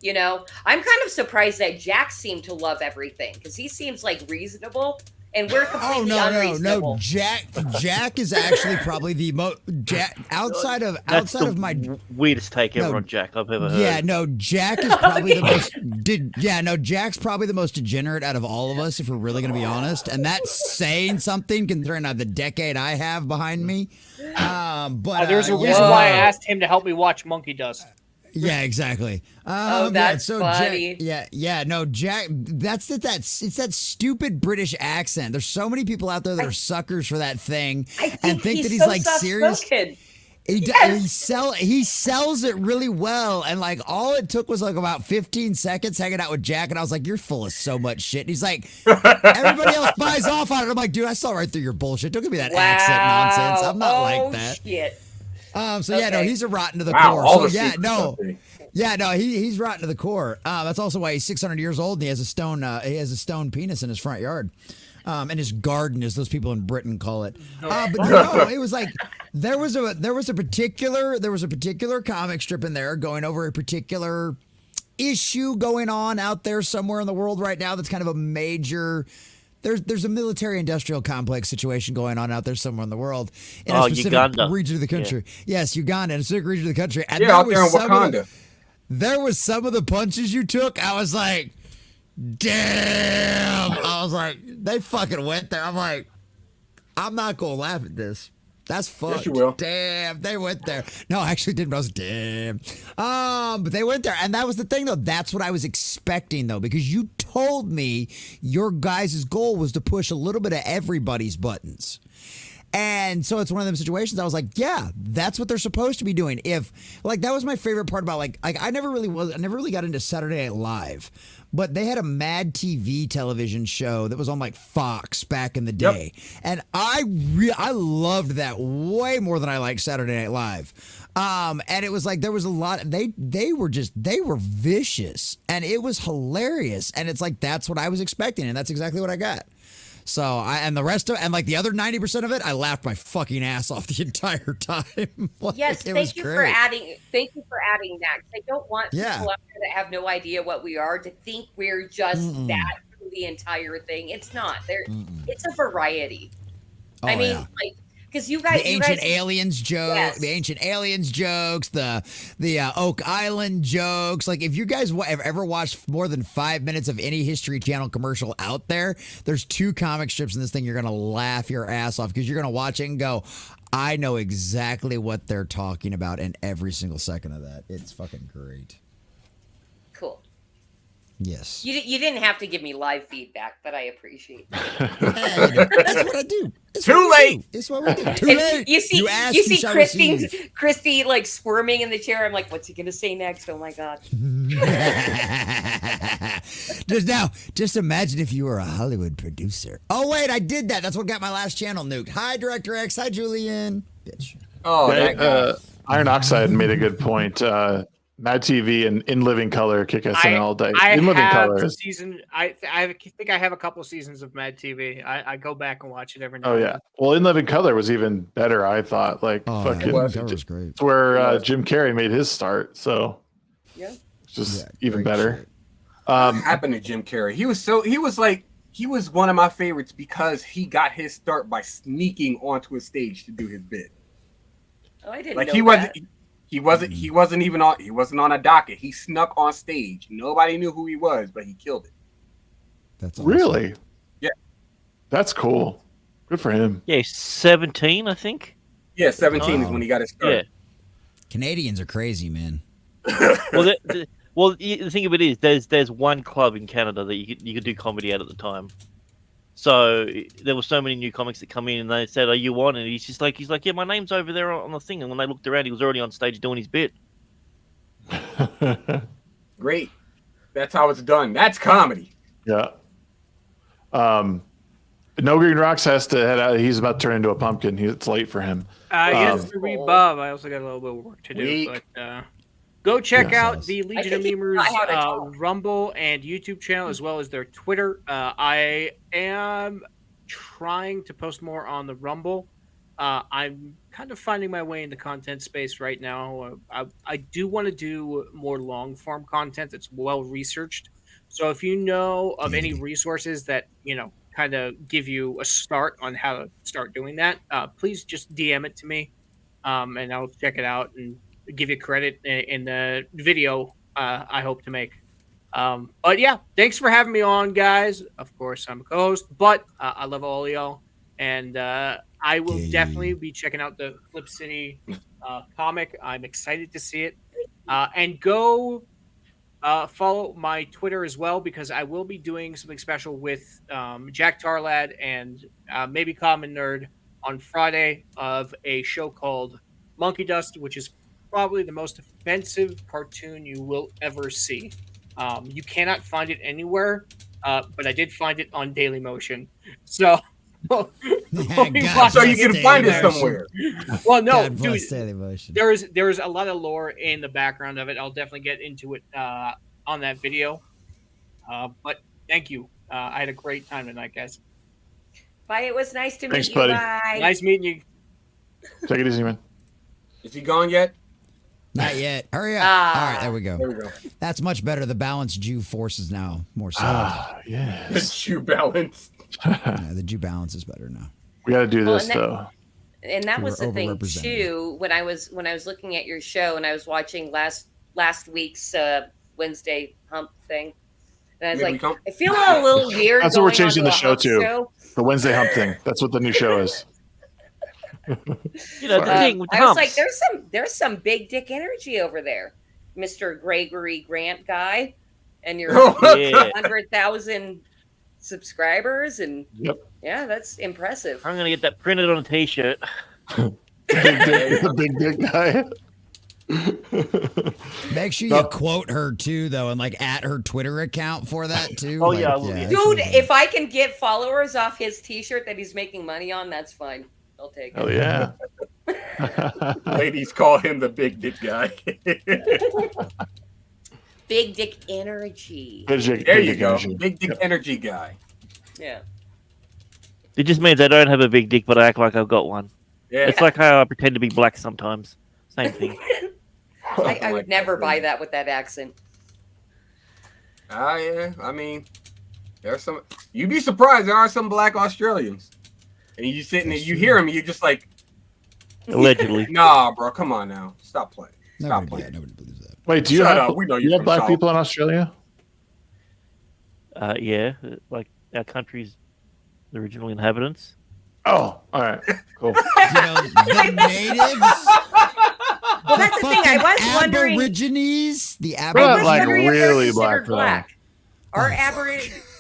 I'm kind of surprised that Jack seemed to love everything, because he seems like reasonable, and we're completely unreasonable. No. Jack is actually probably the most outside of my weirdest take ever on Jack I've ever heard. Yeah, no, Jack is probably the most. Jack's probably the most degenerate out of all of us, if we're really going to be honest, and that's saying something considering the decade I have behind me. But there's a reason why I asked him to help me watch Monkey Dust. Yeah, exactly. That's funny. Jack, Jack. It's that stupid British accent. There's so many people out there that are suckers for that thing and think that he's like serious. He sells it really well, and like all it took was like about 15 seconds hanging out with Jack, and I was like, "You're full of so much shit." And he's like, "Everybody else buys off on it." I'm like, "Dude, I saw right through your bullshit. Don't give me that accent nonsense. I'm not like that." Shit. He's a rotten to the core. He's rotten to the core. That's also why he's 600 years old and he has a stone penis in his front yard. And his garden, as those people in Britain call it. It was like there was a particular comic strip in there going over a particular issue going on out there somewhere in the world right now that's kind of a major. There's a military-industrial complex situation going on out there somewhere in the world in a specific Uganda. region of the country. Yeah. Yes, Uganda, in a specific region of the country. And out there in Wakanda. There was some of the punches you took. I was like, damn. I was like, they fucking went there. I'm like, I'm not going to laugh at this. That's fucked. Yes, you will. Damn, they went there. No, I actually didn't. I was damn. But they went there, and that was the thing, though. That's what I was expecting, though, because you told me your guys' goal was to push a little bit of everybody's buttons. And so it's one of them situations I was like, yeah, that's what they're supposed to be doing. If that was my favorite part about I never really got into Saturday Night Live, but they had a Mad TV television show that was on like Fox back in the day. And I loved that way more than I liked Saturday Night Live. And it was like, there was a lot, they were vicious and it was hilarious. And it's like, that's what I was expecting. And that's exactly what I got. So and the rest of and like the other 90% of it, I laughed my fucking ass off the entire time. Like, yes, thank you for adding that. 'Cause I don't want people out there that have no idea what we are to think we're just that through the entire thing. It's not. It's a variety. I mean, like, because you guys, the ancient aliens jokes, the Oak Island jokes. Like, if you guys have ever watched more than 5 minutes of any History Channel commercial out there, there's 2 comic strips in this thing. You're gonna laugh your ass off because you're gonna watch it and go, I know exactly what they're talking about in every single second of that. It's fucking great. Cool. Yes. You didn't have to give me live feedback, but I appreciate it. That's what I do. Too late. It's what we do. Too late. You see Christy like squirming in the chair. I'm like, what's he gonna say next? Oh my god. Just imagine if you were a Hollywood producer. Oh wait, I did that. That's what got my last channel nuked. Hi, Director X. Hi, Julian. Bitch. Oh, Iron Oxide made a good point. Mad TV and In Living Color kick us in all day. In Living Color. I think I have a couple seasons of Mad TV. I go back and watch it every now. Oh yeah. Well, In Living Color was even better. I thought. Like fucking. It was great. It's where Jim Carrey made his start. So yeah, it's just even better. What happened to Jim Carrey? He was one of my favorites because he got his start by sneaking onto a stage to do his bit. Oh, I didn't like know he that. He wasn't on a docket. He snuck on stage. Nobody knew who he was, but he killed it. That's awesome. Really? Yeah. That's cool. Good for him. Yeah, 17, I think. Yeah, 17 is when he got his start. Yeah. Canadians are crazy, man. Well, the thing of it is, there's one club in Canada that you could do comedy at the time. So there were so many new comics that come in, and they said, "Are you on?" And he's like, "Yeah, my name's over there on the thing." And when they looked around, he was already on stage doing his bit. Great. That's how it's done. That's comedy. Yeah. Nogreenrocks has to head out. He's about to turn into a pumpkin. It's late for him. He has to read Bob. I also got a little bit of work to do. But go check out the Legion of Memers Rumble and YouTube channel, as well as their Twitter. I am trying to post more on the Rumble. I'm kind of finding my way in the content space right now. I do want to do more long form content that's well researched. So if you know of any resources that, kind of give you a start on how to start doing that, please just DM it to me, and I'll check it out and give you credit in the video I hope to make. But yeah, thanks for having me on, guys. Of course, I'm a co-host, but I love all of y'all, and I will definitely be checking out the FlipCity comic. I'm excited to see it, and go follow my Twitter as well, because I will be doing something special with Jack Tarlad and maybe TheCommonNerd on Friday of a show called Monkey Dust, which is probably the most offensive cartoon you will ever see. You cannot find it anywhere, but I did find it on Dailymotion. So, so you can find it somewhere. Well, no, dude, there's a lot of lore in the background of it. I'll definitely get into it on that video. But thank you. I had a great time tonight, guys. Bye. It was nice to meet you. Buddy. Bye. Nice meeting you. Take it easy, man. Is he gone yet? Not yet. Hurry up. All right, there we go. That's much better. The balanced Jew force is now more solid. Yes. The Jew balance. The Jew balance is better now. We got to do this, though. And that was the thing, too, when I was looking at your show and I was watching last week's Wednesday Hump thing. And I was like, I feel a little weird. That's what we're changing the show to. Show. The Wednesday Hump thing. That's what the new show is. The thing with I was humps. like, there's some big dick energy over there, Mr. Gregory Grant guy, and your 100,000 subscribers, and yeah, that's impressive. I'm gonna get that printed on a T-shirt. The big dick guy. Make sure you quote her too, though, and like at her Twitter account for that too. Oh, like, yeah, I will, yeah. Dude, if I can get followers off his T-shirt that he's making money on, that's fine. I'll take it. Oh yeah. Ladies call him the big dick guy. Big dick energy. There you go. Big dick energy guy. Yeah. It just means I don't have a big dick, but I act like I've got one. Yeah. It's like how I pretend to be black sometimes. Same thing. I would never buy that with that accent. Yeah. I mean, there's some. You'd be surprised. There are some black Australians, and you sitting there, you hear them, and you're just like, allegedly. Nah, bro, come on now, stop playing. Stop Nobody, playing. nobody believes that. Wait, do you Shut have up. We know you you're have from black South. people in Australia? Yeah, like our country's original inhabitants. Oh, all right, cool. You know, the natives. Well, that's the thing. I was wondering. Aborigines, the I was Like, wondering if they're really considered black, though. black. Are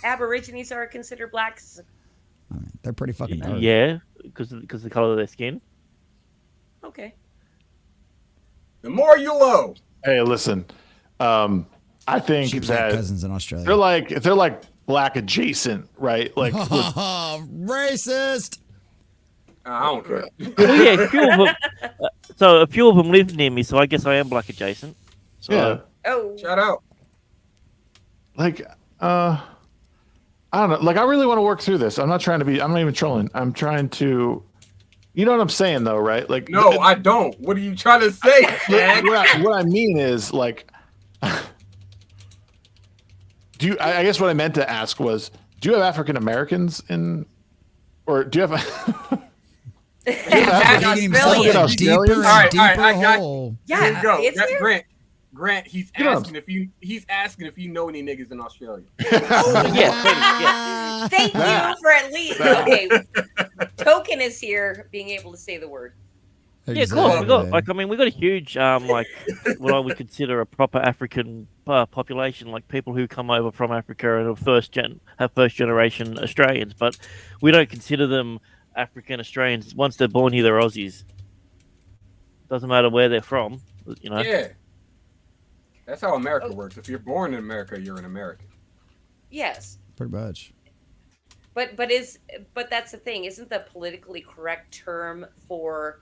Aborigines are considered blacks? They're pretty fucking dark. Yeah, because of the color of their skin. Okay. The more you know. Hey, listen. I think Sheep's that got cousins in Australia. they're like black adjacent, right? Like with- racist. I don't care. Well, yeah, a few of them. So a few of them live near me, so I guess I am black adjacent. So, yeah. Oh. Shout out. Like I don't know. Like I really want to work through this. I'm not even trolling. I'm trying to. You know what I'm saying, though, right? Like No, I don't. What are you trying to say, Shag? what I mean is like. I guess what I meant to ask was, do you have African Americans in, or do you have? Digging himself Australian. a deeper and All right, deeper I got- hole. Yeah, Here we go. it's That's there. Grant, he's You know- asking if you know any niggas in Australia. yeah. Thank you for at least okay. Token is here, being able to say the word. Yeah, of course. We got a huge like what I would consider a proper African population, like people who come over from Africa and are first generation Australians, but we don't consider them African Australians. Once they're born here, they're Aussies. Doesn't matter where they're from, you know. Yeah. That's how America works. If you're born in America, you're an American. Yes. Pretty much. But that's the thing. Isn't the politically correct term for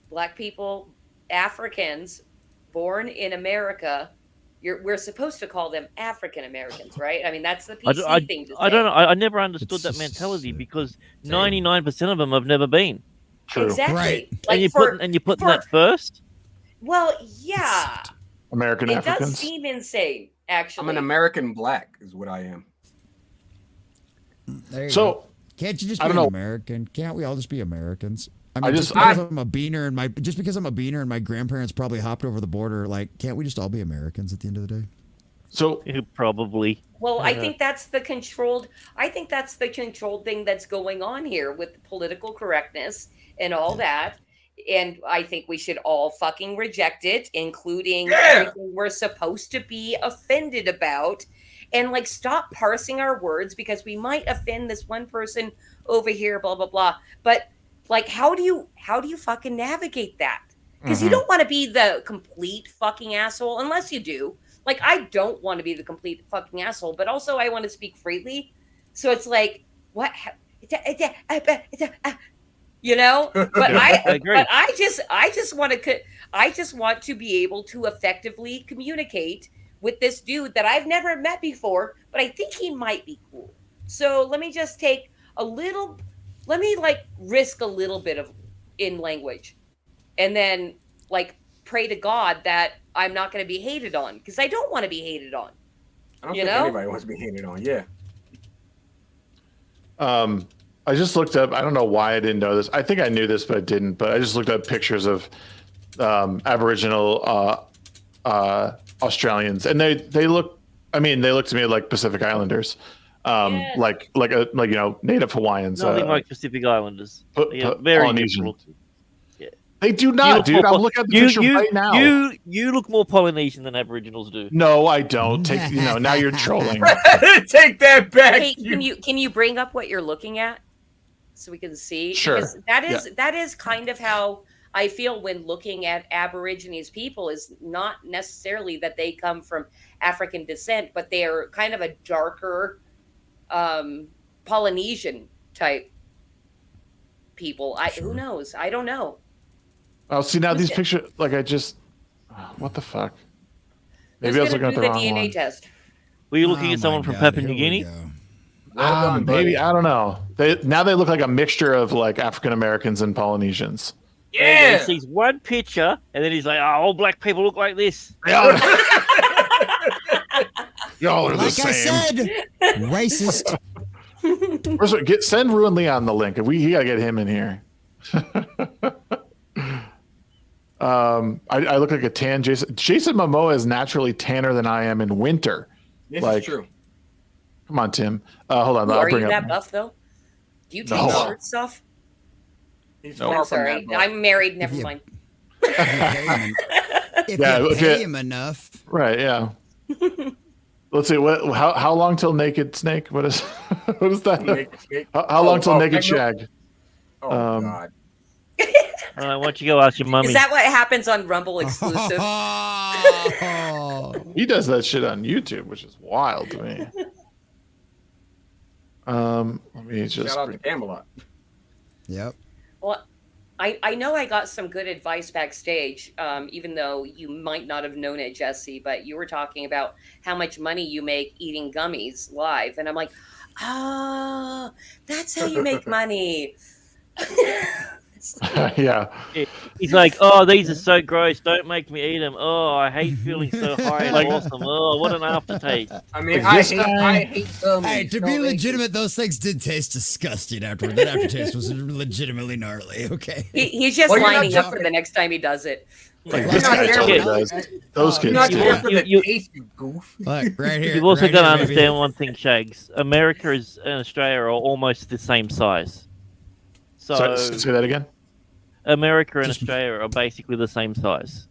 black people, Africans born in America? We're supposed to call them African Americans, right? I mean, that's the PC thing to say. I don't know. I never understood that mentality because 99% of them have never been. True. Exactly. Right. Like and you're putting that first. Well, yeah. American It Africans. does seem insane, actually. I'm an American black, is what I am. There you So, go. Can't you just I be don't an know. American? Can't we all just be Americans? I mean, just- because I'm a beaner and my grandparents probably hopped over the border, like, can't we just all be Americans at the end of the day? So Probably. Well, I think that's the controlled thing that's going on here with political correctness and all that. And I think we should all fucking reject it, including everything we're supposed to be offended about. And like stop parsing our words because we might offend this one person over here, blah blah blah. But like how do you fucking navigate that? Because you don't want to be the complete fucking asshole unless you do. Like I don't want to be the complete fucking asshole, but also I want to speak freely. So it's like what you know? But I just want to be able to effectively communicate with this dude that I've never met before, but I think he might be cool. So let me just risk a little bit of in language and then like pray to God that I'm not going to be hated on because I don't want to be hated on. I don't think anybody wants to be hated on. Yeah. I just looked up. I don't know why I didn't know this. I think I knew this, but I didn't. But I just looked up pictures of Aboriginal Australians, and they look. I mean, they look to me like Pacific Islanders, like Native Hawaiians. Nothing like Pacific Islanders. Very Polynesian. difficult. Yeah. They do not, dude. I'm looking at the picture right now. You look more Polynesian than Aboriginals do. No, I don't. Now you're trolling. Take that back. Hey, can you bring up what you're looking at so we can see? Sure. Because that is kind of how I feel when looking at Aborigines people is not necessarily that they come from African descent, but they are kind of a darker Polynesian type people. Who knows? I don't know. Oh, see now these pictures. Like I just, what the fuck? Maybe Who's I was gonna looking at do the the wrong DNA one. test? Were you looking at someone from Papua New Guinea? Maybe I don't know. They look like a mixture of like African Americans and Polynesians. Yeah. He sees one picture, and then he's like, "Oh, all black people look like this." Y'all are the Like same. I said, racist. First, send Ruin Leon the link. He gotta get him in here. I look like a tan Jason. Jason Momoa is naturally tanner than I am in winter. This is true. Come on, Tim. Hold on. I'll Are bring you up. that buff though? Do you take No. shirt stuff? He's No. far I'm from sorry. that, bro. I'm married. Never mind. If Yeah, you okay. pay him enough. Right. Yeah. Let's see. How long till naked snake? What is that? Naked snake? How long till naked Techno? shag? Oh God. Why don't you go ask your mummy? Is that what happens on Rumble exclusive? He does that shit on YouTube, which is wild to me. Let me just. Shout out to Camelot. Yep. Well, I know I got some good advice backstage, even though you might not have known it, Jesse, but you were talking about how much money you make eating gummies live. And I'm like, that's how you make money. Yeah. He's like, "Oh, these are so gross. Don't make me eat them. Oh, I hate feeling so high and awesome. Oh, what an aftertaste." I mean, I hate gummies. Hey, to be legitimate, those things did taste disgusting afterward. That aftertaste was legitimately gnarly. Okay. He's just Well, you're not lining up jumping- for the next time he does it. Like You're this not guy there totally for does. that. Those kids You're not do. there for the You- taste, you goof. Look, right here. You've also right got to here, baby. understand one thing, Shags. America and Australia are almost the same size. So Sorry, say that again. America and Australia are basically the same size.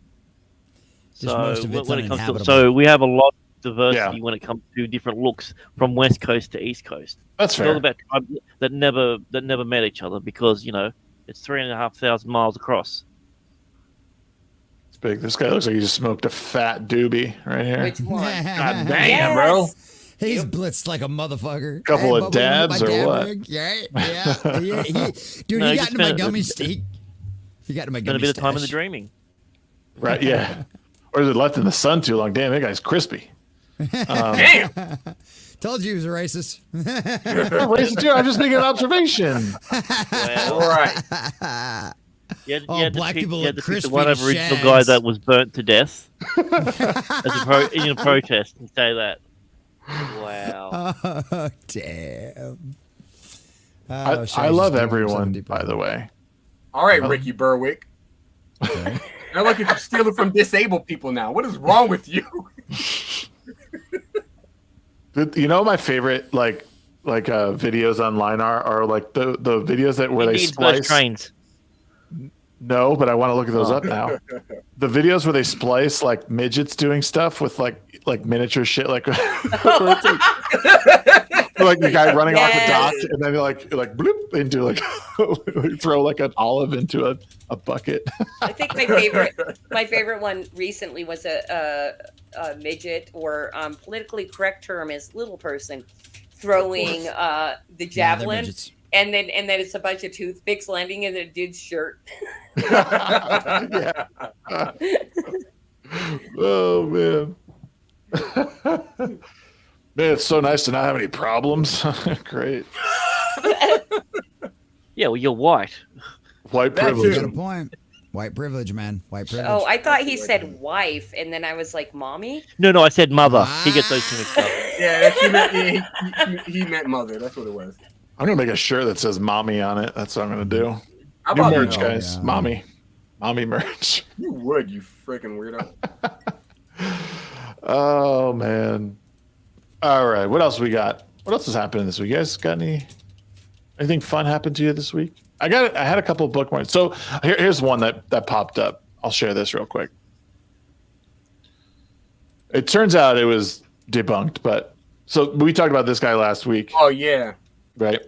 Just most of it's when it comes to, uninhabitable. so we have a lot of diversity when it comes to different looks from West Coast to East Coast. That's It's all fair. about tribes that never met each other because it's 3,500 miles across. It's big. This guy looks like he just smoked a fat doobie right here. Which one? God damn, bro. He's blitzed like a motherfucker. Couple of Bubba, dabs my or dab what? rig. Yeah. Dude, No, he he got just into my spent a- gummy steak. He got into my Spent a gummy bit of time in the stash. dreaming. Right, yeah. Or is it left in the sun too long? Damn, that guy's crispy. Damn. Told you he was a racist. I'm just making an observation. Well, All right. you had Oh, to black pick, people you had look to pick the crispy one to Aboriginal shags. guy that was burnt to death in a protest and say that. Wow. Oh, damn. I love everyone, by the way. All right, Ricky Berwick. I like you stealing from disabled people now. What is wrong with you? You know, my favorite videos online are like the videos where they Indians versus splice. trains. No, but I want to look at those up now. The videos where they splice like midgets doing stuff with like miniature shit, like like the guy running off the dock, and then like bloop into like throw like an olive into a bucket. I think my favorite one recently was a midget, or politically correct term is little person, throwing the javelin, and then it's a bunch of toothpicks landing in a dude's shirt. Yeah. Oh man. Man, it's so nice to not have any problems. Great. Yeah, well, you're white. White That's privilege. Got a point. White privilege, man. White privilege. Oh, I thought he said wife, and then I was like, mommy? No, I said mother. He gets those two mixed up. Yeah, he meant mother. That's what it was. I'm gonna make a shirt that says "mommy" on it. That's what I'm gonna do. How New about merch, you? guys. Mommy merch. You would, you freaking weirdo. Oh man. All right. What else we got? What else is happening this week? You guys got anything fun happened to you this week? I had a couple of bookmarks. So here's one that popped up. I'll share this real quick. It turns out it was debunked, but so we talked about this guy last week. Oh yeah. Right.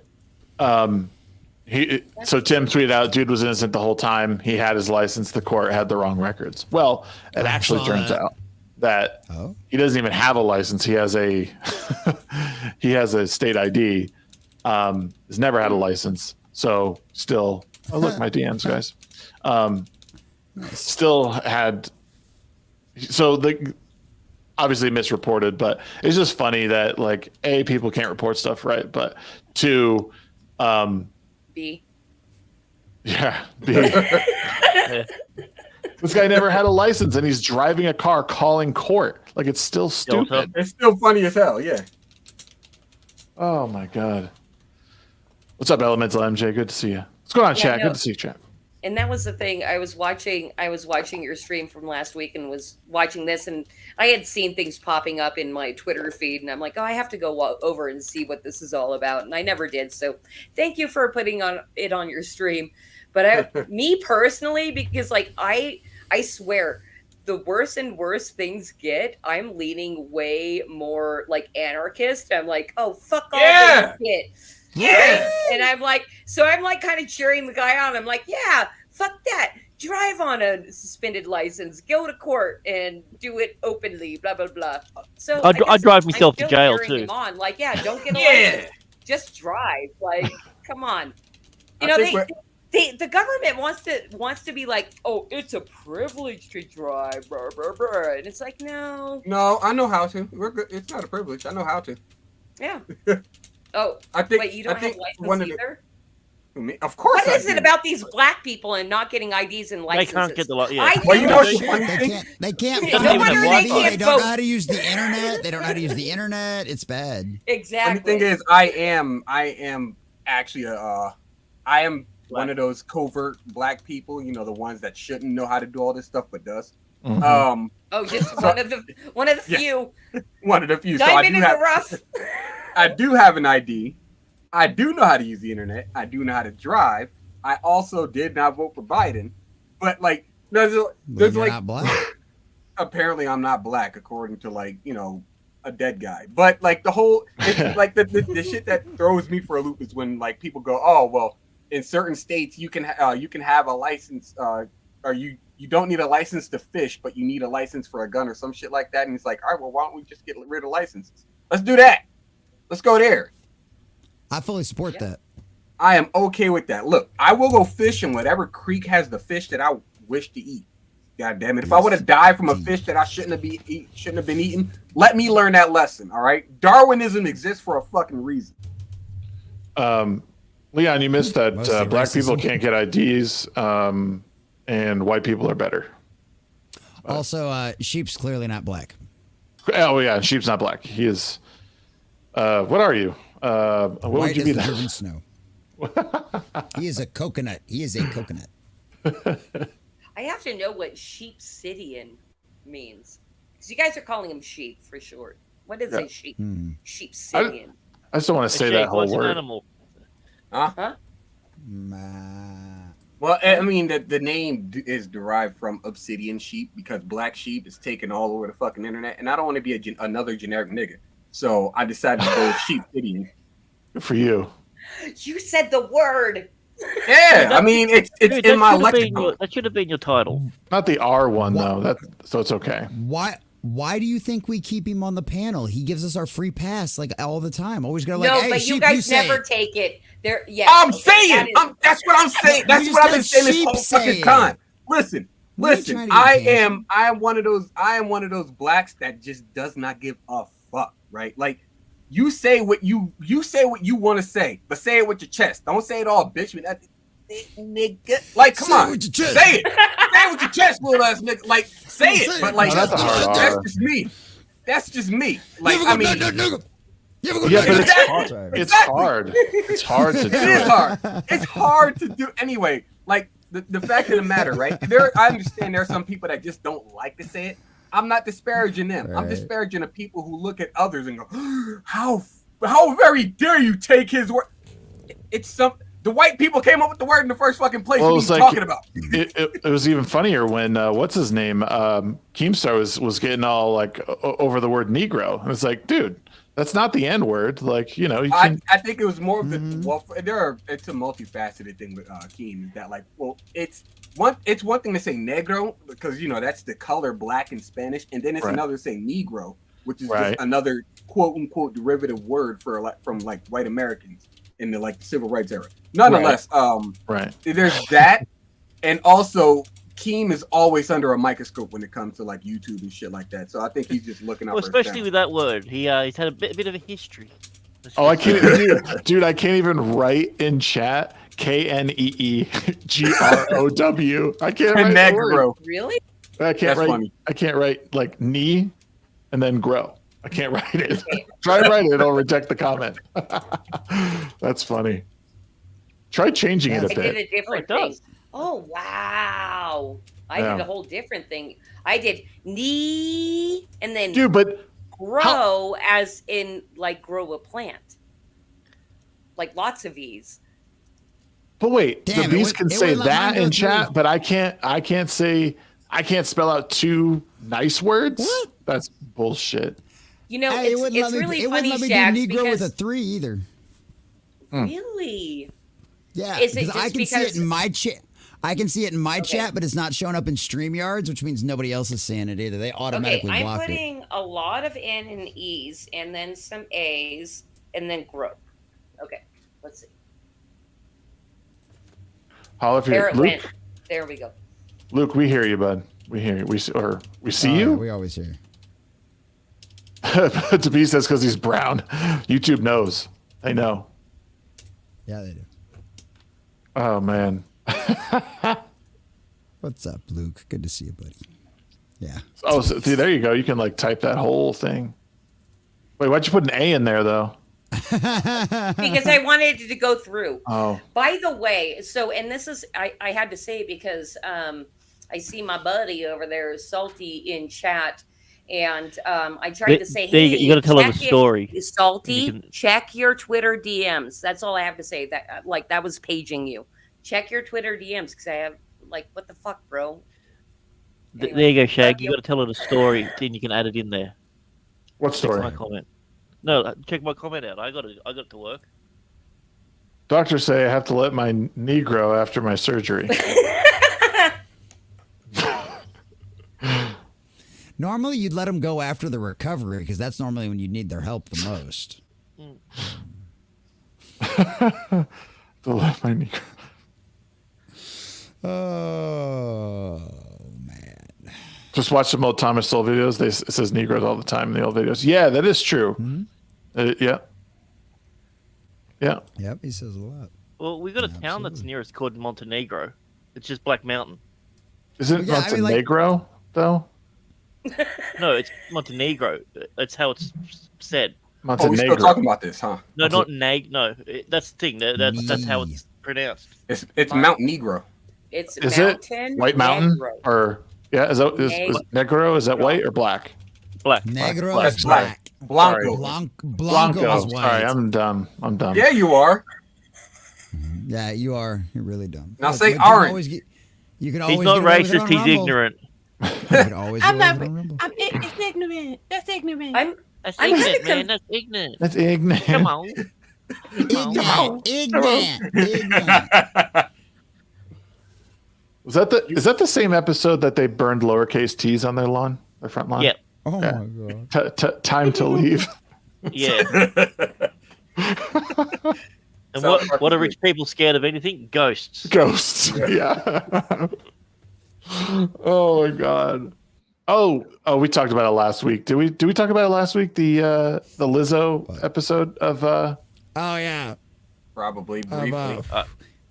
So Tim tweeted out, dude was innocent the whole time. He had his license. The court had the wrong records. Well, it actually turns out that he doesn't even have a license. He has a he has a state ID. Has never had a license. So still, oh look, my DMs, guys. Still had. So obviously misreported, but it's just funny that like A, people can't report stuff right, but two, B. Yeah, B. This guy never had a license and he's driving a car calling court. Like it's still stupid. It's still funny as hell, yeah. Oh my god. What's up, Elemental MJ? Good to see you. What's going on, chat? Good to see you, chat. And that was the thing. I was watching your stream from last week and was watching this, and I had seen things popping up in my Twitter feed, and I'm like, oh, I have to go over and see what this is all about, and I never did. So thank you for putting it on your stream. But me personally, because like I swear, the worse and worse things get, I'm leaning way more like anarchist. I'm like, oh, fuck all this shit. Yeah. Right? And I'm like kind of cheering the guy on. I'm like, yeah, fuck that. Drive on a suspended license, go to court and do it openly, blah, blah, blah. So I drive myself to jail too. Him on. Like, yeah, don't get a license. Just drive. Like, come on. You know, the government wants to be like, oh, it's a privilege to drive, blah, blah, blah. And it's like, no. No, I know how to. We're good. It's not a privilege. I know how to. Yeah. Oh, wait, you don't have a license either? Of course. What is it about these black people and not getting IDs and licenses? They can't get the yeah. Well, you know they can't. No wonder they can't They don't know how to use the internet. They don't know how to use the internet. It's bad. Exactly. The thing is, I am actually I am one of those covert black people. You know, the ones that shouldn't know how to do all this stuff but does. Mm-hmm. Just one of the few. One of the few. Diamond in the rough. I do have an ID. I do know how to use the internet. I do know how to drive. I also did not vote for Biden. But like, there's like, not black. Apparently I'm not black according to like, you know, a dead guy. But like the whole, it's like the shit that throws me for a loop is when like people go, oh well, in certain states you can have a license, or you don't need a license to fish, but you need a license for a gun or some shit like that. And it's like, all right, well, why don't we just get rid of licenses? Let's do that. Let's go there. I fully support that. I am okay with that. Look, I will go fish in whatever creek has the fish that I wish to eat. God damn it. If I would have died from a fish that I shouldn't have been eaten, let me learn that lesson. All right. Darwinism exists for a fucking reason. Leon, you missed that black people can't get IDs, and white people are better. Also, Sheep's clearly not black. Oh yeah, Sheep's not black. He is. What are you? What White would you be? The driven snow. He is a coconut. He is a coconut. I have to know what sheepsidian means. Because you guys are calling him sheep for short. What is a sheep? Sheepsidian. I just don't want to say that whole word. Animal. Huh? Well, I mean, the name is derived from obsidian sheep because black sheep is taken all over the fucking internet, and I don't want to be another generic nigga. So I decided to go with sheepsidian. Good for you. You said the word. Yeah, I mean, it's Dude, in my lexicon. That should have been your title. Not the R one though. So it's okay. Why do you think we keep him on the panel? He gives us our free pass like all the time. Always go like, no, hey, but sheep, you guys never it. take it. There, yeah. I'm saying, that's what I'm saying. That's what I've been saying this whole fucking time. Listen. I am one of those blacks that just does not give a fuck, right? Like, you say what you want to say, but say it with your chest. Don't say it all, bitch. Nigga, like, come on, say it. Say it with your chest, little ass nigga. Like, say it, but like, that's just me. That's just me. Like, I mean, yeah, but it's hard. It's hard to do. It is hard. It's hard to do anyway. Like, the fact of the matter, right? I understand there are some people that just don't like to say it. I'm not disparaging them. Right. I'm disparaging the people who look at others and go, how very dare you take his word? The white people came up with the word in the first fucking place. Well, what are you talking about? It was even funnier when what's his name? Keemstar was getting all like over the word Negro. And it's like, dude, That's not the N word. Like, you know, I think it was more of the it's a multifaceted thing with Keem. Is that like, well, it's one thing to say negro because you know that's the color black in Spanish, and then it's another to say negro, which is just another quote unquote derivative word for from white Americans in the civil rights era. Nonetheless, there's that, and also Keem is always under a microscope when it comes to YouTube and shit like that. So I think he's just looking out. Well, especially with that word, he's had a bit of a history. Oh, I can't, dude! I can't even write in chat KNEEGROW. I can't write negro. Really? I can't write. Funny. I can't write like knee and then grow. I can't write it. Try to write it; it'll reject the comment. That's funny. Try changing it a bit. I did a different thing. Oh, wow. I did a whole different thing. I did knee and then grow as in grow a plant. Like lots of E's. But wait, the bees can say that in chat, but I can't spell out two nice words? What? That's bullshit. You know, it's really funny, Shags, do Negro with a 3 either. Really? Yeah, is it I can see it in my chat. I can see it in my chat, but it's not showing up in StreamYards, which means nobody else is seeing it either. They automatically block it. I'm putting a lot of N and E's, and then some A's, and then grow. Okay, let's see. Luke. There we go. Luke, we hear you, bud. We hear you. We see you. We always hear you. Tabi says because he's brown. YouTube knows. They know. Yeah, they do. Oh man. What's up, Luke? Good to see you, buddy. Yeah. Oh, so, see, there you go. You can type that whole thing. Wait, why'd you put an A in there though? Because I wanted it to go through. Oh. By the way, and this is I had to say because I see my buddy over there, Salty, in chat. And I tried to say, hey, you got to tell him a story. Salty, check your Twitter DMs. That's all I have to say. That that was paging you. Check your Twitter DMs because I have what the fuck, bro. Anyway, there you go, Shag. You got to tell it a story, then you can add it in there. What story? Check my comment. No, check my comment out. I got it to work. Doctors say I have to let my knee grow after my surgery. Normally, you'd let them go after the recovery because that's normally when you need their help the most. To let my knee grow. Oh, man. Just watch some old Thomas Sowell videos. It says Negroes all the time in the old videos. Yeah, that is true. Mm-hmm. Yeah. Yep, he says a lot. Well, we got a town that's near us called Montenegro. It's just Black Mountain. Isn't Montenegro, though? No, it's Montenegro. That's how it's said. Montenegro. Oh, we're still talking about this, huh? No, not Nag. No, that's the thing. That's how it's pronounced. It's Mount Negro. It's is Mountain it White Mountain Negro. or is Negro? Is that white or black? Black. Negro is black. Blanco. Blanco is white. Sorry, I'm dumb. Yeah, you are. Yeah, you are. You're really dumb. Now say orange. You can always. He's not racist. He's ignorant. I'm not. It's ignorant. That's ignorant. That's ignorant, man. That's ignorant. That's ignorant. Come on. Ignorant. Is that the same episode that they burned lowercase t's on their lawn, their front lawn? Yeah. Oh my god. Time to leave. Yeah. And what are rich people scared of? Anything? Ghosts. Ghosts. Yeah. Oh my god. Oh, we talked about it last week. Did we talk about it last week? The Lizzo episode of Oh yeah. Probably briefly.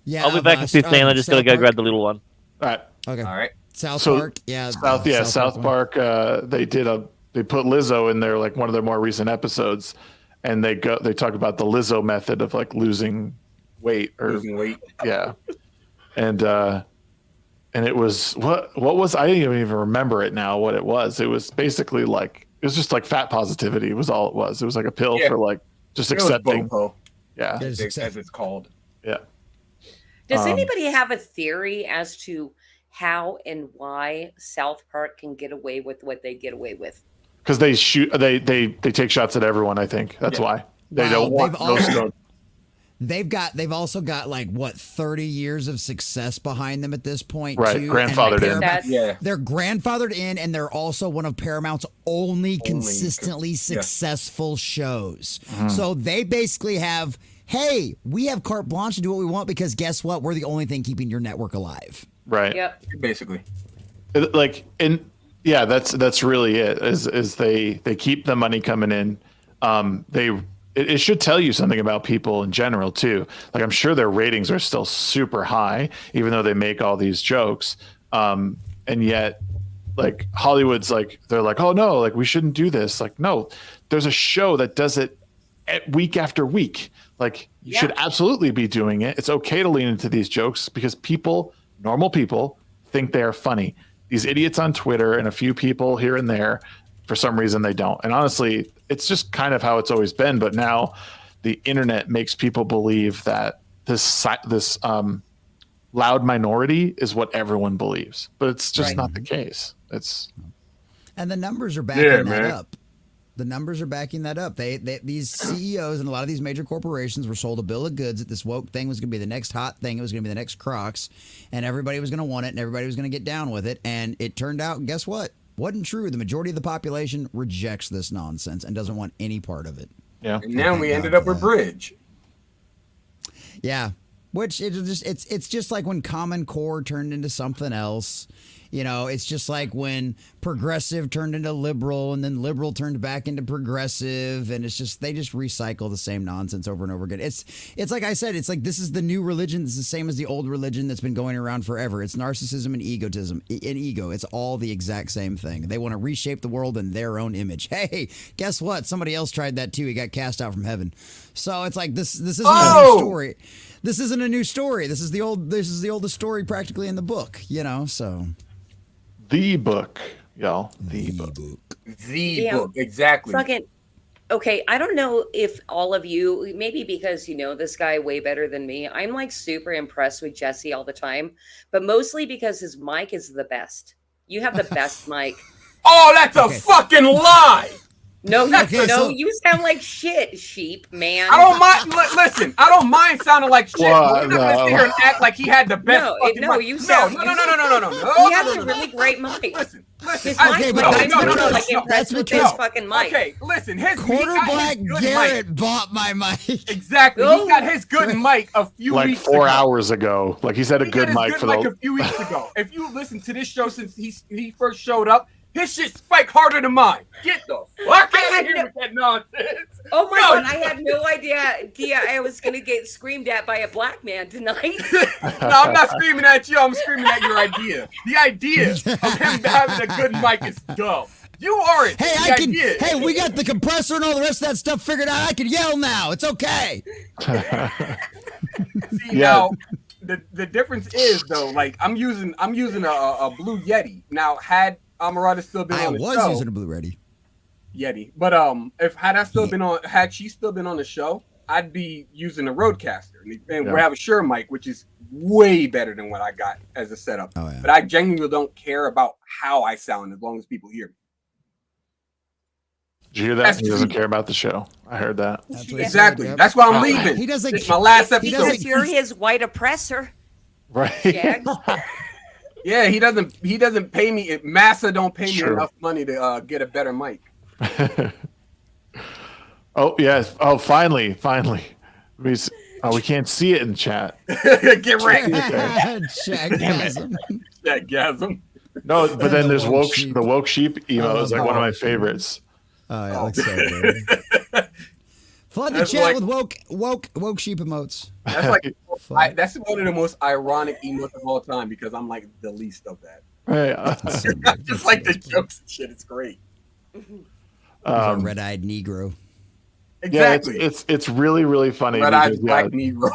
Yeah. I'll be back in 15. I just gotta go grab the little one. All right. Okay. All right. South Park. Yeah. South Park. They put Lizzo in there, like one of their more recent episodes, and they talk about the Lizzo method of losing weight Yeah. And it was what was I didn't even remember it now what it was. It was basically it was just fat positivity was all it was. It was like a pill for just accepting. Yeah. As it's called. Yeah. Does anybody have a theory as to how and why South Park can get away with what they get away with? because they shoot, they take shots at everyone. I think that's why they don't want those stones. They've also got like what 30 years of success behind them at this point, right? too. Grandfathered in. Yeah, they're grandfathered in, and they're also one of Paramount's only consistently successful shows. So they basically have, hey, we have carte blanche to do what we want because guess what? We're the only thing keeping your network alive. Right. Yep. basically. That's really it. Is they keep the money coming in. It should tell you something about people in general too. Like I'm sure their ratings are still super high, even though they make all these jokes. And yet, like Hollywood's like they're like, oh no, like we shouldn't do this. Like no, there's a show that does it week after week. Like you should absolutely be doing it. It's okay to lean into these jokes because normal people, think they are funny. These idiots on Twitter and a few people here and there, for some reason they don't. And honestly, it's just kind of how it's always been. But now the internet makes people believe that this loud minority is what everyone believes. But it's just not the case. And the numbers are backing that up. The numbers are backing that up. These CEOs and a lot of these major corporations were sold a bill of goods that this woke thing was going to be the next hot thing. It was going to be the next Crocs, and everybody was going to want it, and everybody was going to get down with it. And it turned out, guess what? Wasn't true. The majority of the population rejects this nonsense and doesn't want any part of it. Yeah. And now we ended up with Bridge. Yeah. Which it's just like when Common Core turned into something else. You know, it's just like when progressive turned into liberal and then liberal turned back into progressive, and it's just they just recycle the same nonsense over and over again. It's like I said, it's like this is the new religion. It's the same as the old religion that's been going around forever. It's narcissism and egotism and ego. It's all the exact same thing. They want to reshape the world in their own image. Hey, guess what? Somebody else tried that too. He got cast out from heaven. So it's like this isn't a new story. This isn't a new story. This is the oldest story practically in the book, you know, so the book, y'all. The book. The book, exactly. Fucking okay. I don't know if all of you, maybe because you know this guy way better than me, I'm like super impressed with Jesse all the time, but mostly because his mic is the best. You have the best mic. Oh, that's a fucking lie. No, you sound like shit, sheep, man. I don't mind. Listen, I don't mind sounding like shit. Well, you're not gonna sit here and act like he had the best. No, you sound. No. He has a really great mic. Listen. I'm like impressed with his fucking mic. Okay, listen. Quarterback Garrett bought my mic. Exactly. He got his good mic a few weeks ago. Like 4 hours ago. Like he's had a good mic for a few weeks ago. If you listen to this show since he first showed up, his shit spiked harder than mine. Get the fuck out of here with that nonsense. Oh my God, I had no idea I was going to get screamed at by a black man tonight. No, I'm not screaming at you. I'm screaming at your idea. The idea of him having a good mic is dumb. You are it. Hey, we got the compressor and all the rest of that stuff figured out. I can yell now. It's okay. See, now, the difference is, though, like, I'm using a Blue Yeti. Now, had Amarada still been on the show. I was using a Blue Yeti. But had she still been on the show, I'd be using a Rodecaster. And we have a Shure mic, which is way better than what I got as a setup. Oh, yeah. But I genuinely don't care about how I sound as long as people hear me. Did you hear that? He doesn't care about the show. I heard that. Exactly. That's why I'm leaving. He doesn't. It's my last episode. Because you're his white oppressor. Right. Yeah, he doesn't pay me. Massa don't pay me enough money to get a better mic. Oh yes. Oh, finally. We can't see it in the chat. Get wrecked. Shaggasm. No, but then there's the woke sheep emo is like one of my favorites. Oh yeah, looks so good. Flood the chat with woke sheep emotes. That's one of the most ironic emotes of all time because I'm like the least of that. Right. Just like the jokes and shit. It's great. Red-eyed Negro. Exactly. Yeah, it's really, really funny. Red-eyed black Negro.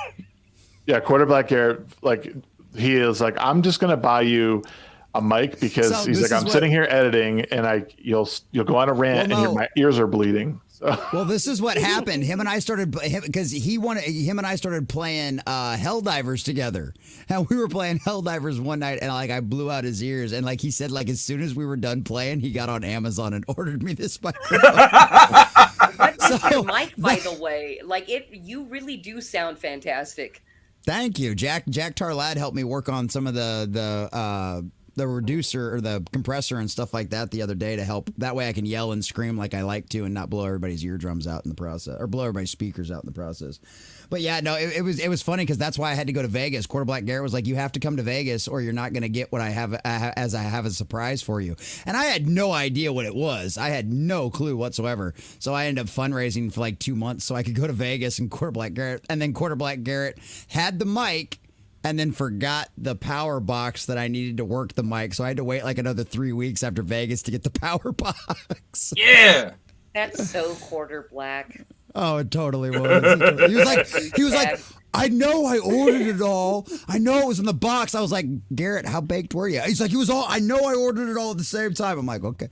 Yeah, Quarterback Garrett, like he is like, I'm just gonna buy you a mic because he's like, I'm sitting here editing and you'll go on a rant and my ears are bleeding. Well, this is what happened. Him and I started because him and I started playing Helldivers together, and we were playing Helldivers one night, and like I blew out his ears, and like he said, like as soon as we were done playing, he got on Amazon and ordered me this microphone. What's your mic, by the way? Like you really do sound fantastic. Thank you, Jack. Jack Tarlad helped me work on some of the reducer or the compressor and stuff like that the other day to help. That way I can yell and scream like I like to and not blow everybody's eardrums out in the process or blow everybody's speakers out in the process. But yeah, no, it was funny because that's why I had to go to Vegas. Quarter Black Garrett was like, you have to come to Vegas or you're not going to get what I have as I have a surprise for you. And I had no idea what it was. I had no clue whatsoever. So I ended up fundraising for like 2 months so I could go to Vegas and Quarter Black Garrett. And then Quarter Black Garrett had the mic and then forgot the power box that I needed to work the mic. So I had to wait like another 3 weeks after Vegas to get the power box. Yeah. That's so Quarter Black. Oh, it totally was. He was like, I know I ordered it all. I know it was in the box. I was like, Garrett, how baked were you? He's like, I know I ordered it all at the same time. I'm like, okay.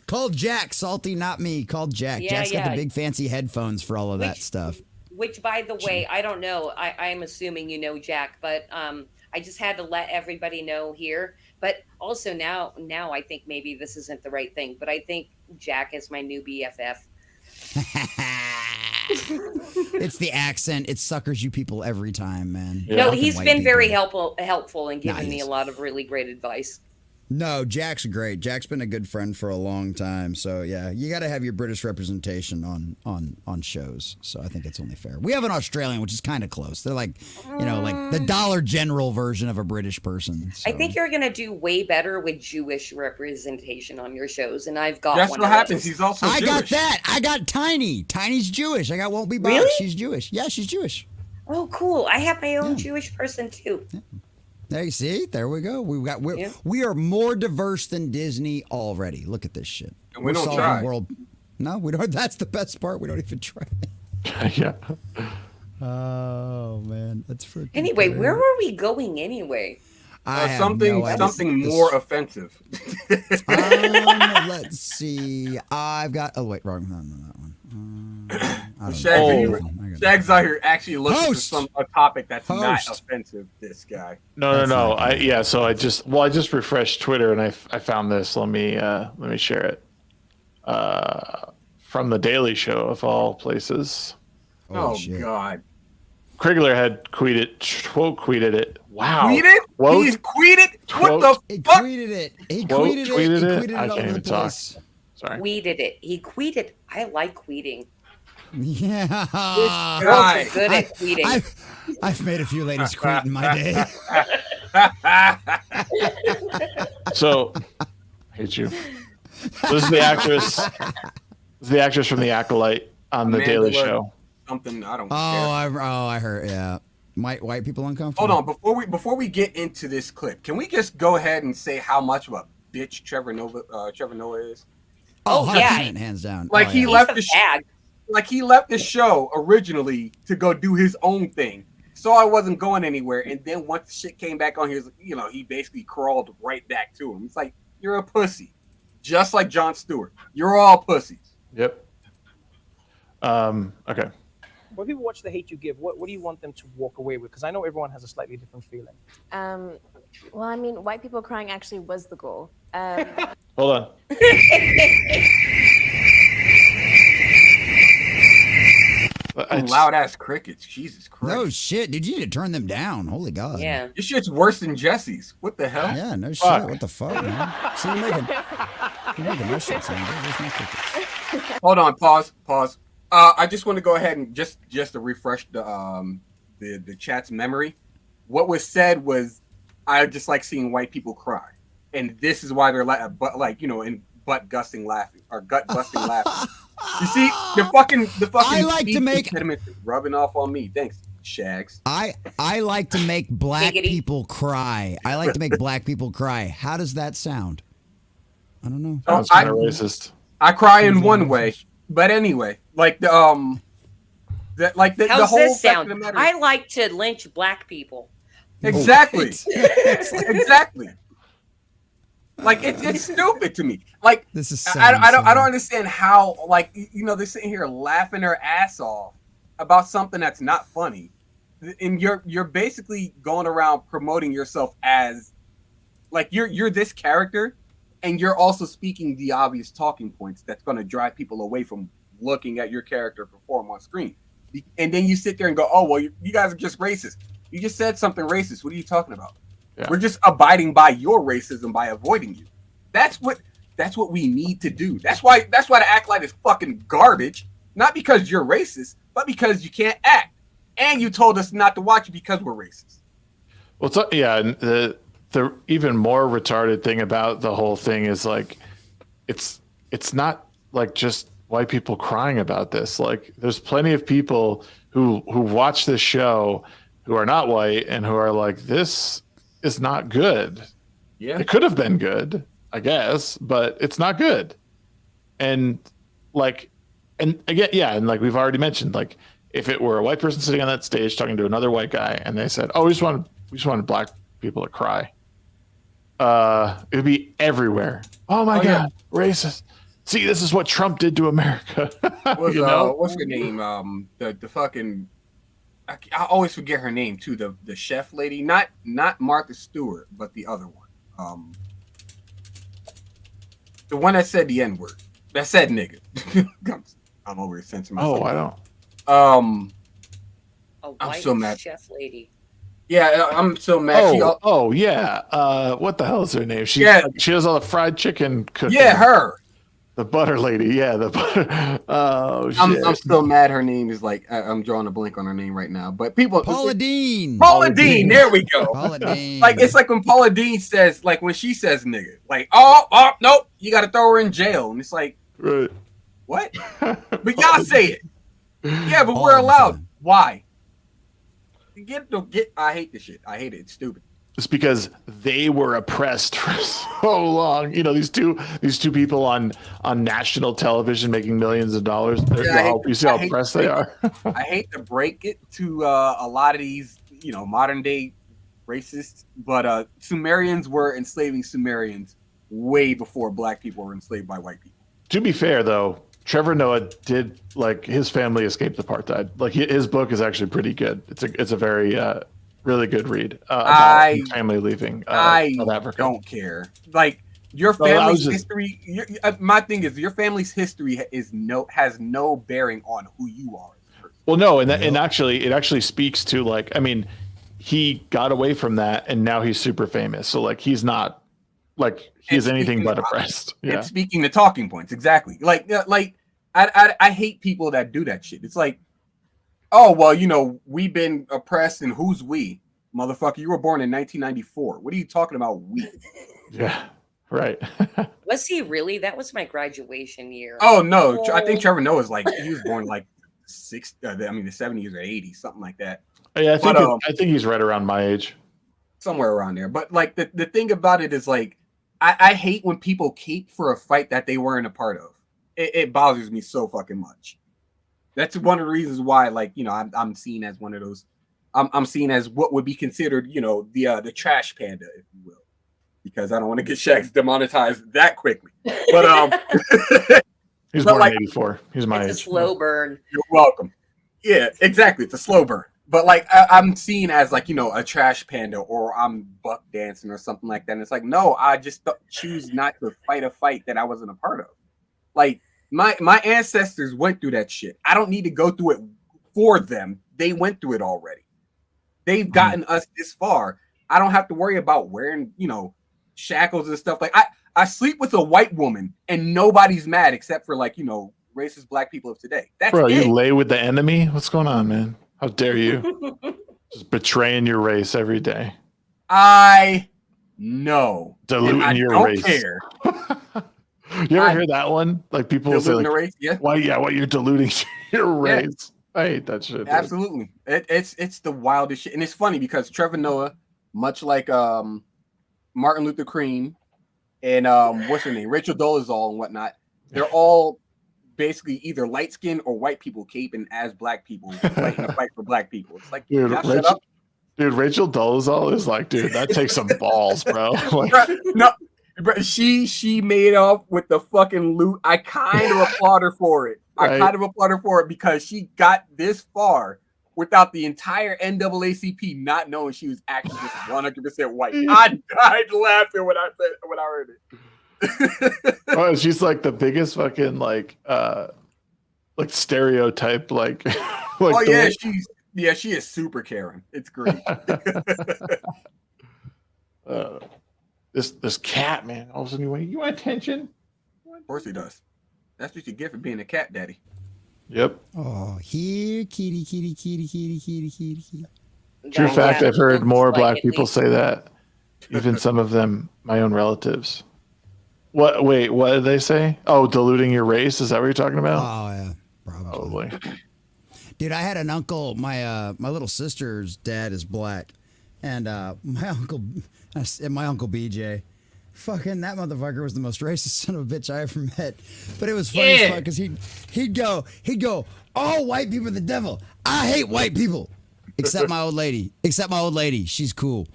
Called Jack, salty, not me. Called Jack. Yeah, Jack's got the big fancy headphones for all of that stuff. Which, by the way, I don't know. I'm assuming you know Jack, but I just had to let everybody know here. But also now I think maybe this isn't the right thing, but I think Jack is my new BFF. It's the accent. It suckers you people every time, man. Yeah. No, he's been very helpful and giving me a lot of really great advice. No, Jack's great. Jack's been a good friend for a long time. So yeah, you got to have your British representation on shows. So I think it's only fair. We have an Australian, which is kind of close. They're like, like the Dollar General version of a British person. So. I think you're gonna do way better with Jewish representation on your shows, and I've got. That's one what of happens. those. He's also Jewish. I got that. I got Tiny. Tiny's Jewish. I got Won't Be Box. Really? She's Jewish. Yeah, she's Jewish. Oh, cool. I have my own Jewish person too. Yeah. There you see. There we go. We are more diverse than Disney already. Look at this shit. And we don't try. No, we don't. That's the best part. We don't even try. Yeah. Oh man, that's freaking. Anyway, great. where were we going anyway? Something more offensive. Let's see. I've got. Oh wait, wrong. No, that one. Shags out here actually looking for a topic that's not offensive. This guy. No. So I just refreshed Twitter and I found this. Let me share it. From the Daily Show of all places. Oh God. Krigler had tweeted it. Wow. Tweeted? He's tweeted? What the fuck? He tweeted it. He tweeted it. I can't even talk. Sorry. Tweeted it. He tweeted. I like tweeting. Yeah. This guy. Good at tweeting. I've made a few ladies tweet in my day. So, I hate you. This is the actress. This is the actress from The Acolyte on the Daily Show. Something I don't. I heard. Yeah. White people uncomfortable. Hold on, before we get into this clip, can we just go ahead and say how much of a bitch Trevor Noah is? Oh yeah, hands down. Like he left the show originally to go do his own thing. So I wasn't going anywhere, and then once the shit came back on, he basically crawled right back to him. It's like, you're a pussy, just like Jon Stewart. You're all pussies. Yep. Okay. When people watch The Hate You Give, what do you want them to walk away with? Because I know everyone has a slightly different feeling. Well, I mean, white people crying actually was the goal. Hold on. Loud ass crickets. Jesus Christ. No shit, dude. You need to turn them down. Holy God. Yeah. This shit's worse than Jesse's. What the hell? Yeah, no shit. What the fuck, man? See, you're making my shit sound good. There's no crickets. Hold on. Pause. I just want to go ahead and just to refresh the chat's memory. What was said was, I just like seeing white people cry, and this is why they're in butt busting laughing. You see, the fucking I like to make rubbing off on me. Thanks, Shags. I like to make black people cry. I like to make black people cry. How does that sound? I don't know. Sounds kind of racist. I cry in one way, but anyway, like the How's whole this sound? fact of the matter. I like to lynch black people. Exactly. Exactly. Like it's stupid to me. Like this is so I don't understand how, like, you know, they're sitting here laughing their ass off about something that's not funny, and you're basically going around promoting yourself as like you're this character, and you're also speaking the obvious talking points that's going to drive people away from looking at your character perform on screen. And then you sit there and go, oh well, you guys are just racist. You just said something racist. What are you talking about? Yeah. We're just abiding by your racism by avoiding you. That's what we need to do. That's why the Acolyte is fucking garbage. Not because you're racist, but because you can't act. And you told us not to watch it because we're racist. Well, and the even more retarded thing about the whole thing is like, it's not like just white people crying about this. Like, there's plenty of people who watch this show who are not white and who are like, this is not good. Yeah, it could have been good, I guess, but it's not good. And like, and again, yeah, and like we've already mentioned, like if it were a white person sitting on that stage talking to another white guy and they said, "Oh, we just wanted black people to cry," it would be everywhere. Oh my God, racist! See, this is what Trump did to America. What's her name? The fucking. I always forget her name too. The chef lady, not Martha Stewart, but the other one. The one that said the N-word. That said nigga. I'm over here sensing myself. Oh, I don't. I'm so mad. Chef lady. Yeah, I'm so mad. Yeah. What the hell is her name? She does all the fried chicken cooking. Yeah, her. The butter lady, yeah, the butter. Oh shit! I'm still mad. Her name is like I'm drawing a blank on her name right now. But people, Paula Deen. Paula Deen. There we go. Paula Deen. Like it's like when Paula Deen says, like when she says nigga, like oh nope, you got to throw her in jail, and it's like, right, what? But y'all say it. Yeah, but we're allowed. Why? I hate this shit. I hate it. It's stupid. It's because they were oppressed for so long. You know, these two people on national television making millions of dollars. You see how oppressed they are. I hate to break it to a lot of these, you know, modern day racists, but Sumerians were enslaving Sumerians way before black people were enslaved by white people. To be fair, though, Trevor Noah did, like, his family escaped apartheid. Like, his book is actually pretty good. It's a very really good read about family leaving South Africa. Don't care. Like your family's history. My thing is your family's history has no bearing on who you are. Well, no, and actually it actually speaks to, like, I mean, he got away from that and now he's super famous. So like he's not like he's anything but oppressed. Yeah. And speaking the talking points, exactly. Like I hate people that do that shit. It's like, oh, well, you know, we've been oppressed, and who's we? Motherfucker, you were born in 1994. What are you talking about, we? Yeah, right. Was he really? That was my graduation year. Oh, no. I think Trevor Noah's like, he was born like the 70s or 80s, something like that. Yeah, I think he's right around my age. Somewhere around there. But like the thing about it is like, I hate when people cape for a fight that they weren't a part of. It bothers me so fucking much. That's one of the reasons why, like, you know, I'm seen as one of those. I'm seen as what would be considered, you know, the trash panda, if you will, because I don't want to get Shags demonetized that quickly. But he's born in '84. He's my age. It's a slow burn. You're welcome. Yeah, exactly. It's a slow burn. But like I'm seen as like, you know, a trash panda, or I'm buck dancing or something like that. And it's like, no, I just choose not to fight a fight that I wasn't a part of. Like. My ancestors went through that shit. I don't need to go through it for them. They went through it already. They've gotten us this far. I don't have to worry about wearing, you know, shackles and stuff. Like I sleep with a white woman and nobody's mad except for, like, you know, racist black people of today. That's Bro, it. You lay with the enemy? What's going on, man? How dare you? Just betraying your race every day. I know. Diluting your race. I don't care. You ever hear that one? Like people will say, like, race? Yeah. Why? Yeah, what, you're diluting your race? Yeah. I hate that shit. Dude. Absolutely, it's the wildest shit, and it's funny because Trevor Noah, much like Martin Luther King and what's her name, Rachel Dolezal and whatnot, they're all basically either light skinned or white people caping as black people fighting a fight for black people. It's like, dude, shut up. Dude, Rachel Dolezal is like, dude, that takes some balls, bro. Like, no. But she made off with the fucking loot. I kind of applaud her for it. I Right. kind of applaud her for it because she got this far without the entire NAACP not knowing she was actually just 100% white. I died laughing when I heard it. Oh, she's like the biggest fucking like stereotype like. Oh yeah, she is super Karen. It's great. This cat, man. All of a sudden, you want attention? Of course he does. That's what you get for being a cat daddy. Yep. Oh, here, kitty. True fact, I've heard more black people least. say that. Even some of them, my own relatives. What? Wait, what did they say? Oh, diluting your race? Is that what you're talking about? Oh yeah, probably. Dude, I had an uncle. My little sister's dad is black, and my uncle BJ, fucking that motherfucker was the most racist son of a bitch I ever met. But it was funny as fuck because he'd go, all white people are the devil. I hate white people, except my old lady. She's cool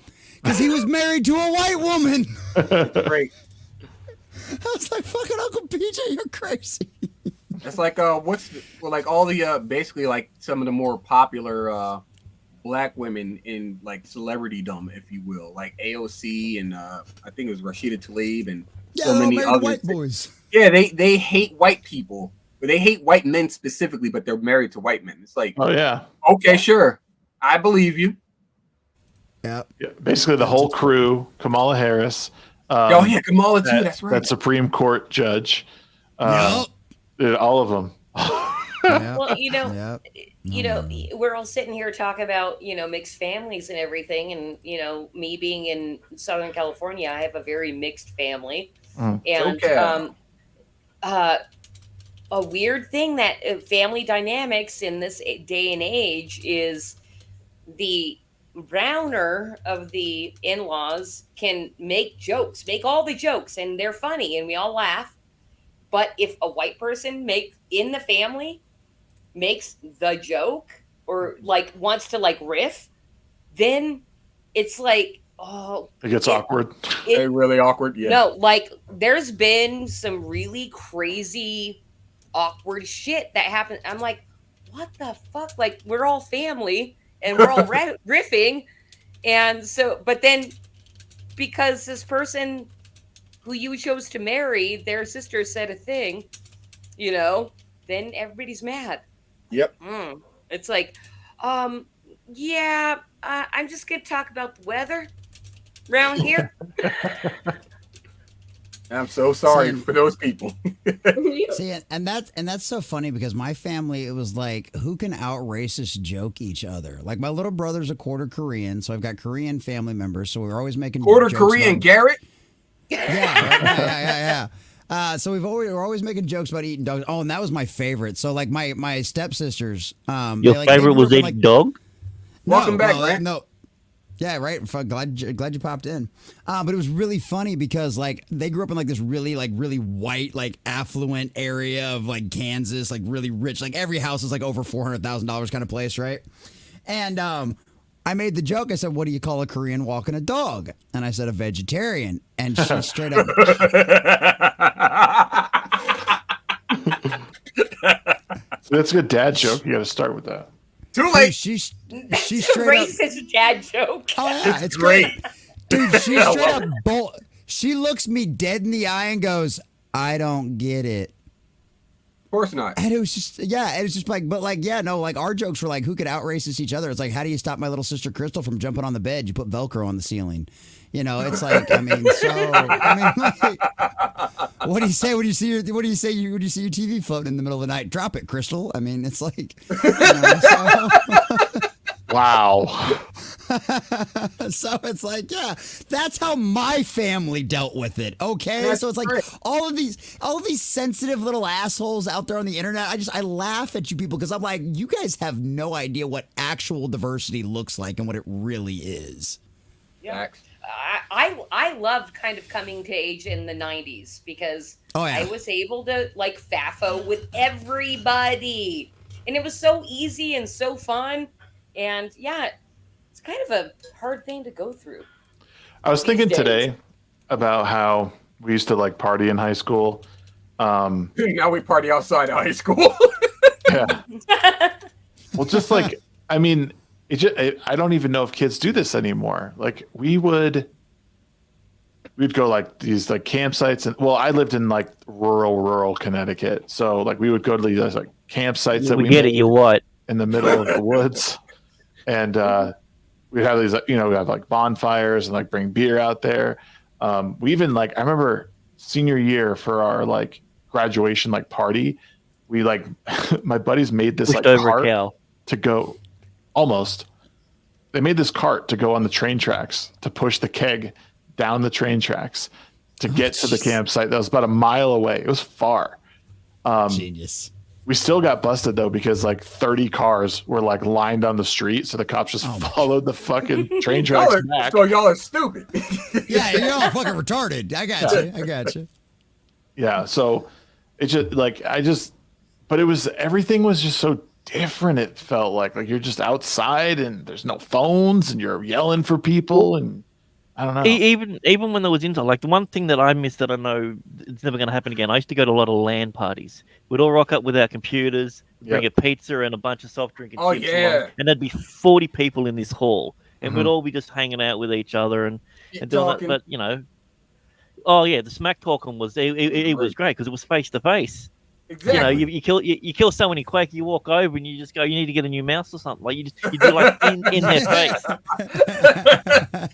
because he was married to a white woman. Great. I was like, fucking Uncle BJ, you're crazy. That's like all the basically like some of the more popular black women in like celebritydom, if you will, like AOC and I think it was Rashida Tlaib and so many other white boys. Yeah, they hate white people. They hate white men specifically, but they're married to white men. It's like, Oh yeah. okay, sure, I believe you. Yeah. Basically, the whole crew. Kamala Harris. Oh yeah, Kamala too. That's right. That Supreme Court judge. All of them. Well, we're all sitting here talking about, mixed families and everything. And, me being in Southern California, I have a very mixed family. And a weird thing that family dynamics in this day and age is the browner of the in-laws can make all the jokes, and they're funny and we all laugh. But if a white person in the family makes the joke or like wants to like riff, then it's like, it gets awkward. It's really awkward. Yeah. No, like there's been some really crazy, awkward shit that happened. I'm like, what the fuck? Like we're all family and we're all riffing. And so, but then because this person who you chose to marry, their sister said a thing, then everybody's mad. Yep. It's like, I'm just going to talk about the weather around here. I'm so sorry for those people. See, and that's so funny because my family, it was like, who can out-racist joke each other? Like my little brother's a quarter Korean, so I've got Korean family members, so we're always making quarter jokes Korean about, Garrett. Yeah. So we're always making jokes about eating dogs. Oh, and that was my favorite. So like my stepsisters. Your favorite was eating dog? Welcome back, man. No. Yeah, right. Glad you popped in. But it was really funny because like they grew up in like this really white, like affluent area of like Kansas, like really rich. Like every house is like over $400,000 kind of place, right? And I made the joke. I said, "What do you call a Korean walking a dog?" And I said, "A vegetarian." And she straight up. That's a good dad joke. You got to start with that. Too late. She It's a straight up. racist dad joke. Oh yeah, it's great. Dude, she straight up she looks me dead in the eye and goes, "I don't get it." Of course not. And it was just like, but like, yeah, no, like our jokes were like, who could out-racist each other? It's like, how do you stop my little sister Crystal from jumping on the bed? You put Velcro on the ceiling. It's like, like, what do you say when you see your TV floating in the middle of the night? Drop it, Crystal. I mean, it's like, wow. So it's like, yeah, that's how my family dealt with it. Okay. That's so it's like great. all of these sensitive little assholes out there on the internet. I laugh at you people because I'm like, you guys have no idea what actual diversity looks like and what it really is. Yeah. I loved kind of coming to age in the 90s because I was able to like FAFO with everybody. And it was so easy and so fun. And yeah, it's kind of a hard thing to go through. I was thinking today about how We used to like party in high school. Now we party outside of high school. Yeah. Well, just like, I mean, I don't even know if kids do this anymore. Like we'd go like these like campsites, and well, I lived in like rural Connecticut, so like we would go to these like campsites that we get it. You what? in the middle of the woods, and we'd have these, we have like bonfires and like bring beer out there. We even like, I remember senior year for our like graduation like party, we like my buddies made this like cart to go. Almost. They made this cart to go on the train tracks to push the keg down the train tracks to get to the campsite. That was about a mile away. It was far. Genius. We still got busted though because like 30 cars were like lined on the street, so the cops just followed the fucking train tracks back. So y'all are stupid. Yeah, y'all fucking retarded. I got you. Yeah, so it just like but it was, everything was just so different. It felt like you're just outside and there's no phones and you're yelling for people, and I don't know. Even when there was internet, like the one thing that I missed that I know it's never going to happen again. I used to go to a lot of LAN parties. We'd all rock up with our computers, bring a pizza and a bunch of soft drink and chips along, and there'd be 40 people in this hall, and we'd all be just hanging out with each other and doing that. But the smack talking was it was great because it was face to face. Exactly. You kill someone in Quake, you walk over and you just go, you need to get a new mouse or something. Like you do like in their face.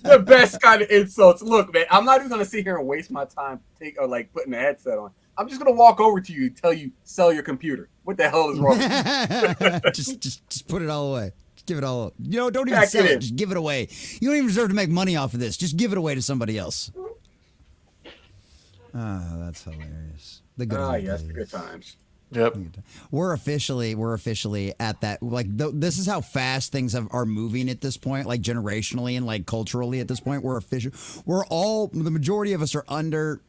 The best kind of insults. Look, man, I'm not even gonna sit here and waste my time putting a headset on. I'm just gonna walk over to you and tell you sell your computer. What the hell is wrong with you? just put it all away. Just give it all up. Don't even sell it. Just give it away. You don't even deserve to make money off of this. Just give it away to somebody else. That's hilarious. The good yes, the good times. Yep. We're officially at that. Like this is how fast things are moving at this point. Like generationally and like culturally at this point, the majority of us are under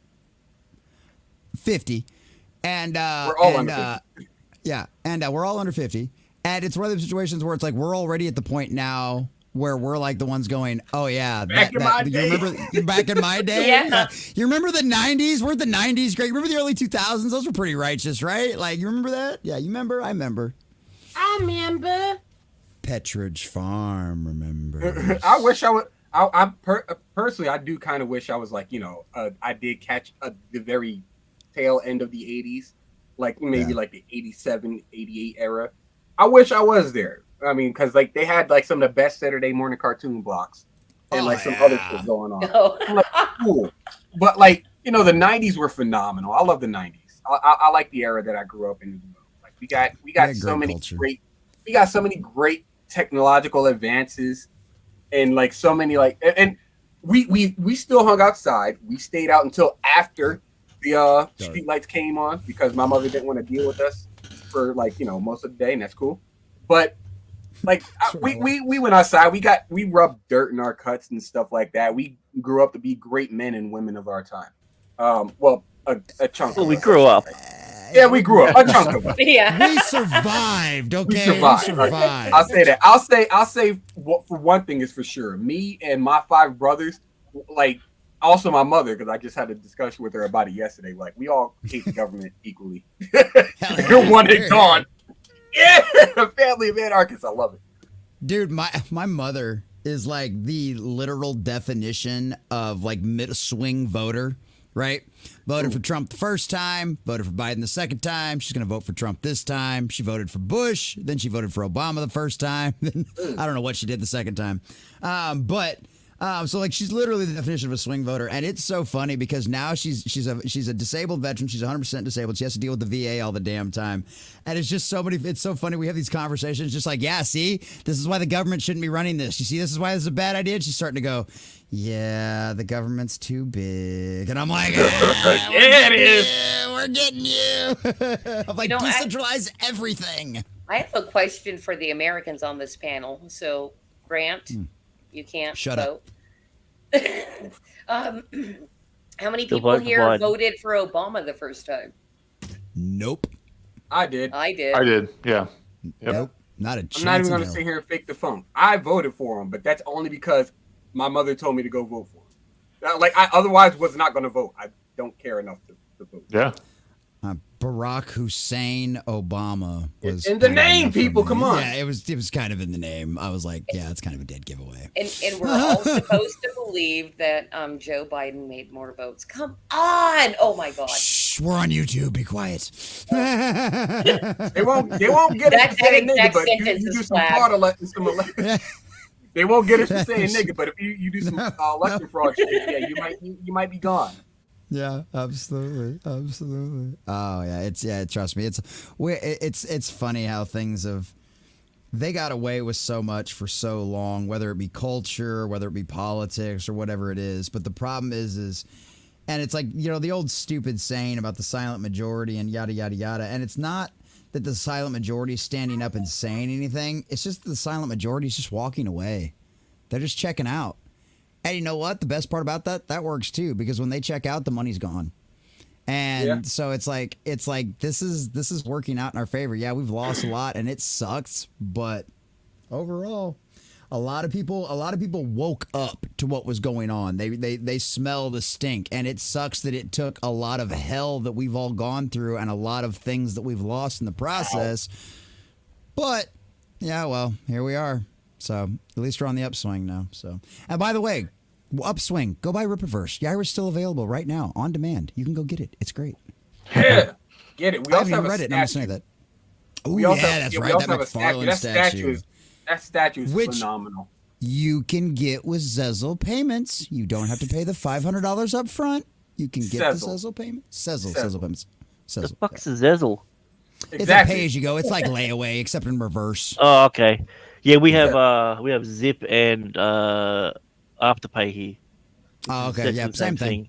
50, and we're all under 50. Yeah, and we're all under 50, and it's one of those situations where it's like we're already at the point now where we're like the ones going, oh yeah, back in my day. You remember back in my day? Yeah. You remember the 90s? Weren't the 90s great? You remember the early 2000s? Those were pretty righteous, right? Like, you remember that? Yeah, you remember? I remember. Petridge Farm, remember? I wish I would. Personally, I do kind of wish I was like, I did catch the very tail end of the 80s, like maybe like the 87, 88 era. I wish I was there. I mean, because like they had like some of the best Saturday morning cartoon blocks and some other stuff going on. I'm like, cool. But like, the 90s were phenomenal. I love the 90s. I like the era that I grew up in. Like we got so many great technological advances, and like so many and we still hung outside. We stayed out until after the street lights came on because my mother didn't want to deal with us for most of the day, and that's cool. But like we went outside, we rubbed dirt in our cuts and stuff like that. We grew up to be great men and women of our time. A chunk. Well, we grew up. Yeah, we grew up. A chunk of us. Yeah, we survived. Okay, we survived. I'll say that. I'll say for one thing is for sure. Me and my 5 brothers, like also my mother, because I just had a discussion with her about it yesterday. Like we all hate the government equally. You're one and gone. Yeah, family of anarchists. I love it. Dude, my mother is like the literal definition of like mid-swing voter, right? Voted for Trump the first time, voted for Biden the second time. She's going to vote for Trump this time. She voted for Bush. Then she voted for Obama the first time. I don't know what she did the second time. So like she's literally the definition of a swing voter, and it's so funny because now she's a disabled veteran. She's 100% disabled. She has to deal with the VA all the damn time, and it's just so many. It's so funny. We have these conversations, just like, yeah, see, this is why the government shouldn't be running this. You see, this is why this is a bad idea. And she's starting to go, yeah, the government's too big, and I'm like, yeah, it is. We're getting you. I'm like, decentralize everything. I have a question for the Americans on this panel. So, Grant. You can't vote. How many people here voted for Obama the first time? Nope. I did. I did. Yeah. Yep. Nope. Not a chance. I'm not even going to sit here and fake the phone. I voted for him, but that's only because my mother told me to go vote for him. Like I otherwise was not going to vote. don't care enough to vote. Yeah. Barack Hussein Obama was It's in the kind of name, enough for people. me. Come on. Yeah, it was kind of in the name. I was like, yeah, it's kind of a dead giveaway. And we're all supposed to believe that Joe Biden made more votes. Come on! Oh my God! Shh, we're on YouTube. Be quiet. They won't get us to say nigga, but you do some fraud election. They won't get us to saying nigga, but if you do some election fraud shit, yeah, you might be gone. Yeah, absolutely. Oh yeah, trust me, it's funny how things they got away with so much for so long, whether it be culture, whether it be politics, or whatever it is. But the problem is, and it's like, you know, the old stupid saying about the silent majority and yada yada yada. And it's not that the silent majority is standing up and saying anything. It's just that the silent majority is just walking away. They're just checking out. And you know what? The best part about that works too, because when they check out, the money's gone. And so it's like this is working out in our favor. Yeah, we've lost a lot and it sucks, but overall, a lot of people woke up to what was going on. They smell the stink, and it sucks that it took a lot of hell that we've all gone through and a lot of things that we've lost in the process. But yeah, well, here we are. So at least we're on the upswing now. So, and by the way, upswing, go buy Rippaverse. Yaira's still available right now on demand. You can go get it. It's great. Yeah, get it. We also have read it. I'm saying that. Oh We yeah, also- that's we right. also That have a statue. McFarlane That statue. statue is Which- phenomenal. You can get with Zezel payments. You don't have to pay the $500 up front. You can get the Zezel payment. Zezel payments. Zezel. The fuck's a Zezel? It's a pay as you go. It's like layaway, except in reverse. Oh, okay. Yeah, we have Zip and Afterpay here. Oh, okay. Yeah, same thing.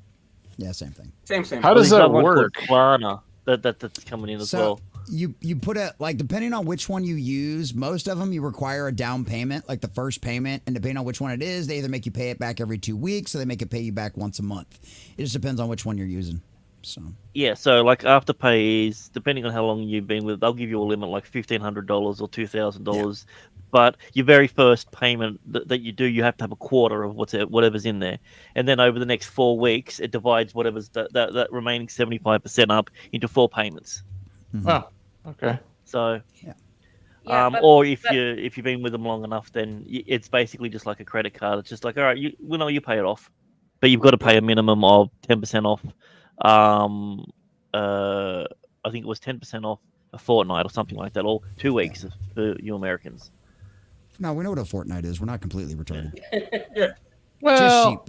Yeah, same thing. Same. How does Well, that there's one called work? Klarna that's coming in as well. You put a, like, depending on which one you use, most of them you require a down payment, like the first payment, and depending on which one it is, they either make you pay it back every 2 weeks or they make it pay you back once a month. It just depends on which one you're using. So Yeah, so like Afterpay is, depending on how long you've been with, they'll give you a limit like $1,500 or $2,000. But your very first payment that you do, you have to have a quarter of whatever's in there, and then over the next 4 weeks, it divides whatever's that remaining 75% up into 4 payments. Oh, okay. So, Yeah, or if you've been with them long enough, then it's basically just like a credit card. It's just like, all right, you pay it off, but you've got to pay a minimum of 10% off. I think it was 10% off a fortnight or something like that, or 2 weeks for you Americans. no, we know what a fortnight is. We're not completely retarded. Yeah. Well, Just sheep.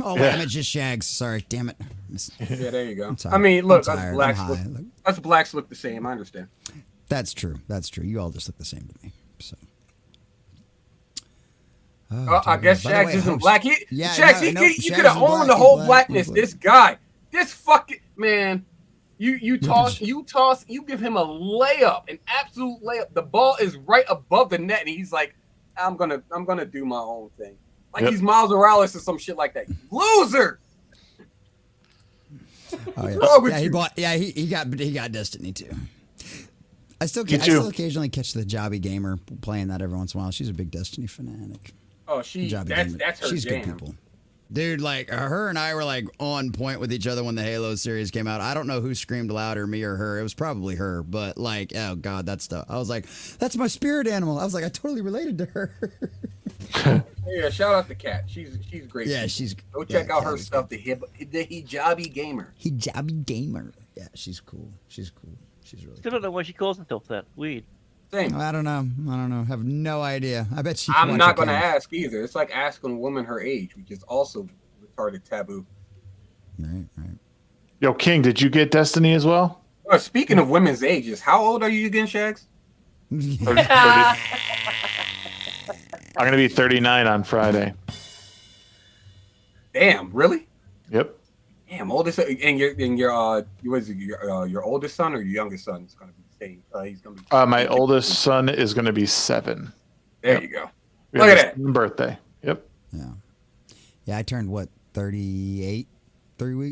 Oh, wait, I meant just shags. Sorry, damn it. Yeah, there you go. I'm tired. I mean, look, I'm us tired. blacks I'm look, high. Look. us blacks look the same. I understand. That's true. You all just look the same to me. So. I guess By the Shags way, isn't host- black. Yeah, Shags, no, you Shags could have isn't owned black, the he's whole black, blackness. he's This guy, this fucking man, you give him a layup, an absolute layup. The ball is right above the net, and he's like, I'm gonna do my own thing. Like he's Miles Morales or some shit like that. Loser. Oh, yeah. wrong with Yeah, he you? bought. Yeah, he got Destiny too. I still Me too. occasionally catch the Jobby Gamer playing that every once in a while. She's a big Destiny fanatic. Oh, Jobby Gamer. that's her She's jam. good people. Dude, like her and I were like on point with each other when the Halo series came out. I don't know who screamed louder, me or her. It was probably her, but like, oh god, that stuff. I was like, that's my spirit animal. I was like, I totally related to her. Yeah, shout out to Kat. She's great. Yeah, she's. Go check out her Kat is stuff. The Hijabi Gamer. Hijabi Gamer. Yeah, she's cool. She's really. Still don't know why she calls herself that. Weird. Same. I don't know. Have no idea. I bet she. I'm not gonna ask either. It's like asking a woman her age, which is also retarded taboo. Right. Yo, King, did you get Destiny as well? Speaking of women's ages, how old are you again, Shags? 30. I'm gonna be 39 on Friday. Damn, really? Yep. Damn, oldest and your oldest son or your youngest son is gonna be the same. He's gonna be. My oldest son is gonna be 7. There you go. We Look have at the same birthday. Yep. Yeah, I turned 38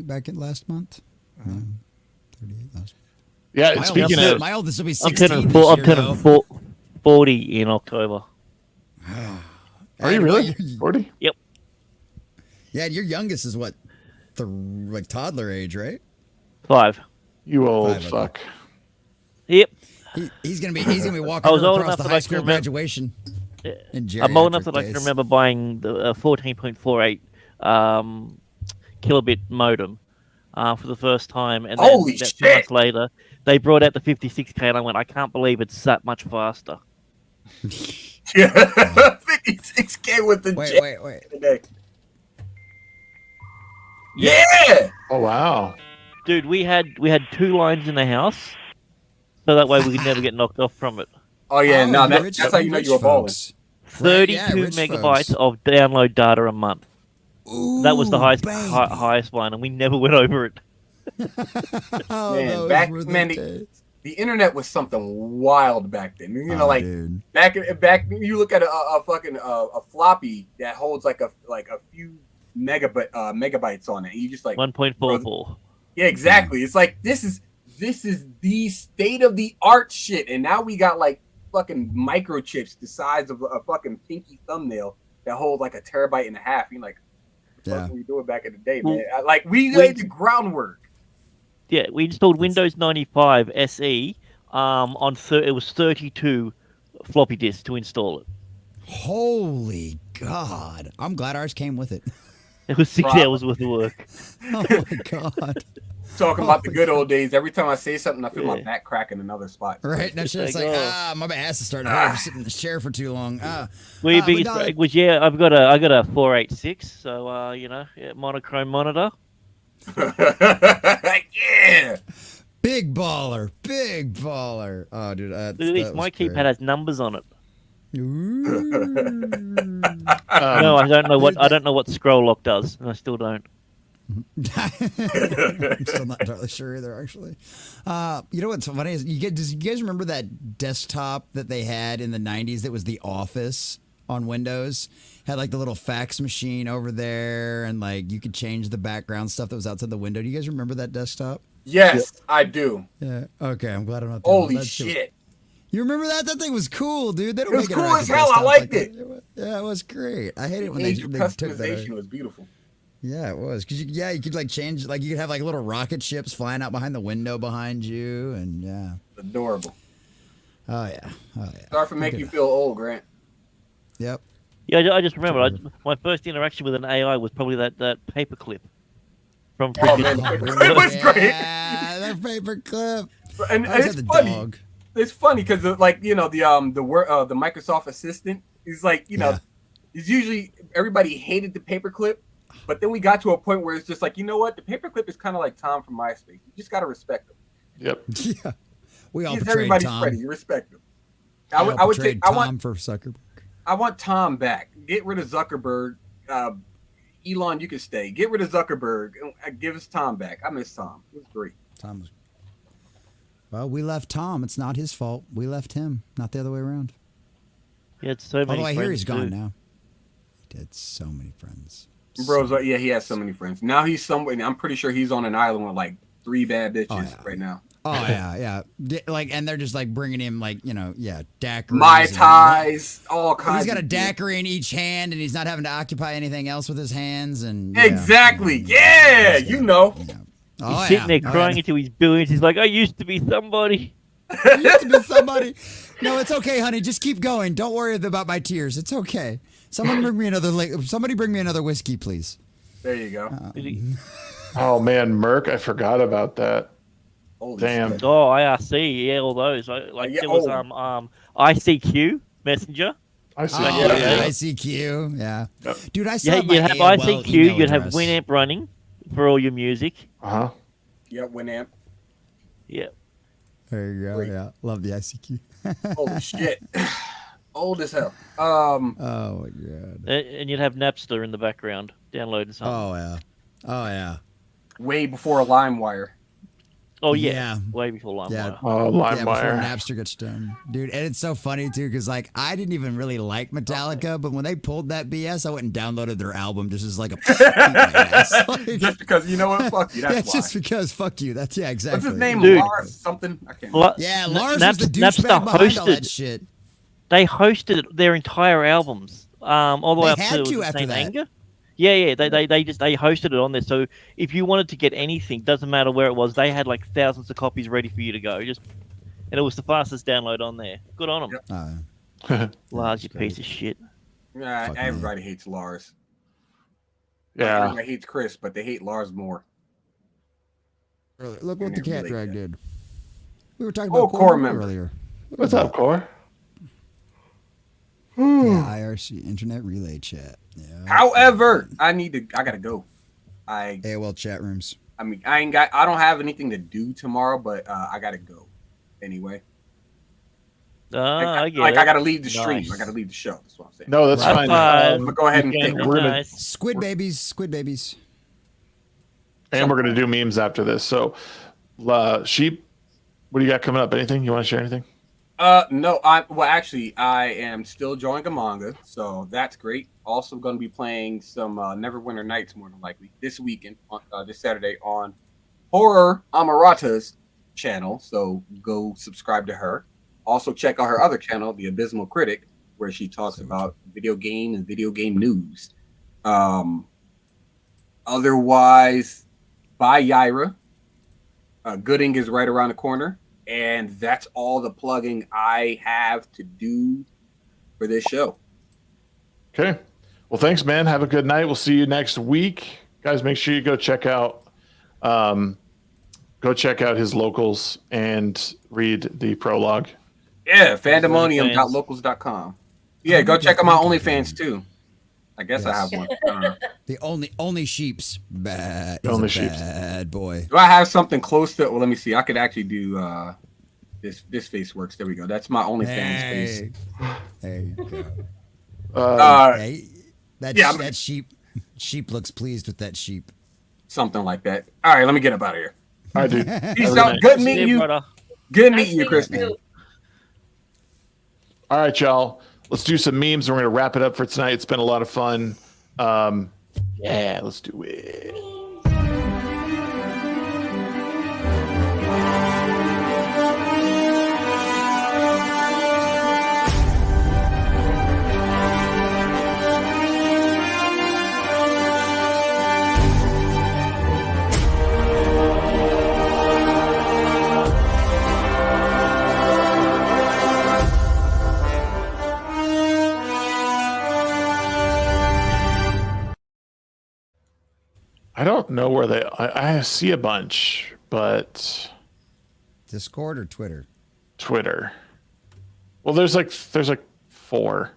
back in last month. 38 last month. Yeah. My Speaking oldest, of, my oldest will be I'm 16 turning, this I'm year, turning though. 40 in October. are you really 40? Yep. Yeah, your youngest is what? like toddler age, right? 5. You old 5, okay. fuck. Yep. He's gonna be walking I was old across enough the that high I school can remember. graduation. In I'm old enough geriatric that I can days. remember buying the 14.48 kilobit modem for the first time, and then Holy about 2 shit! months later, they brought out the 56K, and I went, I can't believe it's that much faster. Yeah, 56K with the jet Wait. today. Yeah. Yeah. Oh wow. Dude, we had 2 lines in the house, so that way we could never get knocked off from it. Oh yeah, no, you're that's how you know you're a baller. 32 rich megabytes folks. of download data a month. That was the Ooh, highest baby. highest one, and we never went over it. Oh, Man, those back were the man, days. the internet was something wild back then. You know, like dude. back you look at a fucking a floppy that holds like a few megabytes on it, and you just like 1.44. Yeah, exactly. It's like this is the state of the art shit, and now we got like fucking microchips the size of a fucking pinky thumbnail that hold like 1.5 terabytes. You're like, what were we doing back in the day, man? Like we laid the groundwork. Yeah, we installed Windows 95 SE on it was 32 floppy disks to install it. Holy God! I'm glad ours came with it. It was 6 hours worth of work. Oh my God! Talking about the good old days. Every time I say something, I feel my back crack in another spot. Right? No shit. It's like, my ass is starting to hurt. Sitting in the chair for too long. Well, your biggest break was I got a 486, so monochrome monitor. Yeah. Big baller. Oh, dude. Look at this. My keypad has numbers on it. No, I don't know what scroll lock does, and I still don't. I'm still not entirely sure either, actually. You know what's funny is you guys remember that desktop that they had in the 90s that was The Office on Windows? Had like the little fax machine over there, and like you could change the background stuff that was outside the window. Do you guys remember that desktop? Yes, I do. Yeah. Okay, I'm glad I'm not. Holy shit! You remember that? That thing was cool, dude. They don't It was make cool around as with hell. I desktops liked like it. that. Yeah, it was great. I hate it when The they age of took that customization out. was beautiful. Yeah, it was. Because you could like change, like you could have like little rocket ships flying out behind the window behind you, and yeah. Adorable. Oh yeah. Sorry for making you feel old, Grant. Yep. Yeah, I just remember my first interaction with an AI was probably that paperclip from. Oh man, the paperclip was great. Yeah, that paperclip. And I always it's had the funny. dog. It's funny because the Microsoft Assistant is like it's usually everybody hated the paperclip, but then we got to a point where it's just like, you know what, the paperclip is kind of like Tom from MySpace. You just gotta respect him. Yep. Yeah. We all He's betrayed everybody's Tom. friend. You respect him. I would take. Tom for Zuckerberg. I want Tom back. Get rid of Zuckerberg. Elon, you can stay. Get rid of Zuckerberg. And give us Tom back. I miss Tom. It was great. Tom was. Well, we left Tom. It's not his fault. We left him, not the other way around. He had so many. Although I hear he's friends, gone too. now. He did so many friends. Bros, yeah, he has so many friends. Now he's somewhere. I'm pretty sure he's on an island with like 3 bad bitches right now. Oh yeah. Like, and they're just like bringing him like daiquiris, Mai Tais, all kinds. He's got a of daiquiri in each hand, and he's not having to occupy anything else with his hands. And exactly, you know. He's sitting there crying into his billions. He's like, I used to be somebody. I used to be somebody. No, it's okay, honey. Just keep going. Don't worry about my tears. It's okay. Somebody bring me another whiskey, please. There you go. Oh man, Merc, I forgot about that. Holy damn. shit. Oh, IRC, yeah, all those. There was ICQ Messenger. ICQ, yeah. Dude, I saw you'd have ICQ, you'd have Winamp running for all your music. Uh-huh. Yep, Winamp. Yep. There you go. Great. Yeah, love the ICQ. Holy shit. Old as hell. Oh my god. And you'd have Napster in the background downloading something. Oh yeah. Way before LimeWire. Oh yeah. Way before LimeWire. Yeah. Oh, Yeah, before LimeWire. Napster gets done. Dude, and it's so funny too, because like I didn't even really like Metallica, but when they pulled that BS, I went and downloaded their album just as like a just because you know what? Fuck you. That's why. just because fuck you. That's exactly. What's his name? Dude. Lars something? I can't remember. Yeah, Lars Napster- was the douchebag Napster behind all that hosted- shit. They hosted their entire albums, all the way They up had to to after Saint that. Anger. Yeah. They hosted it on there. So if you wanted to get anything, doesn't matter where it was, they had like thousands of copies ready for you to go. And it was the fastest download on there. Good on them. Lars, you piece of shit. Yeah, everybody hates Lars. Yeah. Everybody hates Chris, but they hate Lars more. Look what the cat drag did. We were talking Oh, about core Core member. earlier. What's up, Core? Yeah, IRC Internet Relay Chat. Yeah. However, I gotta go. AOL chat rooms. I mean, I don't have anything to do tomorrow, but I gotta go anyway. I get like it. I gotta leave the stream. Nice. I gotta leave the show. That's what I'm saying. No, that's fine. But go ahead and we're take gonna, Squid babies. and we're gonna do memes after this. So, Sheep, what do you got coming up? Anything you want to share? Anything? No. I am still drawing a manga, so that's great. Also, going to be playing some Neverwinter Nights more than likely this weekend, this Saturday on Horror Amarata's channel. So go subscribe to her. Also, check out her other channel, The Abysmal Critic, where she talks about video game and video game news. Otherwise, bye Yaira. Gooding is right around the corner. And that's all the plugging I have to do for this show. Okay. Well, thanks, man. Have a good night. We'll see you next week, guys. Make sure you go check out his locals and read the prologue. Yeah, fandemonium.locals.com. Yeah, go check out my OnlyFans too. I guess I have one. I don't know. The only sheeps. Bad. Only He's a sheeps. bad boy. Do I have something close to? Well, let me see. I could actually do this face works. There we go. That's my OnlyFans face. There you go. That sheep looks pleased with that sheep. Something like that. All right, let me get up out of here. All right, dude. Peace out. Good meeting you. Good meeting you, Christy. All right, y'all. Let's do some memes. We're going to wrap it up for tonight. It's been a lot of fun. Yeah, let's do it. I don't know where I see a bunch, but Discord or Twitter? Twitter. Well, there's like 4.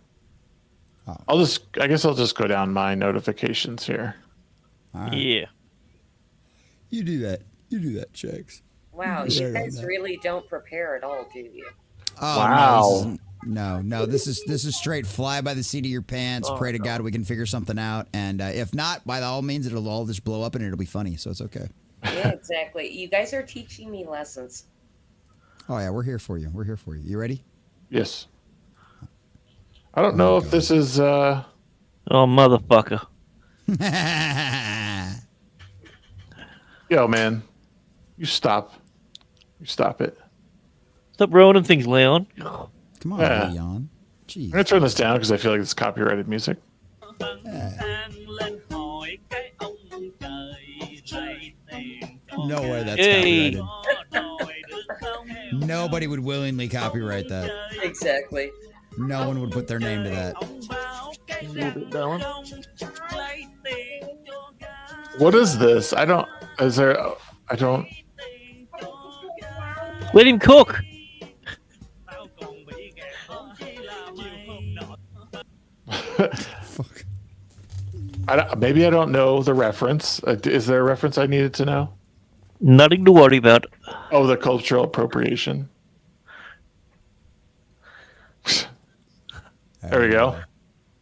Oh. I guess I'll just go down my notifications here. Right. Yeah. You do that, Shags. Wow, you guys really don't prepare at all, do you? Oh, wow. No, this is straight fly by the seat of your pants. Pray to God we can figure something out, and if not, by all means, it'll all just blow up and it'll be funny. So it's okay. Yeah, exactly. You guys are teaching me lessons. Oh yeah, we're here for you. You ready? Yes. I don't know if this is. Oh, motherfucker. Yo, man. You stop it. Stop ruining things, Leon. Come on, Yeah. Leon. Jeez. I'm going to turn this down because I feel like it's copyrighted music. No way that's copyrighted. Nobody would willingly copyright that. Exactly. No one would put their name to that. What is this? I don't. Let him cook. Fuck. Maybe I don't know the reference. Is there a reference I needed to know? Nothing to worry about. Oh, the cultural appropriation. There we go.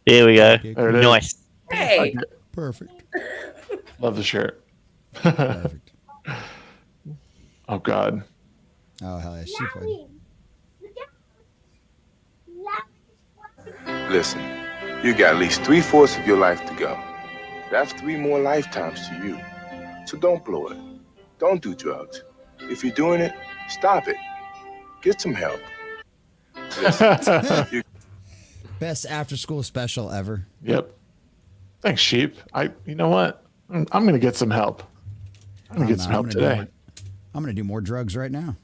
There we go. There it is. Nice. Hey. Perfect. Love the shirt. Perfect. Oh God. Oh hell yeah, she played. Listen, you got at least 3/4 of your life to go. That's 3 more lifetimes to you. So don't blow it. Don't do drugs. If you're doing it, stop it. Get some help. Listen, Best after school special ever. Yep. Thanks, sheep. You know what? I'm gonna get some help. I'm gonna get some help today. I'm gonna do more drugs right now.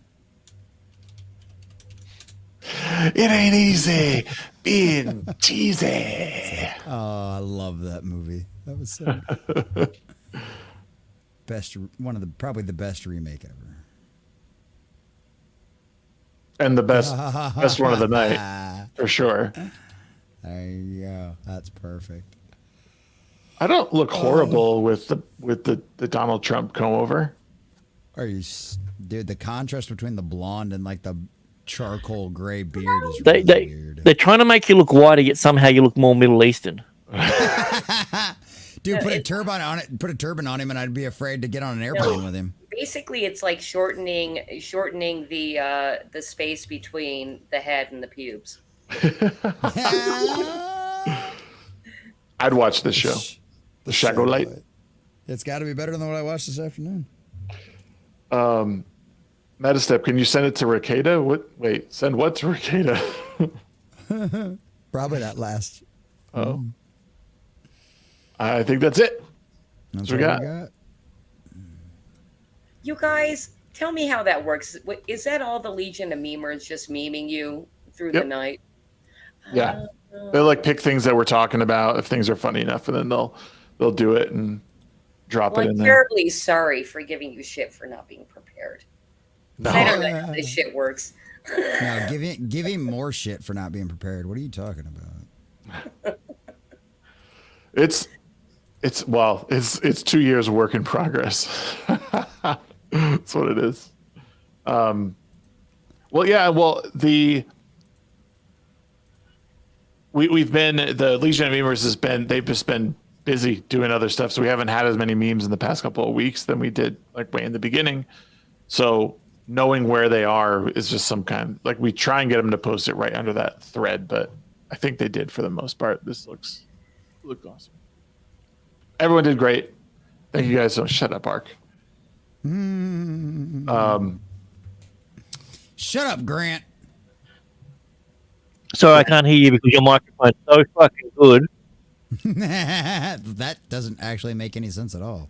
It ain't easy being cheesy. Oh, I love that movie. That was so best. Probably the best remake ever. And the best one of the night, for sure. There you go. That's perfect. I don't look horrible with the Donald Trump comb over. Are you, dude? The contrast between the blonde and like the charcoal gray beard is They weird. they're trying to make you look whiter, yet somehow you look more Middle Eastern. Dude, put a turban on it. Put a turban on him, and I'd be afraid to get on an airplane with him. Basically, it's like shortening the space between the head and the pubes. I'd watch this show, The Shago Light. It's got to be better than what I watched this afternoon. Metastep, can you send it to Ricada? Send what to Ricada? Probably that last. Oh. I think that's it. That's what we got. You guys, tell me how that works. Is that all the Legion of Memers just memeing you through the night? Yeah. They like pick things that we're talking about if things are funny enough, and then they'll do it and drop it in I'm there. terribly sorry for giving you shit for not being prepared. No. I don't know how this shit works. No, give him more shit for not being prepared. What are you talking about? It's 2 years of work in progress. That's what it is. The Legion of Memers they've just been busy doing other stuff, so we haven't had as many memes in the past couple of weeks than we did like way in the beginning. So knowing where they are is just some kind, like, we try and get them to post it right under that thread, but I think they did for the most part. This looked awesome. Everyone did great. Thank you guys so much. Shut up, Ark. Shut up, Grant. Sorry, I can't hear you because your microphone's so fucking good. That doesn't actually make any sense at all.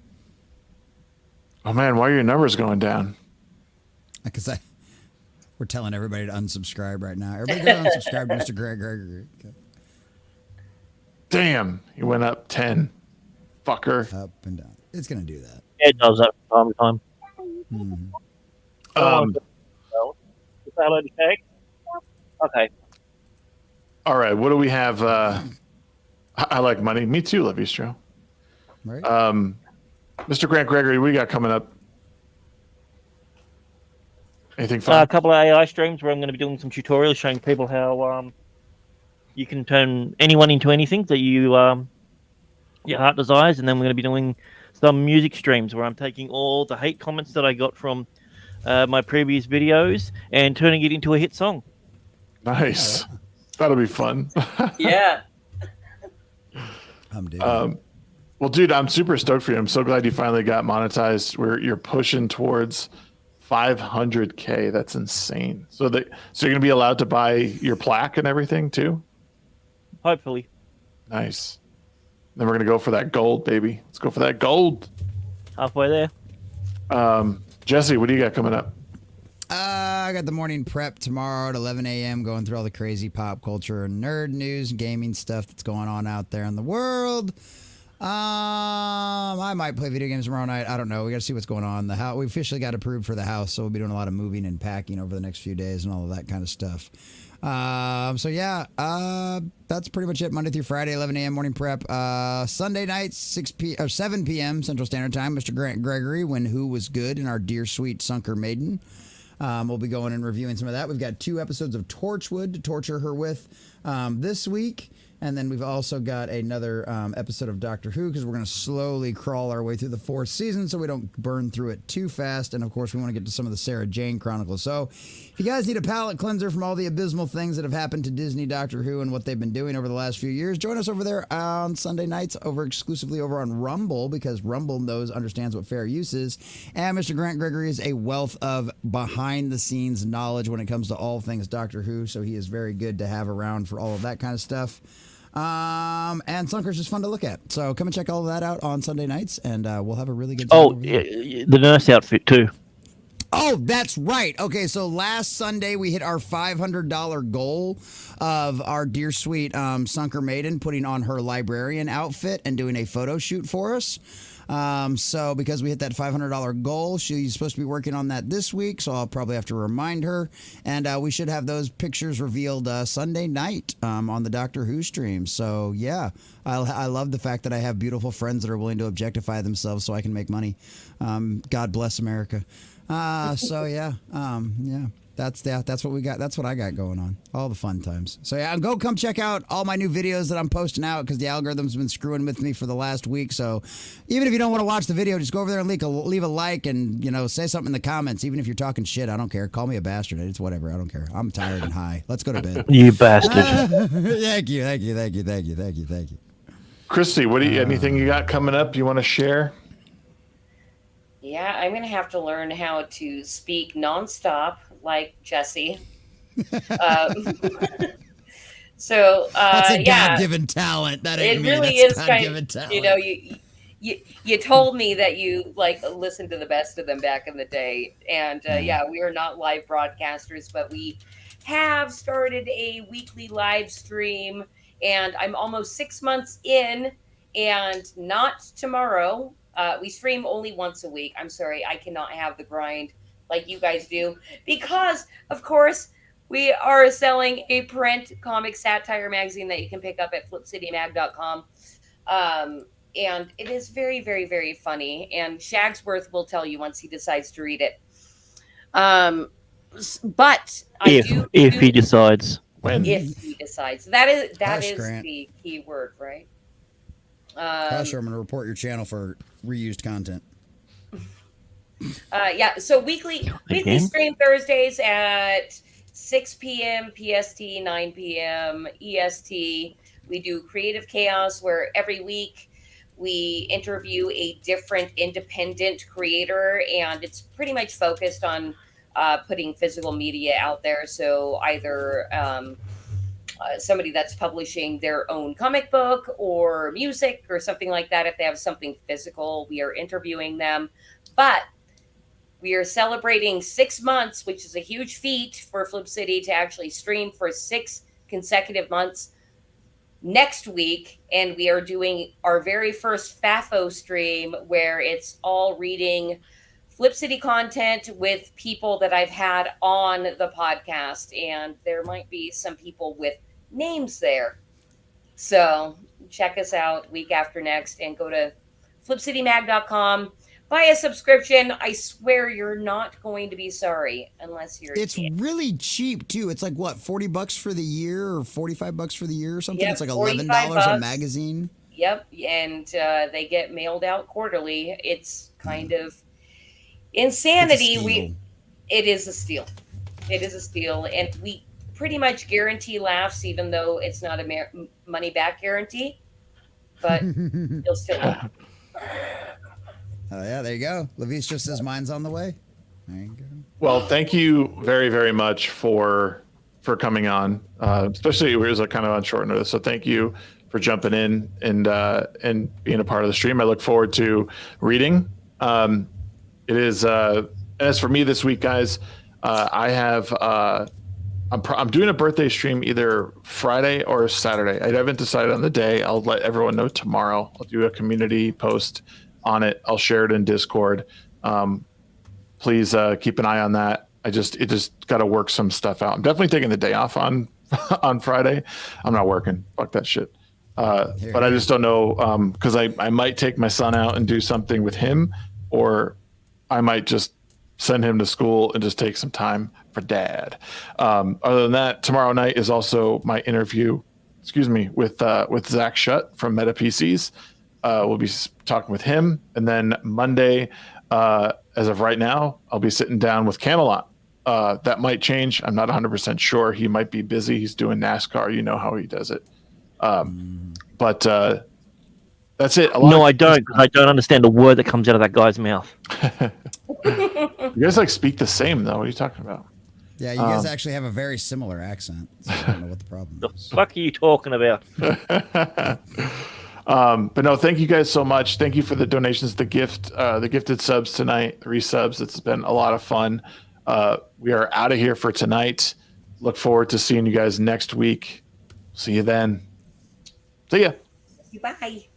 Oh man, why are your numbers going down? Because we're telling everybody to unsubscribe right now. Everybody go unsubscribe to Mr. Greg Gregory. Okay. Damn, he went up 10. Fucker. Up and down. It's gonna do that. It does that from time to time. Is that allowed to take? Okay. All right, what do we have? I like money. Me too, Levistro. Right. Mr. Grant Gregory, what do you got coming up? Anything fun? A couple of AI streams where I'm going to be doing some tutorials showing people how you can turn anyone into anything that you your heart desires, and then we're going to be doing some music streams where I'm taking all the hate comments that I got from my previous videos and turning it into a hit song. Nice. That'll be fun. Yeah. I'm digging. Well, dude, I'm super stoked for you. I'm so glad you finally got monetized. You're pushing towards 500K. That's insane. So you're going to be allowed to buy your plaque and everything too? Hopefully. Nice. Then we're going to go for that gold, baby. Let's go for that gold. Halfway there. Jesse, what do you got coming up? I got the morning prep tomorrow at 11 a.m. going through all the crazy pop culture and nerd news and gaming stuff that's going on out there in the world. I might play video games tomorrow night. I don't know. We got to see what's going on. We officially got approved for the house, so we'll be doing a lot of moving and packing over the next few days and all of that kind of stuff. That's pretty much it. Monday through Friday, 11 a.m. morning prep. Sunday nights, 7 p.m. Central Standard Time. Mr. Grant Gregory, when Who Was Good, and our dear sweet Sunker Maiden. We'll be going and reviewing some of that. We've got 2 episodes of Torchwood to torture her with this week. And then we've also got another episode of Doctor Who, because we're going to slowly crawl our way through the 4th season so we don't burn through it too fast. And, of course, we want to get to some of the Sarah Jane Chronicles. So if you guys need a palate cleanser from all the abysmal things that have happened to Disney, Doctor Who, and what they've been doing over the last few years, join us over there on Sunday nights exclusively over on Rumble, because Rumble understands what fair use is. And Mr. Grant Gregory is a wealth of behind-the-scenes knowledge when it comes to all things Doctor Who, so he is very good to have around for all of that kind of stuff. And Sunker's just fun to look at. So come and check all of that out on Sunday nights, and we'll have a really good time. Oh, the nurse outfit too. Oh, that's right. Okay, so last Sunday we hit our $500 goal of our dear sweet Sunker Maiden putting on her librarian outfit and doing a photo shoot for us. So because we hit that $500 goal, she's supposed to be working on that this week, so I'll probably have to remind her. And we should have those pictures revealed Sunday night on the Doctor Who stream. So yeah, I love the fact that I have beautiful friends that are willing to objectify themselves so I can make money. God bless America. So yeah, that's what we got. That's what I got going on. All the fun times. So yeah, go come check out all my new videos that I'm posting out because the algorithm's been screwing with me for the last week. So even if you don't want to watch the video, just go over there and leave a like and say something in the comments. Even if you're talking shit, I don't care. Call me a bastard. It's whatever. I don't care. I'm tired and high. Let's go to bed. You bastard. Thank you. Christy, anything you got coming up you want to share? Yeah, I'm going to have to learn how to speak nonstop like Jesse. So, that's a God-given talent. That ain't it me. really That's is God-given talent. You told me that you listened to the best of them back in the day, and we are not live broadcasters, but we have started a weekly live stream, and I'm almost 6 months in, and not tomorrow. We stream only once a week. I'm sorry, I cannot have the grind like you guys do because, of course, we are selling a print comic satire magazine that you can pick up at FlipCityMag.com. And it is very, very, very funny. And Shagsworth will tell you once he decides to read it. But if he decides. When? If he decides. That is Grant. the key word, right? Hush, I'm going to report your channel for reused content. So weekly stream Thursdays at 6 p.m. PST, 9 p.m. EST. We do Creative Chaos, where every week we interview a different independent creator, and it's pretty much focused on putting physical media out there. So either somebody that's publishing their own comic book or music or something like that. If they have something physical, we are interviewing them. But we are celebrating 6 months, which is a huge feat for Flip City to actually stream for 6 consecutive months next week. And we are doing our very first FAFO stream where it's all reading Flip City content with people that I've had on the podcast. And there might be some people with names there. So check us out week after next and go to FlipCityMag.com. Buy a subscription. I swear you're not going to be sorry unless you're. It's really cheap too. It's like what, $40 for the year or $45 for the year or something. Yep, it's like $11 a magazine. Yep, and they get mailed out quarterly. It's kind of insanity. It is a steal. It is a steal, and we pretty much guarantee laughs, even though it's not a money back guarantee. But you'll still laugh. Oh yeah, there you go. Lavish just says mine's on the way. There you go. Well, thank you very, very much for coming on, especially it was kind of on short notice. So thank you for jumping in and being a part of the stream. I look forward to reading. It is as for me this week, guys, I have I'm doing a birthday stream either Friday or Saturday. I haven't decided on the day. I'll let everyone know tomorrow. I'll do a community post on it. I'll share it in Discord. Please keep an eye on that. It just got to work some stuff out. I'm definitely taking the day off on Friday. I'm not working. Fuck that shit. But I just don't know because I might take my son out and do something with him, or I might just send him to school and just take some time for dad. Other than that, tomorrow night is also my interview, with Zach Shutt from Meta PCs. We'll be talking with him. And then Monday, as of right now, I'll be sitting down with Camelot. That might change. I'm not 100% sure. He might be busy. He's doing NASCAR. You know how he does it. But that's it. No, I don't. I don't understand a word that comes out of that guy's mouth. You guys speak the same, though. What are you talking about? Yeah, you guys actually have a very similar accent. So I don't know what the problem is. The fuck are you talking about? But no, thank you guys so much. Thank you for the donations, the gifted subs tonight, 3 subs. It's been a lot of fun. We are out of here for tonight. Look forward to seeing you guys next week. See you then. See ya. Bye.